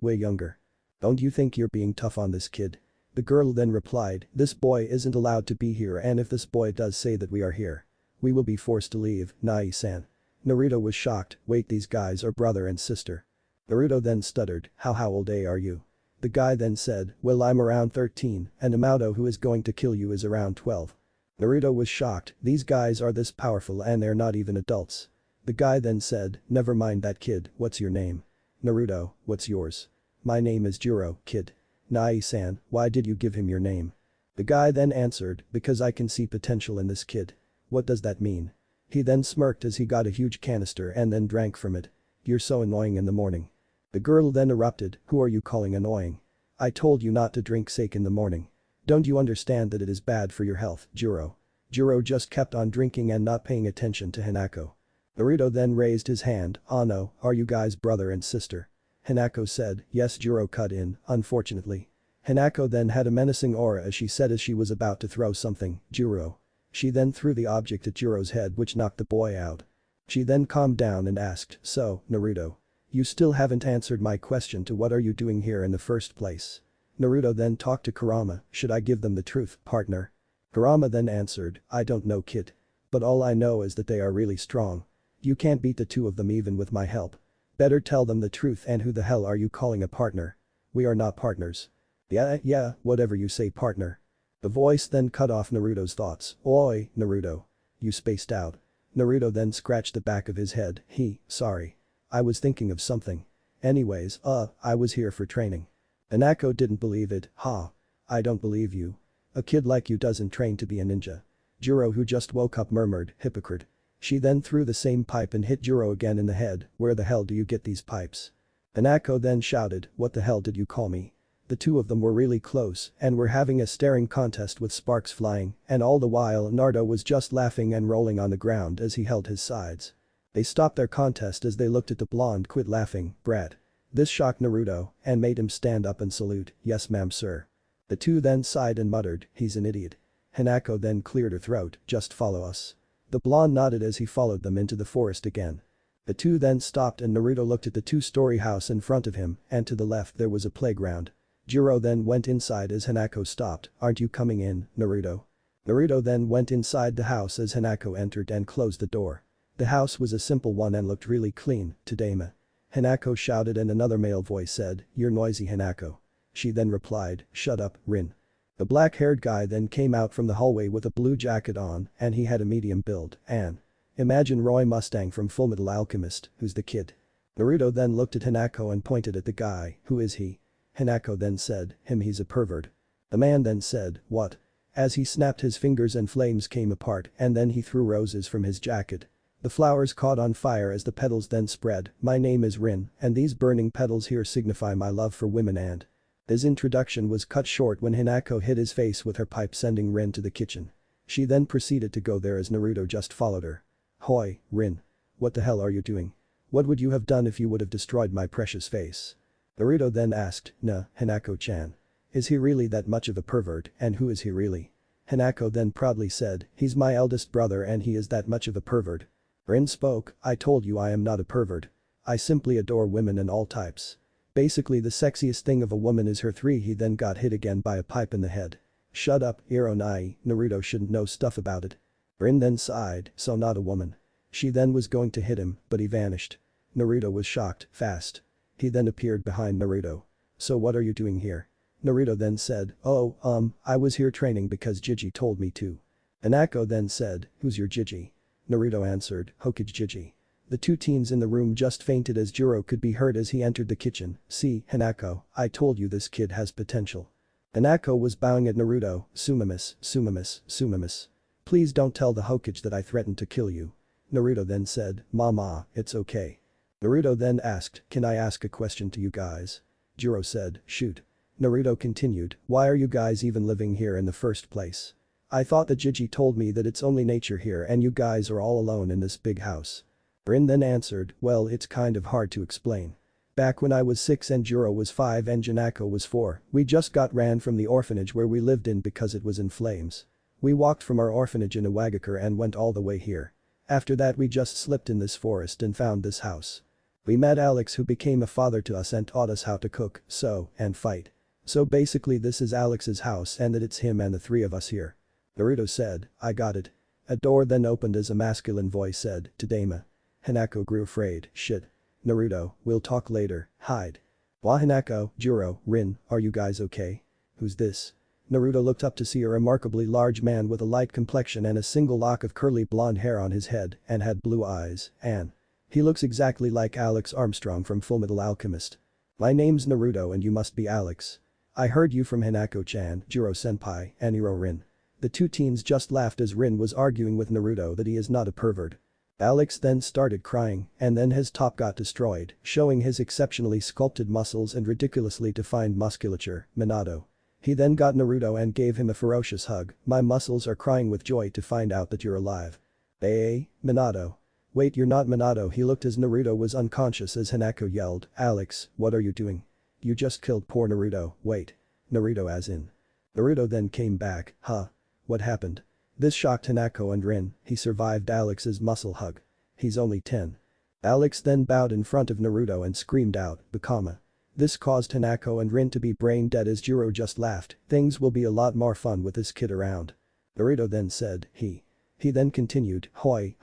younger. Don't you think you're being tough on this kid? The girl then replied, this boy isn't allowed to be here and if this boy does say that we are here, we will be forced to leave, Nai-san. Naruto was shocked, wait, these guys are brother and sister. Naruto then stuttered, how old are you? The guy then said, well, I'm around 13 and Amato who is going to kill you is around 12. Naruto was shocked, these guys are this powerful and they're not even adults. The guy then said, never mind that kid, what's your name? Naruto, what's yours? My name is Jiro, kid. Nai-san, why did you give him your name? The guy then answered, because I can see potential in this kid. What does that mean? He then smirked as he got a huge canister and then drank from it. You're so annoying in the morning. The girl then erupted, who are you calling annoying? I told you not to drink sake in the morning. Don't you understand that it is bad for your health, Jiro? Jiro just kept on drinking and not paying attention to Hanako. Naruto then raised his hand, no, are you guys brother and sister? Hanako said, yes. Jiro cut in, unfortunately. Hanako then had a menacing aura as she said as she was about to throw something, Jiro. She then threw the object at Jiro's head which knocked the boy out. She then calmed down and asked, so, Naruto. You still haven't answered my question to what are you doing here in the first place? Naruto then talked to Kurama, should I give them the truth, partner? Kurama then answered, I don't know, kid. But all I know is that they are really strong. You can't beat the 2 of them even with my help. Better tell them the truth, and who the hell are you calling a partner? We are not partners. Yeah, whatever you say, partner. The voice then cut off Naruto's thoughts. Oi, Naruto. You spaced out. Naruto then scratched the back of his head, sorry. I was thinking of something. Anyways, I was here for training. Hanako didn't believe it, I don't believe you. A kid like you doesn't train to be a ninja. Juro, who just woke up, murmured, hypocrite. She then threw the same pipe and hit Juro again in the head. Where the hell do you get these pipes? Hanako then shouted, what the hell did you call me? The two of them were really close and were having a staring contest with sparks flying, and all the while Naruto was just laughing and rolling on the ground as he held his sides. They stopped their contest as they looked at the blonde. Quit laughing, brat. This shocked Naruto and made him stand up and salute, yes ma'am sir. The two then sighed and muttered, he's an idiot. Hanako then cleared her throat, just follow us. The blonde nodded as he followed them into the forest again. The two then stopped and Naruto looked at the two-story house in front of him, and to the left there was a playground. Juro then went inside as Hanako stopped, aren't you coming in, Naruto? Naruto then went inside the house as Hanako entered and closed the door. The house was a simple one and looked really clean, Tadama. Hanako shouted and another male voice said, you're noisy Hanako. She then replied, shut up, Rin. The black-haired guy then came out from the hallway with a blue jacket on and he had a medium build, and imagine Roy Mustang from Fullmetal Alchemist, who's the kid. Naruto then looked at Hanako and pointed at the guy, who is he? Hanako then said, him, he's a pervert. The man then said, what? As he snapped his fingers and flames came apart and then he threw roses from his jacket. The flowers caught on fire as the petals then spread, my name is Rin and these burning petals here signify my love for women and. His introduction was cut short when Hanako hit his face with her pipe sending Rin to the kitchen. She then proceeded to go there as Naruto just followed her. Hoi, Rin. What the hell are you doing? What would you have done if you would have destroyed my precious face? Naruto then asked, nah, Hanako-chan. Is he really that much of a pervert and who is he really? Hanako then proudly said, he's my eldest brother and he is that much of a pervert. Rin spoke, I told you I am not a pervert. I simply adore women in all types. Basically the sexiest thing of a woman is her three. He then got hit again by a pipe in the head. Shut up, Ironai, Naruto shouldn't know stuff about it. Rin then sighed, so not a woman. She then was going to hit him, but he vanished. Naruto was shocked, fast. He then appeared behind Naruto. So what are you doing here? Naruto then said, oh, I was here training because Jiji told me to. Hanako then said, who's your Jiji? Naruto answered, Hokage Jiji. The two teens in the room just fainted as Juro could be heard as he entered the kitchen, see, Hanako, I told you this kid has potential. Hanako was bowing at Naruto, Sumimus. Please don't tell the Hokage that I threatened to kill you. Naruto then said, Mama, it's okay. Naruto then asked, can I ask a question to you guys? Juro said, shoot. Naruto continued, why are you guys even living here in the first place? I thought that Jiji told me that it's only nature here and you guys are all alone in this big house. Rin then answered, well it's kind of hard to explain. Back when I was 6 and Juro was 5 and Janako was 4, we just got ran from the orphanage where we lived in because it was in flames. We walked from our orphanage in Iwagakure and went all the way here. After that we just slipped in this forest and found this house. We met Alex who became a father to us and taught us how to cook, sew, and fight. So basically this is Alex's house and that it's him and the three of us here. Naruto said, I got it. A door then opened as a masculine voice said, Tadama. Hanako grew afraid, shit. Naruto, we'll talk later, hide. Wah Hanako, Juro, Rin, are you guys okay? Who's this? Naruto looked up to see a remarkably large man with a light complexion and a single lock of curly blonde hair on his head and had blue eyes, and he looks exactly like Alex Armstrong from Fullmetal Alchemist. My name's Naruto and you must be Alex. I heard you from Hanako-chan, Juro-senpai, and Iro Rin. The two teens just laughed as Rin was arguing with Naruto that he is not a pervert. Alex then started crying and then his top got destroyed, showing his exceptionally sculpted muscles and ridiculously defined musculature, Minato. He then got Naruto and gave him a ferocious hug, my muscles are crying with joy to find out that you're alive. Hey, Minato. Wait, you're not Minato. He looked as Naruto was unconscious as Hanako yelled, Alex, what are you doing? You just killed poor Naruto, wait. Naruto as in. Naruto then came back, huh? What happened? This shocked Hanako and Rin, he survived Alex's muscle hug. He's only 10. Alex then bowed in front of Naruto and screamed out, Bakama. This caused Hanako and Rin to be brain dead as Juro just laughed, things will be a lot more fun with this kid around. Naruto then said, he. He then continued, hoi,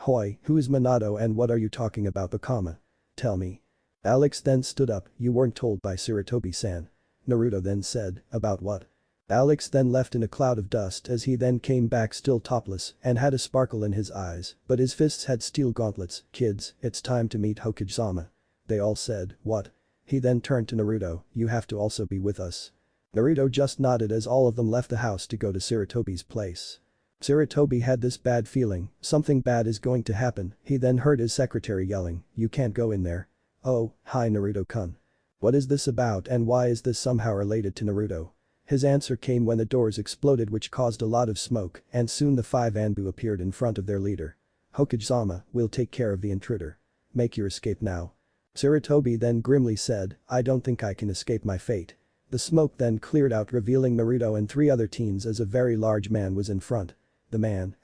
who is Minato and what are you talking about Bakama? Tell me. Alex then stood up, you weren't told by Sarutobi-san. Naruto then said, about what? Alex then left in a cloud of dust as he then came back still topless and had a sparkle in his eyes, but his fists had steel gauntlets, kids, it's time to meet Hokage-sama. They all said, what? He then turned to Naruto, you have to also be with us. Naruto just nodded as all of them left the house to go to Sarutobi's place. Sarutobi had this bad feeling, something bad is going to happen, he then heard his secretary yelling, "You can't go in there." "Oh, hi Naruto-kun. What is this about and why is this somehow related to Naruto?" His answer came when the doors exploded which caused a lot of smoke and soon the 5 Anbu appeared in front of their leader. "Hokage-sama, we'll take care of the intruder. Make your escape now." Sarutobi then grimly said, "I don't think I can escape my fate." The smoke then cleared out revealing Naruto and 3 other teens as a very large man was in front. The man,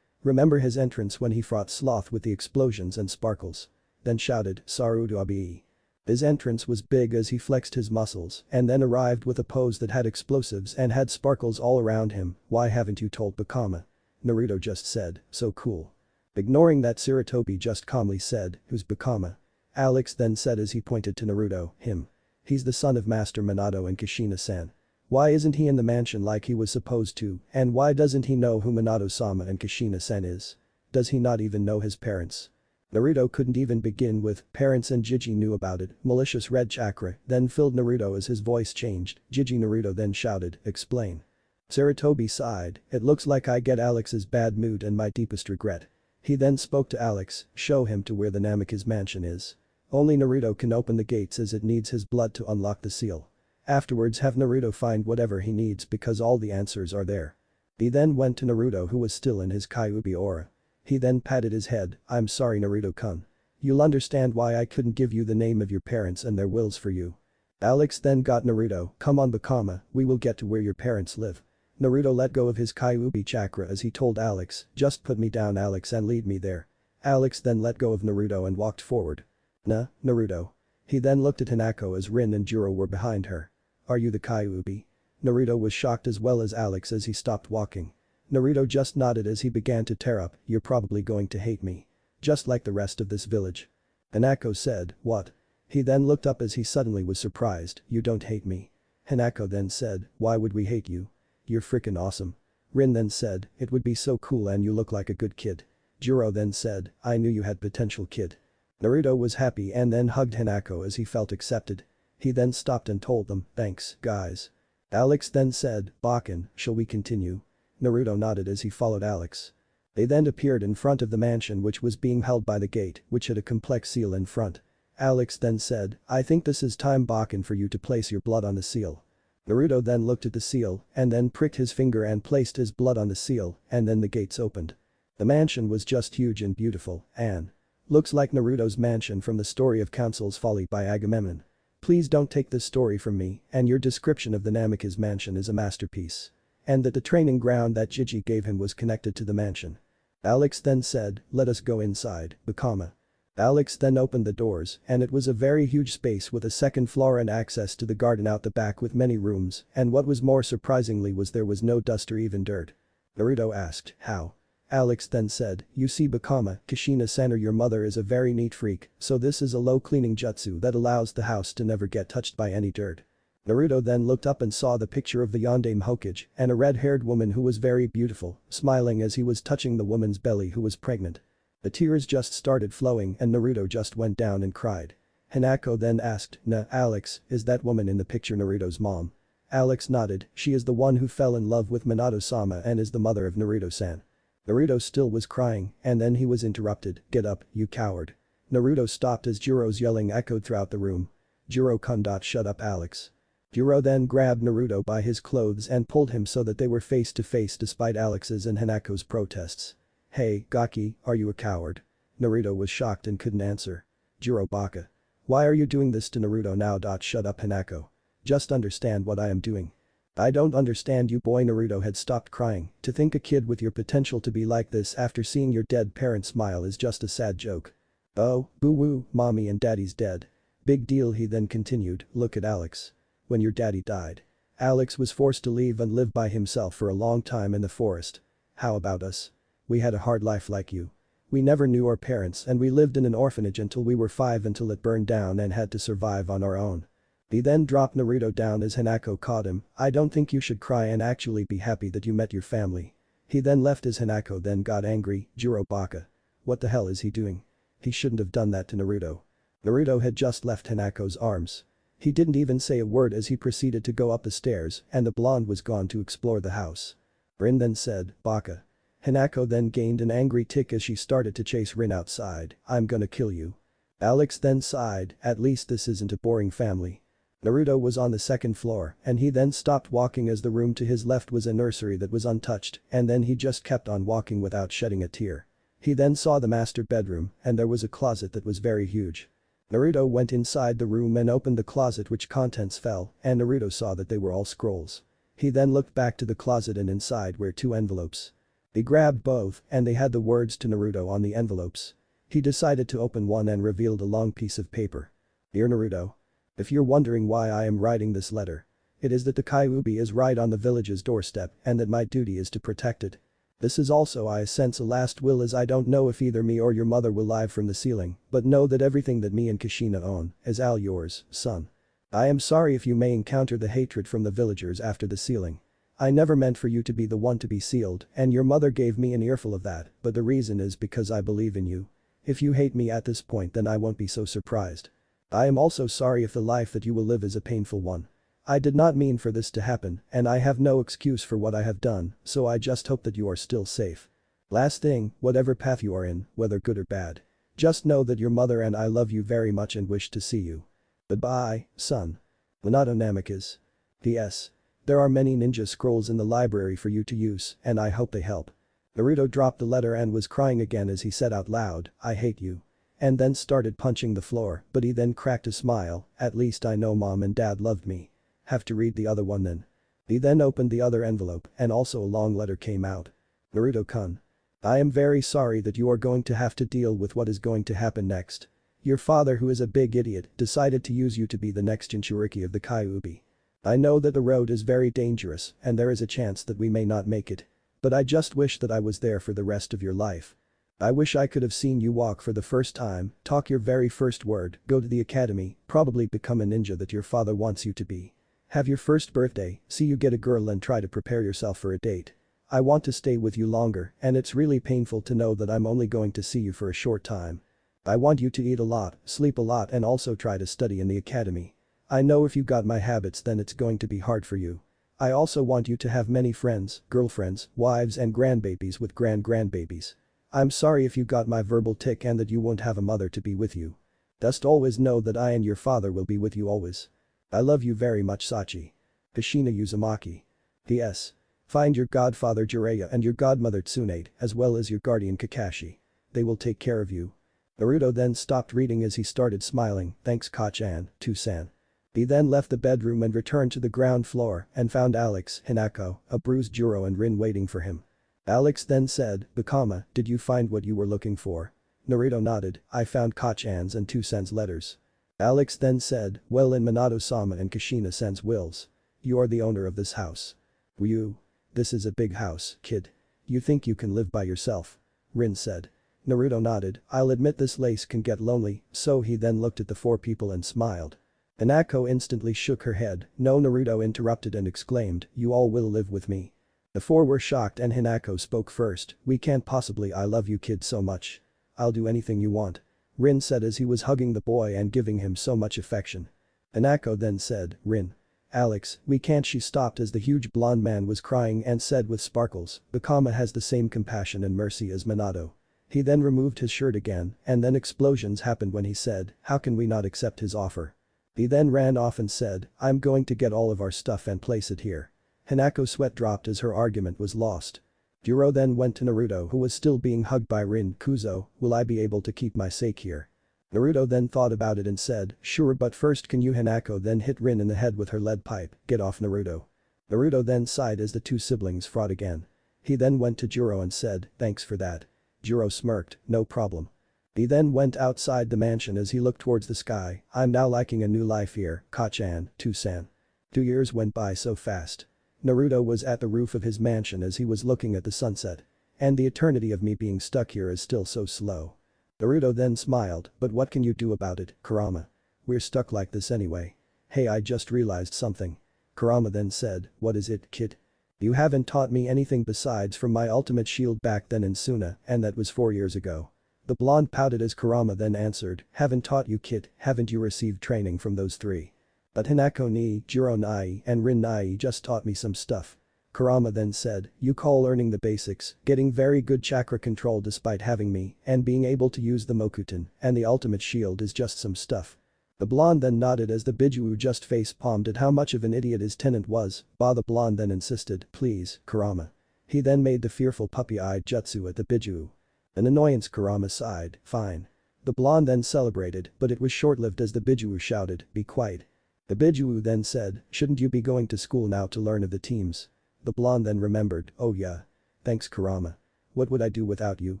remember his entrance when he fought Sloth with the explosions and sparkles. Then shouted, "Sarutobi." His entrance was big as he flexed his muscles and then arrived with a pose that had explosives and had sparkles all around him. "Why haven't you told Bakama?" Naruto just said, "So cool." Ignoring that, Sarutobi just calmly said, "Who's Bakama?" Alex then said as he pointed to Naruto, "Him. He's the son of Master Minato and Kushina-san. Why isn't he in the mansion like he was supposed to, and why doesn't he know who Minato-sama and Kushina-san is? Does he not even know his parents?" Naruto couldn't even begin with parents and Jiji knew about it. Malicious red chakra then filled Naruto as his voice changed. Jiji Naruto then shouted, "Explain." Sarutobi sighed, "It looks like I get Alex's bad mood and my deepest regret." He then spoke to Alex, "Show him to where the Namikaze mansion is. Only Naruto can open the gates as it needs his blood to unlock the seal. Afterwards have Naruto find whatever he needs because all the answers are there." He then went to Naruto who was still in his Kyuubi aura. He then patted his head, "I'm sorry Naruto-kun. You'll understand why I couldn't give you the name of your parents and their wills for you." Alex then got Naruto, "Come on Bakama, we will get to where your parents live." Naruto let go of his Kyuubi chakra as he told Alex, "Just put me down Alex and lead me there." Alex then let go of Naruto and walked forward. Naruto." He then looked at Hinako as Rin and Juro were behind her. "Are you the Kyuubi?" Naruto was shocked as well as Alex as he stopped walking. Naruto just nodded as he began to tear up, "You're probably going to hate me. Just like the rest of this village." Hinako said, "What?" He then looked up as he suddenly was surprised, "You don't hate me." Hinako then said, "Why would we hate you? You're frickin' awesome." Rin then said, "It would be so cool and you look like a good kid." Juro then said, "I knew you had potential kid." Naruto was happy and then hugged Hinako as he felt accepted. He then stopped and told them, "Thanks, guys." Alex then said, "Bakken, shall we continue?" Naruto nodded as he followed Alex. They then appeared in front of the mansion which was being held by the gate which had a complex seal in front. Alex then said, "I think this is time Bakken for you to place your blood on the seal." Naruto then looked at the seal and then pricked his finger and placed his blood on the seal and then the gates opened. The mansion was just huge and beautiful and looks like Naruto's mansion from the story of Council's Folly by Agamemnon. Please don't take this story from me and your description of the Namikaze mansion is a masterpiece. And that the training ground that Jiji gave him was connected to the mansion. Alex then said, "Let us go inside, Bakama." Alex then opened the doors and it was a very huge space with a second floor and access to the garden out the back with many rooms and what was more surprisingly was there was no dust or even dirt. Naruto asked, "How?" Alex then said, "You see Bakama, Kushina-san or your mother is a very neat freak, so this is a low cleaning jutsu that allows the house to never get touched by any dirt." Naruto then looked up and saw the picture of the Yondaime Hokage and a red-haired woman who was very beautiful, smiling as he was touching the woman's belly who was pregnant. The tears just started flowing and Naruto just went down and cried. Hinako then asked, Alex, is that woman in the picture Naruto's mom?" Alex nodded, "She is the one who fell in love with Minato-sama and is the mother of Naruto-san." Naruto still was crying and then he was interrupted, "Get up, you coward." Naruto stopped as Juro's yelling echoed throughout the room. "Juro-kun. Shut up Alex." Juro then grabbed Naruto by his clothes and pulled him so that they were face to face despite Alex's and Hanako's protests. "Hey, Gaki, are you a coward?" Naruto was shocked and couldn't answer. Juro baka. "Why are you doing this to Naruto now? Shut up Hanako. Just understand what I am doing." "I don't understand you boy." Naruto had stopped crying, "To think a kid with your potential to be like this after seeing your dead parents smile is just a sad joke." "Oh, boo-woo, mommy and daddy's dead. Big deal." He then continued, "Look at Alex. When your daddy died, Alex was forced to leave and live by himself for a long time in the forest. How about us? We had a hard life like you. We never knew our parents and we lived in an orphanage until we were 5 until it burned down and had to survive on our own." He then dropped Naruto down as Hinako caught him. "I don't think you should cry and actually be happy that you met your family." He then left as Hinako then got angry, "Juro baka. What the hell is he doing? He shouldn't have done that to Naruto." Naruto had just left Hanako's arms. He didn't even say a word as he proceeded to go up the stairs and the blonde was gone to explore the house. Rin then said, "Baka." Hinako then gained an angry tick as she started to chase Rin outside. "I'm gonna kill you." Alex then sighed, "At least this isn't a boring family." Naruto was on the second floor and he then stopped walking as the room to his left was a nursery that was untouched and then he just kept on walking without shedding a tear. He then saw the master bedroom and there was a closet that was very huge. Naruto went inside the room and opened the closet which contents fell and Naruto saw that they were all scrolls. He then looked back to the closet and inside were two envelopes. He grabbed both and they had the words to Naruto on the envelopes. He decided to open one and revealed a long piece of paper. "Dear Naruto. If you're wondering why I am writing this letter, it is that the Kyuubi is right on the village's doorstep and that my duty is to protect it. This is also I sense a last will as I don't know if either me or your mother will live from the ceiling, but know that everything that me and Kushina own is all yours, son. I am sorry if you may encounter the hatred from the villagers after the sealing. I never meant for you to be the one to be sealed and your mother gave me an earful of that, but the reason is because I believe in you. If you hate me at this point then I won't be so surprised. I am also sorry if the life that you will live is a painful one. I did not mean for this to happen and I have no excuse for what I have done, so I just hope that you are still safe. Last thing, whatever path you are in, whether good or bad. Just know that your mother and I love you very much and wish to see you. Goodbye, son. Minato Namikaze. P.S. There are many ninja scrolls in the library for you to use and I hope they help." Naruto dropped the letter and was crying again as he said out loud, "I hate you." And then started punching the floor, but he then cracked a smile, "At least I know mom and dad loved me. Have to read the other one then." He then opened the other envelope and also a long letter came out. "Naruto-kun. I am very sorry that you are going to have to deal with what is going to happen next. Your father who is a big idiot decided to use you to be the next Jinchuriki of the Kyuubi. I know that the road is very dangerous and there is a chance that we may not make it. But I just wish that I was there for the rest of your life. I wish I could have seen you walk for the first time, talk your very first word, go to the academy, probably become a ninja that your father wants you to be. Have your first birthday, see you get a girl and try to prepare yourself for a date. I want to stay with you longer and it's really painful to know that I'm only going to see you for a short time. I want you to eat a lot, sleep a lot and also try to study in the academy. I know if you got my habits then it's going to be hard for you. I also want you to have many friends, girlfriends, wives and grandbabies with grandbabies. I'm sorry if you got my verbal tick and that you won't have a mother to be with you. Just always know that I and your father will be with you always. I love you very much Sachi. Kushina Uzumaki. P.S. Find your godfather Jiraiya and your godmother Tsunade as well as your guardian Kakashi. They will take care of you." Naruto then stopped reading as he started smiling, "Thanks Kachan, Tusan." He then left the bedroom and returned to the ground floor and found Alex, Hinako, a bruised Juro and Rin waiting for him. Alex then said, "Bakama, did you find what you were looking for?" Naruto nodded, "I found Kachan's and Tusan's letters." Alex then said, "Well in Minato-sama and Kushina-san's wills. You are the owner of this house. You? This is a big house, kid. You think you can live by yourself?" Rin said. Naruto nodded, "I'll admit this place can get lonely," so he then looked at the four people and smiled. Hinako instantly shook her head, "No." Naruto interrupted and exclaimed, "You all will live with me." The four were shocked and Hinako spoke first, "We can't possibly. I love you kid so much. I'll do anything you want." Rin said as he was hugging the boy and giving him so much affection. Hinako then said, "Rin. Alex, we can't." She stopped as the huge blonde man was crying and said with sparkles, "Bakama has the same compassion and mercy as Minato." He then removed his shirt again and then explosions happened when he said, "How can we not accept his offer?" He then ran off and said, "I'm going to get all of our stuff and place it here." Hinako's sweat dropped as her argument was lost. Juro then went to Naruto who was still being hugged by Rin. "Kuzo, will I be able to keep my sake here?" Naruto then thought about it and said, "Sure but first can you?" Hinako then hit Rin in the head with her lead pipe, "Get off Naruto." Naruto then sighed as the two siblings fought again. He then went to Juro and said, "Thanks for that." Juro smirked, "No problem." He then went outside the mansion as he looked towards the sky, "I'm now liking a new life here, Kachan, Tusan." 2 years went by so fast. Naruto was at the roof of his mansion as he was looking at the sunset. And the eternity of me being stuck here is still so slow. Naruto then smiled, "But what can you do about it, Kurama? We're stuck like this anyway." "Hey, I just realized something." Kurama then said, "What is it, kid?" "You haven't taught me anything besides from my ultimate shield back then in Suna and that was 4 years ago." The blonde pouted as Kurama then answered, "Haven't taught you kid, haven't you received training from those three?" But Hinako ni, Jiro nai, and Rin nai just taught me some stuff. Kurama then said, you call learning the basics, getting very good chakra control despite having me, and being able to use the Mokuton, and the ultimate shield is just some stuff. The blonde then nodded as the Bijuu just face-palmed at how much of an idiot his tenant was, the blonde then insisted, please, Kurama. He then made the fearful puppy-eyed jutsu at the Bijuu. An annoyance Kurama sighed, fine. The blonde then celebrated, but it was short-lived as the Bijuu shouted, be quiet. The Bijuu then said, shouldn't you be going to school now to learn of the teams? The blonde then remembered, oh yeah. Thanks Kurama. What would I do without you,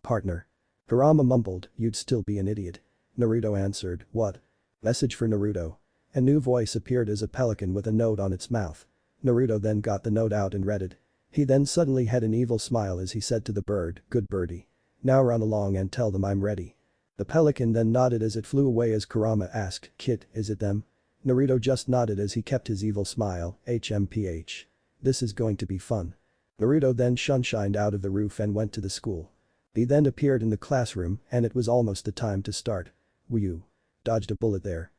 partner? Kurama mumbled, you'd still be an idiot. Naruto answered, what? Message for Naruto. A new voice appeared as a pelican with a note on its mouth. Naruto then got the note out and read it. He then suddenly had an evil smile as he said to the bird, good birdie. Now run along and tell them I'm ready. The pelican then nodded as it flew away as Kurama asked, Kit, is it them? Naruto just nodded as he kept his evil smile, HMPH. This is going to be fun. Naruto then shunshined out of the roof and went to the school. He then appeared in the classroom and it was almost the time to start. Woo. Dodged a bullet there.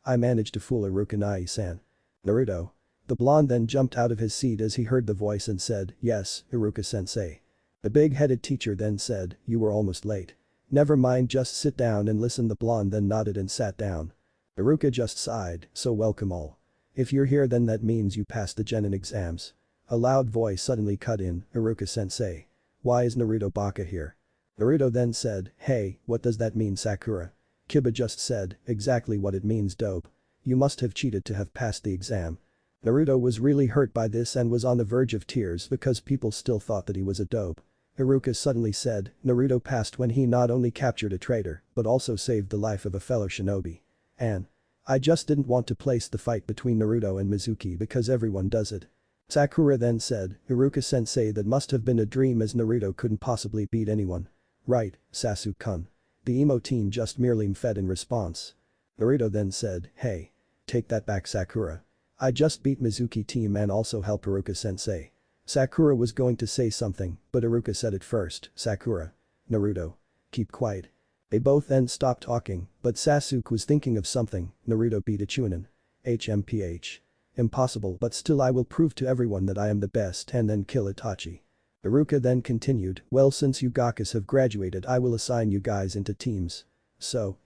I managed to fool Iruka Nai-san. Naruto. The blonde then jumped out of his seat as he heard the voice and said, yes, Iruka-sensei. The big-headed teacher then said, you were almost late. Never mind, just sit down and listen. The blonde then nodded and sat down. Iruka just sighed, so welcome all. If you're here then that means you passed the genin exams. A loud voice suddenly cut in, Iruka-sensei. Why is Naruto Baka here? Naruto then said, hey, what does that mean Sakura? Kiba just said, exactly what it means dope. You must have cheated to have passed the exam. Naruto was really hurt by this and was on the verge of tears because people still thought that he was a dope. Iruka suddenly said, Naruto passed when he not only captured a traitor, but also saved the life of a fellow shinobi. And I just didn't want to place the fight between Naruto and Mizuki because everyone does it. Sakura then said, Iruka-sensei, that must have been a dream as Naruto couldn't possibly beat anyone. Right, Sasuke-kun. The emo teen just merely fed in response. Naruto then said, hey. Take that back Sakura. I just beat Mizuki team and also help Iruka-sensei. Sakura was going to say something, but Iruka said it first, Sakura. Naruto. Keep quiet. They both then stopped talking, but Sasuke was thinking of something, Naruto beat a Chunin. HMPH. Impossible, but still I will prove to everyone that I am the best and then kill Itachi. Iruka then continued, well since you Gakas have graduated I will assign you guys into teams. So,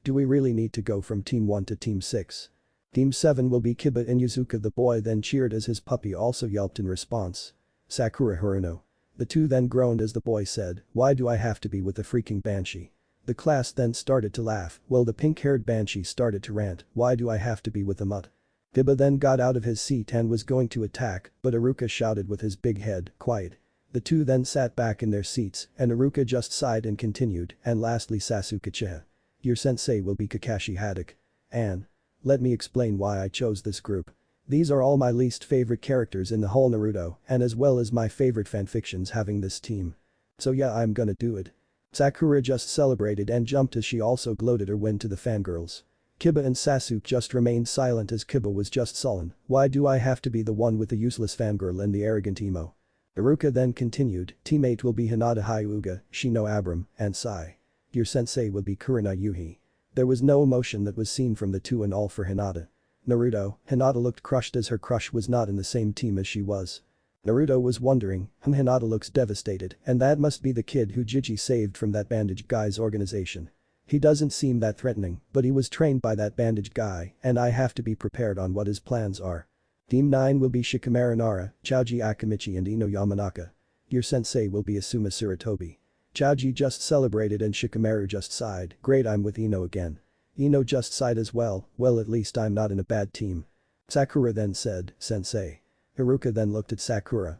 do we really need to go from team 1 to team 6? Team 7 will be Kiba and Yuzuka. The boy then cheered as his puppy also yelped in response. Sakura Haruno. The two then groaned as the boy said, why do I have to be with the freaking banshee? The class then started to laugh, while the pink-haired banshee started to rant, why do I have to be with the mutt? Kiba then got out of his seat and was going to attack, but Iruka shouted with his big head, quiet. The two then sat back in their seats and Iruka just sighed and continued, and lastly Sasuke-Uchiha. Your sensei will be Kakashi Haddock. And let me explain why I chose this group. These are all my least favorite characters in the whole Naruto and as well as my favorite fanfictions having this team. So yeah, I'm gonna do it. Sakura just celebrated and jumped as she also gloated her win to the fangirls. Kiba and Sasuke just remained silent as Kiba was just sullen, why do I have to be the one with the useless fangirl and the arrogant emo? Iruka then continued, teammate will be Hinata Hyuga, Shino Abram, and Sai. Your sensei will be Kurina Yuhi. There was no emotion that was seen from the two and all for Hinata. Naruto, Hinata looked crushed as her crush was not in the same team as she was. Naruto was wondering, Hinata looks devastated and that must be the kid who Jiji saved from that bandaged guy's organization. He doesn't seem that threatening, but he was trained by that bandaged guy and I have to be prepared on what his plans are. Team 9 will be Shikamaru Nara, Choji Akamichi and Ino Yamanaka. Your sensei will be Asuma Sarutobi. Choji just celebrated and Shikamaru just sighed, great I'm with Ino again. Ino just sighed as well, well at least I'm not in a bad team. Sakura then said, sensei. Iruka then looked at Sakura,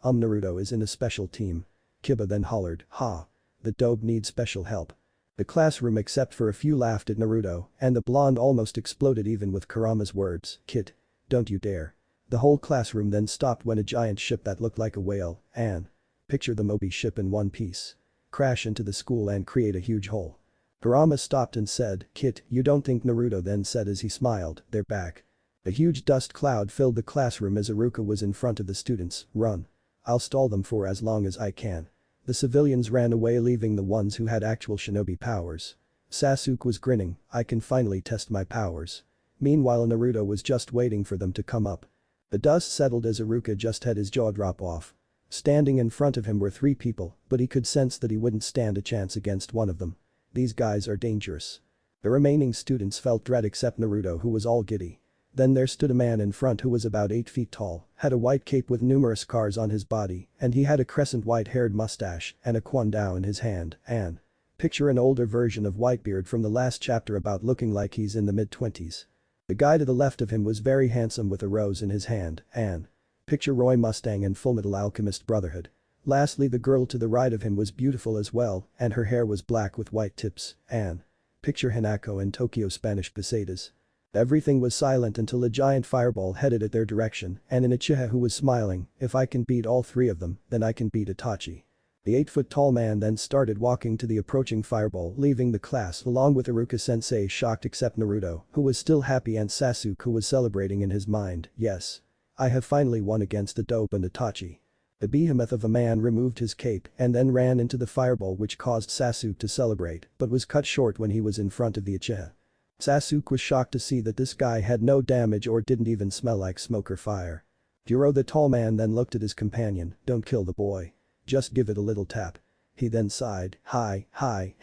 Naruto is in a special team. Kiba then hollered, the dope needs special help. The classroom except for a few laughed at Naruto and the blonde almost exploded even with Kurama's words, kid. Don't you dare. The whole classroom then stopped when a giant ship that looked like a whale, picture the Moby ship in one piece. Crash into the school and create a huge hole. Kurama stopped and said, Kit, you don't think Naruto then said as he smiled, they're back. A huge dust cloud filled the classroom as Iruka was in front of the students, run. I'll stall them for as long as I can. The civilians ran away leaving the ones who had actual shinobi powers. Sasuke was grinning, I can finally test my powers. Meanwhile Naruto was just waiting for them to come up. The dust settled as Iruka just had his jaw drop off. Standing in front of him were 3 people, but he could sense that he wouldn't stand a chance against one of them. These guys are dangerous. The remaining students felt dread except Naruto, who was all giddy. Then there stood a man in front who was about 8 feet tall, had a white cape with numerous scars on his body, and he had a crescent white-haired mustache and a kwandao in his hand, and picture an older version of Whitebeard from the last chapter about looking like he's in the mid-20s. The guy to the left of him was very handsome with a rose in his hand, and picture Roy Mustang and Fullmetal Alchemist Brotherhood. Lastly, the girl to the right of him was beautiful as well, and her hair was black with white tips, and picture Hinako and Tokyo Spanish pesetas. Everything was silent until a giant fireball headed at their direction, and an Uchiha who was smiling, "If I can beat all 3 of them, then I can beat Itachi." The 8-foot-tall man then started walking to the approaching fireball, leaving the class along with Iruka-sensei shocked except Naruto, who was still happy, and Sasuke, who was celebrating in his mind. "Yes. I have finally won against the dope and Itachi." The behemoth of a man removed his cape and then ran into the fireball, which caused Sasuke to celebrate, but was cut short when he was in front of the Uchiha. Sasuke was shocked to see that this guy had no damage or didn't even smell like smoke or fire. Jiro, the tall man, then looked at his companion. "Don't kill the boy. Just give it a little tap." He then sighed. Hi,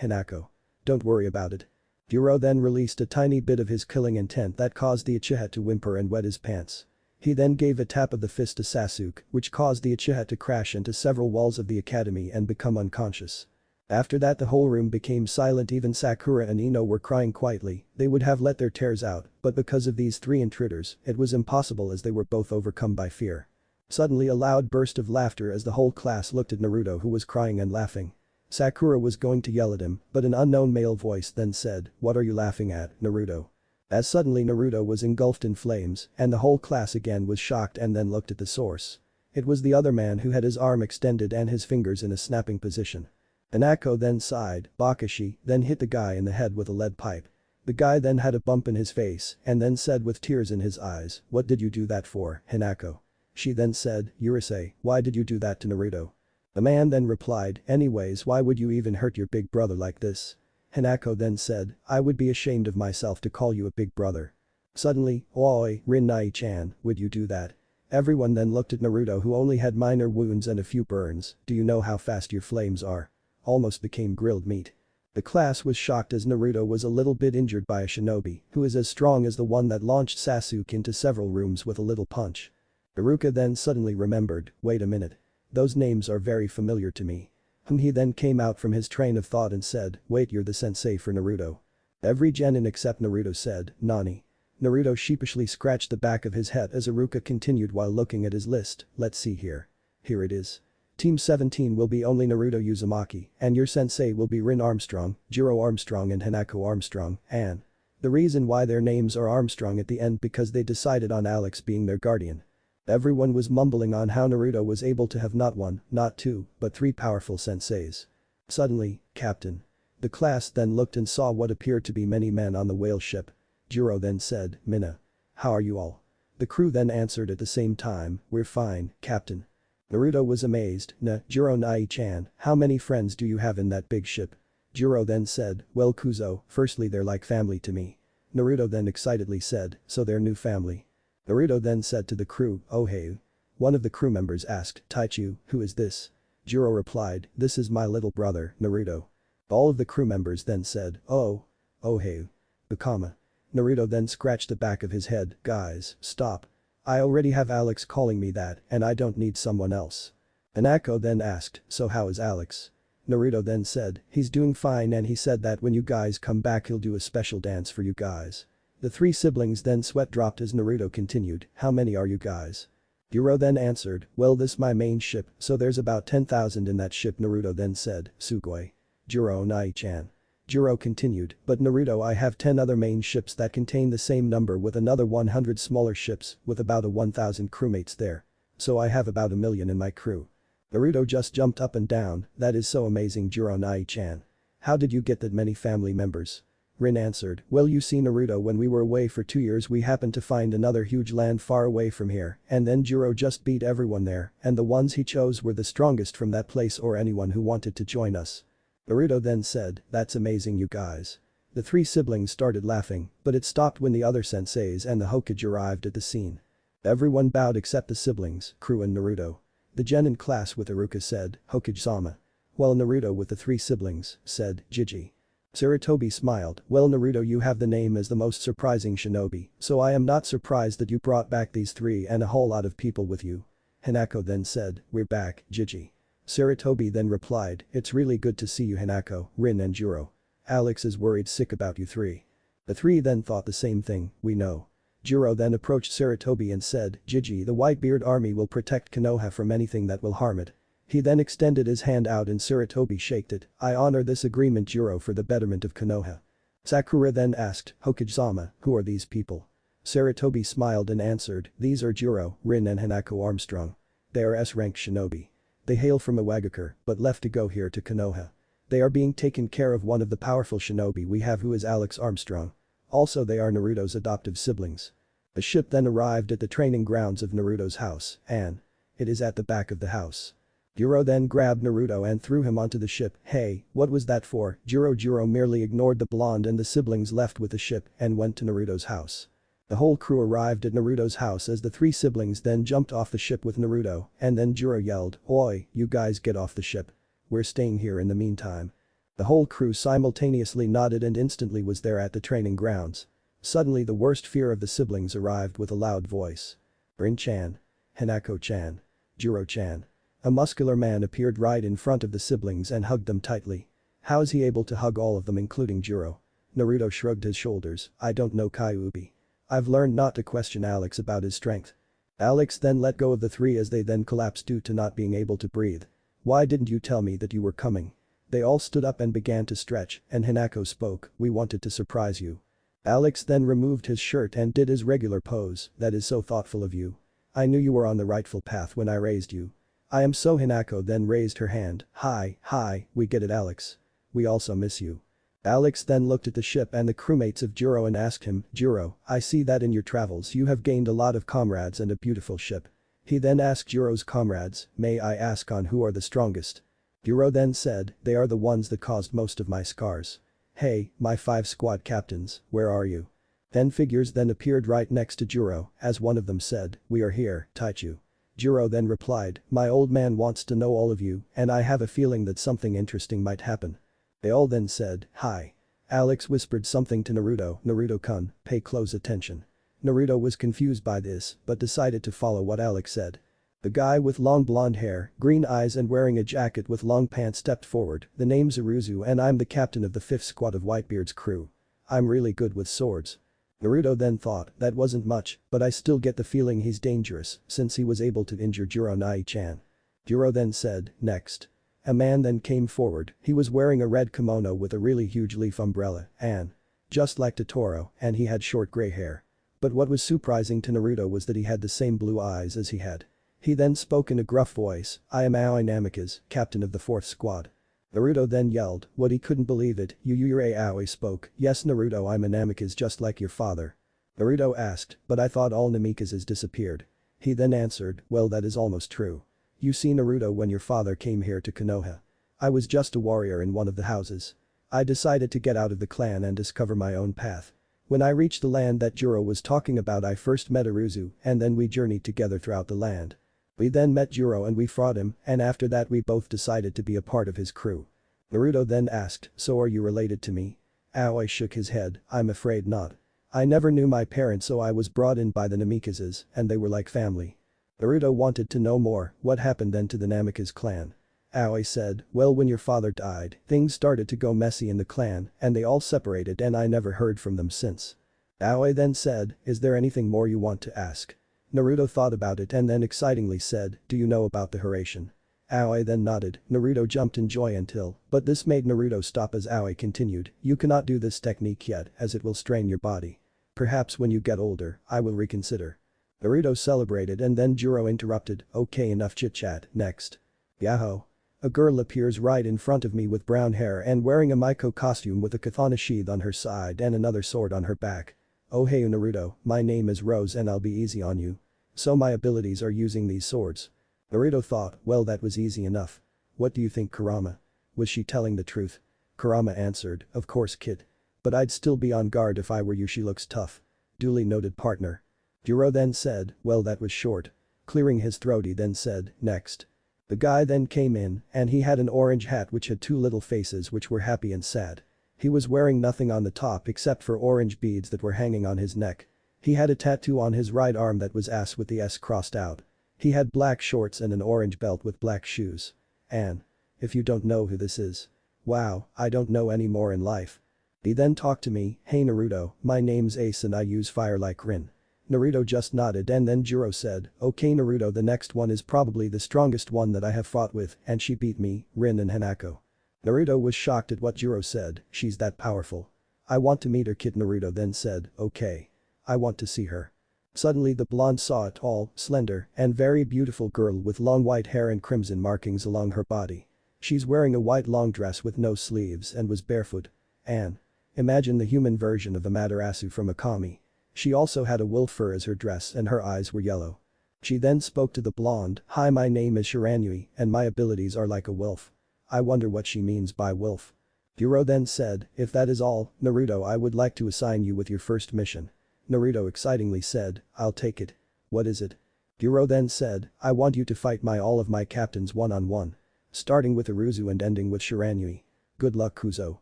Hinako. Don't worry about it." Jiro then released a tiny bit of his killing intent that caused the Uchiha to whimper and wet his pants. He then gave a tap of the fist to Sasuke, which caused the Uchiha to crash into several walls of the academy and become unconscious. After that, the whole room became silent. Even Sakura and Ino were crying quietly. They would have let their tears out, but because of these 3 intruders, it was impossible as they were both overcome by fear. Suddenly a loud burst of laughter as the whole class looked at Naruto, who was crying and laughing. Sakura was going to yell at him, but an unknown male voice then said, "What are you laughing at, Naruto?" As suddenly Naruto was engulfed in flames, and the whole class again was shocked and then looked at the source. It was the other man who had his arm extended and his fingers in a snapping position. Hinako then sighed. Bakashi then hit the guy in the head with a lead pipe. The guy then had a bump in his face and then said with tears in his eyes, "What did you do that for, Hinako?" She then said, "Urusei, why did you do that to Naruto?" The man then replied, "Anyways, why would you even hurt your big brother like this?" Hinako then said, "I would be ashamed of myself to call you a big brother." Suddenly, "Oi, Rin-nai-chan, would you do that?" Everyone then looked at Naruto, who only had minor wounds and a few burns. "Do you know how fast your flames are? Almost became grilled meat." The class was shocked as Naruto was a little bit injured by a shinobi who is as strong as the one that launched Sasuke into several rooms with a little punch. Iruka then suddenly remembered, "Wait a minute. Those names are very familiar to me." He then came out from his train of thought and said, "Wait, you're the sensei for Naruto." Every genin except Naruto said, "Nani?" Naruto sheepishly scratched the back of his head as Iruka continued while looking at his list. "Let's see here. Here it is. Team 17 will be only Naruto Uzumaki, and your sensei will be Rin Armstrong, Jiro Armstrong and Hinako Armstrong, and the reason why their names are Armstrong at the end because they decided on Alex being their guardian." Everyone was mumbling on how Naruto was able to have not 1, not 2, but 3 powerful senseis. Suddenly, "Captain." The class then looked and saw what appeared to be many men on the whale ship. Jiro then said, "Mina. How are you all?" The crew then answered at the same time, "We're fine, Captain." Naruto was amazed. Jiro Nai-chan, how many friends do you have in that big ship?" Jiro then said, "Well Kuzo, firstly they're like family to me." Naruto then excitedly said, "So they're new family." Naruto then said to the crew, "Oh hey." One of the crew members asked, "Taichu, who is this?" Jiro replied, "This is my little brother, Naruto." All of the crew members then said, "Oh hey." Bukama. Naruto then scratched the back of his head, "Guys, stop. I already have Alex calling me that and I don't need someone else." Hinako then asked, "So how is Alex?" Naruto then said, "He's doing fine and he said that when you guys come back he'll do a special dance for you guys." The 3 siblings then sweat dropped as Naruto continued, "How many are you guys?" Jiro then answered, "Well, this my main ship, so there's about 10,000 in that ship." Naruto then said, "Sugoi. Jiro Nai-chan." Jiro continued, "But Naruto, I have 10 other main ships that contain the same number with another 100 smaller ships with about a 1,000 crewmates there. So I have about 1,000,000 in my crew." Naruto just jumped up and down, "That is so amazing, Jiro Nai-chan. How did you get that many family members?" Rin answered, "Well, you see Naruto, when we were away for 2 years we happened to find another huge land far away from here and then Jiro just beat everyone there and the ones he chose were the strongest from that place or anyone who wanted to join us." Naruto then said, "That's amazing, you guys. The three siblings started laughing, but it stopped when the other senseis and the Hokage arrived at the scene. Everyone bowed except the siblings, Crew and Naruto. The gen in class with Iruka said, Hokage-sama. While Naruto with the three siblings said, Jiji. Sarutobi smiled, well Naruto, you have the name as the most surprising shinobi, so I am not surprised that you brought back these three and a whole lot of people with you. Hinako then said, we're back, Jiji. Sarutobi then replied, it's really good to see you Hinako, Rin and Juro. Alex is worried sick about you three. The three then thought the same thing, we know. Juro then approached Sarutobi and said, Jiji, the Whitebeard army will protect Konoha from anything that will harm it. He then extended his hand out and Sarutobi shaked it, I honor this agreement Juro for the betterment of Konoha. Sakura then asked, Hokage-sama, who are these people? Sarutobi smiled and answered, these are Juro, Rin and Hinako Armstrong. They are S-rank shinobi. They hail from Iwagakure, but left to go here to Konoha. They are being taken care of one of the powerful shinobi we have who is Alex Armstrong. Also they are Naruto's adoptive siblings. A ship then arrived at the training grounds of Naruto's house, and it is at the back of the house. Juro then grabbed Naruto and threw him onto the ship, hey, what was that for? Juro merely ignored the blonde and the siblings left with the ship and went to Naruto's house. The whole crew arrived at Naruto's house as the three siblings then jumped off the ship with Naruto, and then Juro yelled, oi, you guys get off the ship. We're staying here in the meantime. The whole crew simultaneously nodded and instantly was there at the training grounds. Suddenly the worst fear of the siblings arrived with a loud voice. Rin-chan. Hinako-chan. Juro-chan. A muscular man appeared right in front of the siblings and hugged them tightly. How is he able to hug all of them including Juro? Naruto shrugged his shoulders, I don't know Kyuubi. I've learned not to question Alex about his strength. Alex then let go of the three as they then collapsed due to not being able to breathe. Why didn't you tell me that you were coming? They all stood up and began to stretch, and Hinako spoke, we wanted to surprise you. Alex then removed his shirt and did his regular pose, that is so thoughtful of you. I knew you were on the rightful path when I raised you. I am so Hinako then raised her hand, hi, we get it Alex. We also miss you. Alex then looked at the ship and the crewmates of Juro and asked him, Juro, I see that in your travels you have gained a lot of comrades and a beautiful ship. He then asked Juro's comrades, may I ask on who are the strongest? Juro then said, they are the ones that caused most of my scars. Hey, my 5 squad captains, where are you? 10 figures then appeared right next to Juro, as one of them said, we are here, Taichu. Juro then replied, my old man wants to know all of you and I have a feeling that something interesting might happen. They all then said, hi. Alex whispered something to Naruto, Naruto-kun, pay close attention. Naruto was confused by this but decided to follow what Alex said. The guy with long blonde hair, green eyes and wearing a jacket with long pants stepped forward, the name's Iruzu and I'm the captain of the 5th squad of Whitebeard's crew. I'm really good with swords. Naruto then thought, that wasn't much, but I still get the feeling he's dangerous since he was able to injure Juro Nai-chan. Juro then said, next. A man then came forward, he was wearing a red kimono with a really huge leaf umbrella and just like Totoro and he had short grey hair. But what was surprising to Naruto was that he had the same blue eyes as he had. He then spoke in a gruff voice, I am Aoi Namikaze, captain of the 4th squad. Naruto then yelled, what he couldn't believe it, Yuyure Aoi spoke, yes Naruto I'm a Namikaze just like your father. Naruto asked, but I thought all Namikazes disappeared. He then answered, well that is almost true. You see Naruto when your father came here to Konoha. I was just a warrior in one of the houses. I decided to get out of the clan and discover my own path. When I reached the land that Juro was talking about I first met Iruzu and then we journeyed together throughout the land. We then met Juro and we fought him and after that we both decided to be a part of his crew. Naruto then asked, so are you related to me? Aoi shook his head, I'm afraid not. I never knew my parents so I was brought in by the Namikazes and they were like family. Naruto wanted to know more, what happened then to the Namikaze clan? Aoi said, well when your father died, things started to go messy in the clan and they all separated and I never heard from them since. Aoi then said, is there anything more you want to ask? Naruto thought about it and then excitingly said, do you know about the Haration? Aoi then nodded, Naruto jumped in joy until, but this made Naruto stop as Aoi continued, you cannot do this technique yet as it will strain your body. Perhaps when you get older, I will reconsider. Naruto celebrated and then Juro interrupted, okay enough chit chat, next. Yahoo! A girl appears right in front of me with brown hair and wearing a Maiko costume with a katana sheath on her side and another sword on her back. Oh hey Naruto, my name is Rose and I'll be easy on you. So my abilities are using these swords. Naruto thought, well that was easy enough. What do you think Kurama? Was she telling the truth? Kurama answered, of course kid. But I'd still be on guard if I were you, she looks tough. Duly noted, partner. Jiro then said, well, that was short. Clearing his throat, he then said, next. The guy then came in and he had an orange hat which had two little faces which were happy and sad. He was wearing nothing on the top except for orange beads that were hanging on his neck. He had a tattoo on his right arm that was S with the S crossed out. He had black shorts and an orange belt with black shoes. And if you don't know who this is. Wow, I don't know any more in life. He then talked to me, hey Naruto, my name's Ace and I use fire like Rin. Naruto just nodded and then Jiro said, okay Naruto, the next one is probably the strongest one that I have fought with and she beat me, Rin and Hanako. Naruto was shocked at what Jiro said, she's that powerful. I want to meet her, kid. Naruto then said, okay. I want to see her. Suddenly the blonde saw a tall, slender, and very beautiful girl with long white hair and crimson markings along her body. She's wearing a white long dress with no sleeves and was barefoot. And imagine the human version of Amaterasu from Akame. She also had a wolf fur as her dress and her eyes were yellow. She then spoke to the blonde, hi, my name is Shiranui and my abilities are like a wolf. I wonder what she means by wolf. Jiro then said, if that is all, Naruto, I would like to assign you with your first mission. Naruto excitingly said, I'll take it. What is it? Jiro then said, I want you to fight all of my captains one-on-one. Starting with Aruzu and ending with Shiranui. Good luck, Kuzo.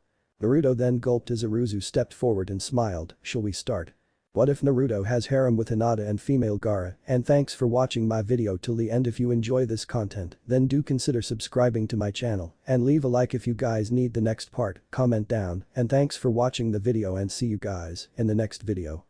Naruto then gulped as Aruzu stepped forward and smiled, shall we start? What if Naruto has harem with Hinata and female Gaara? And thanks for watching my video till the end. If you enjoy this content, then do consider subscribing to my channel and leave a like if you guys need the next part, comment down, and thanks for watching the video and see you guys in the next video.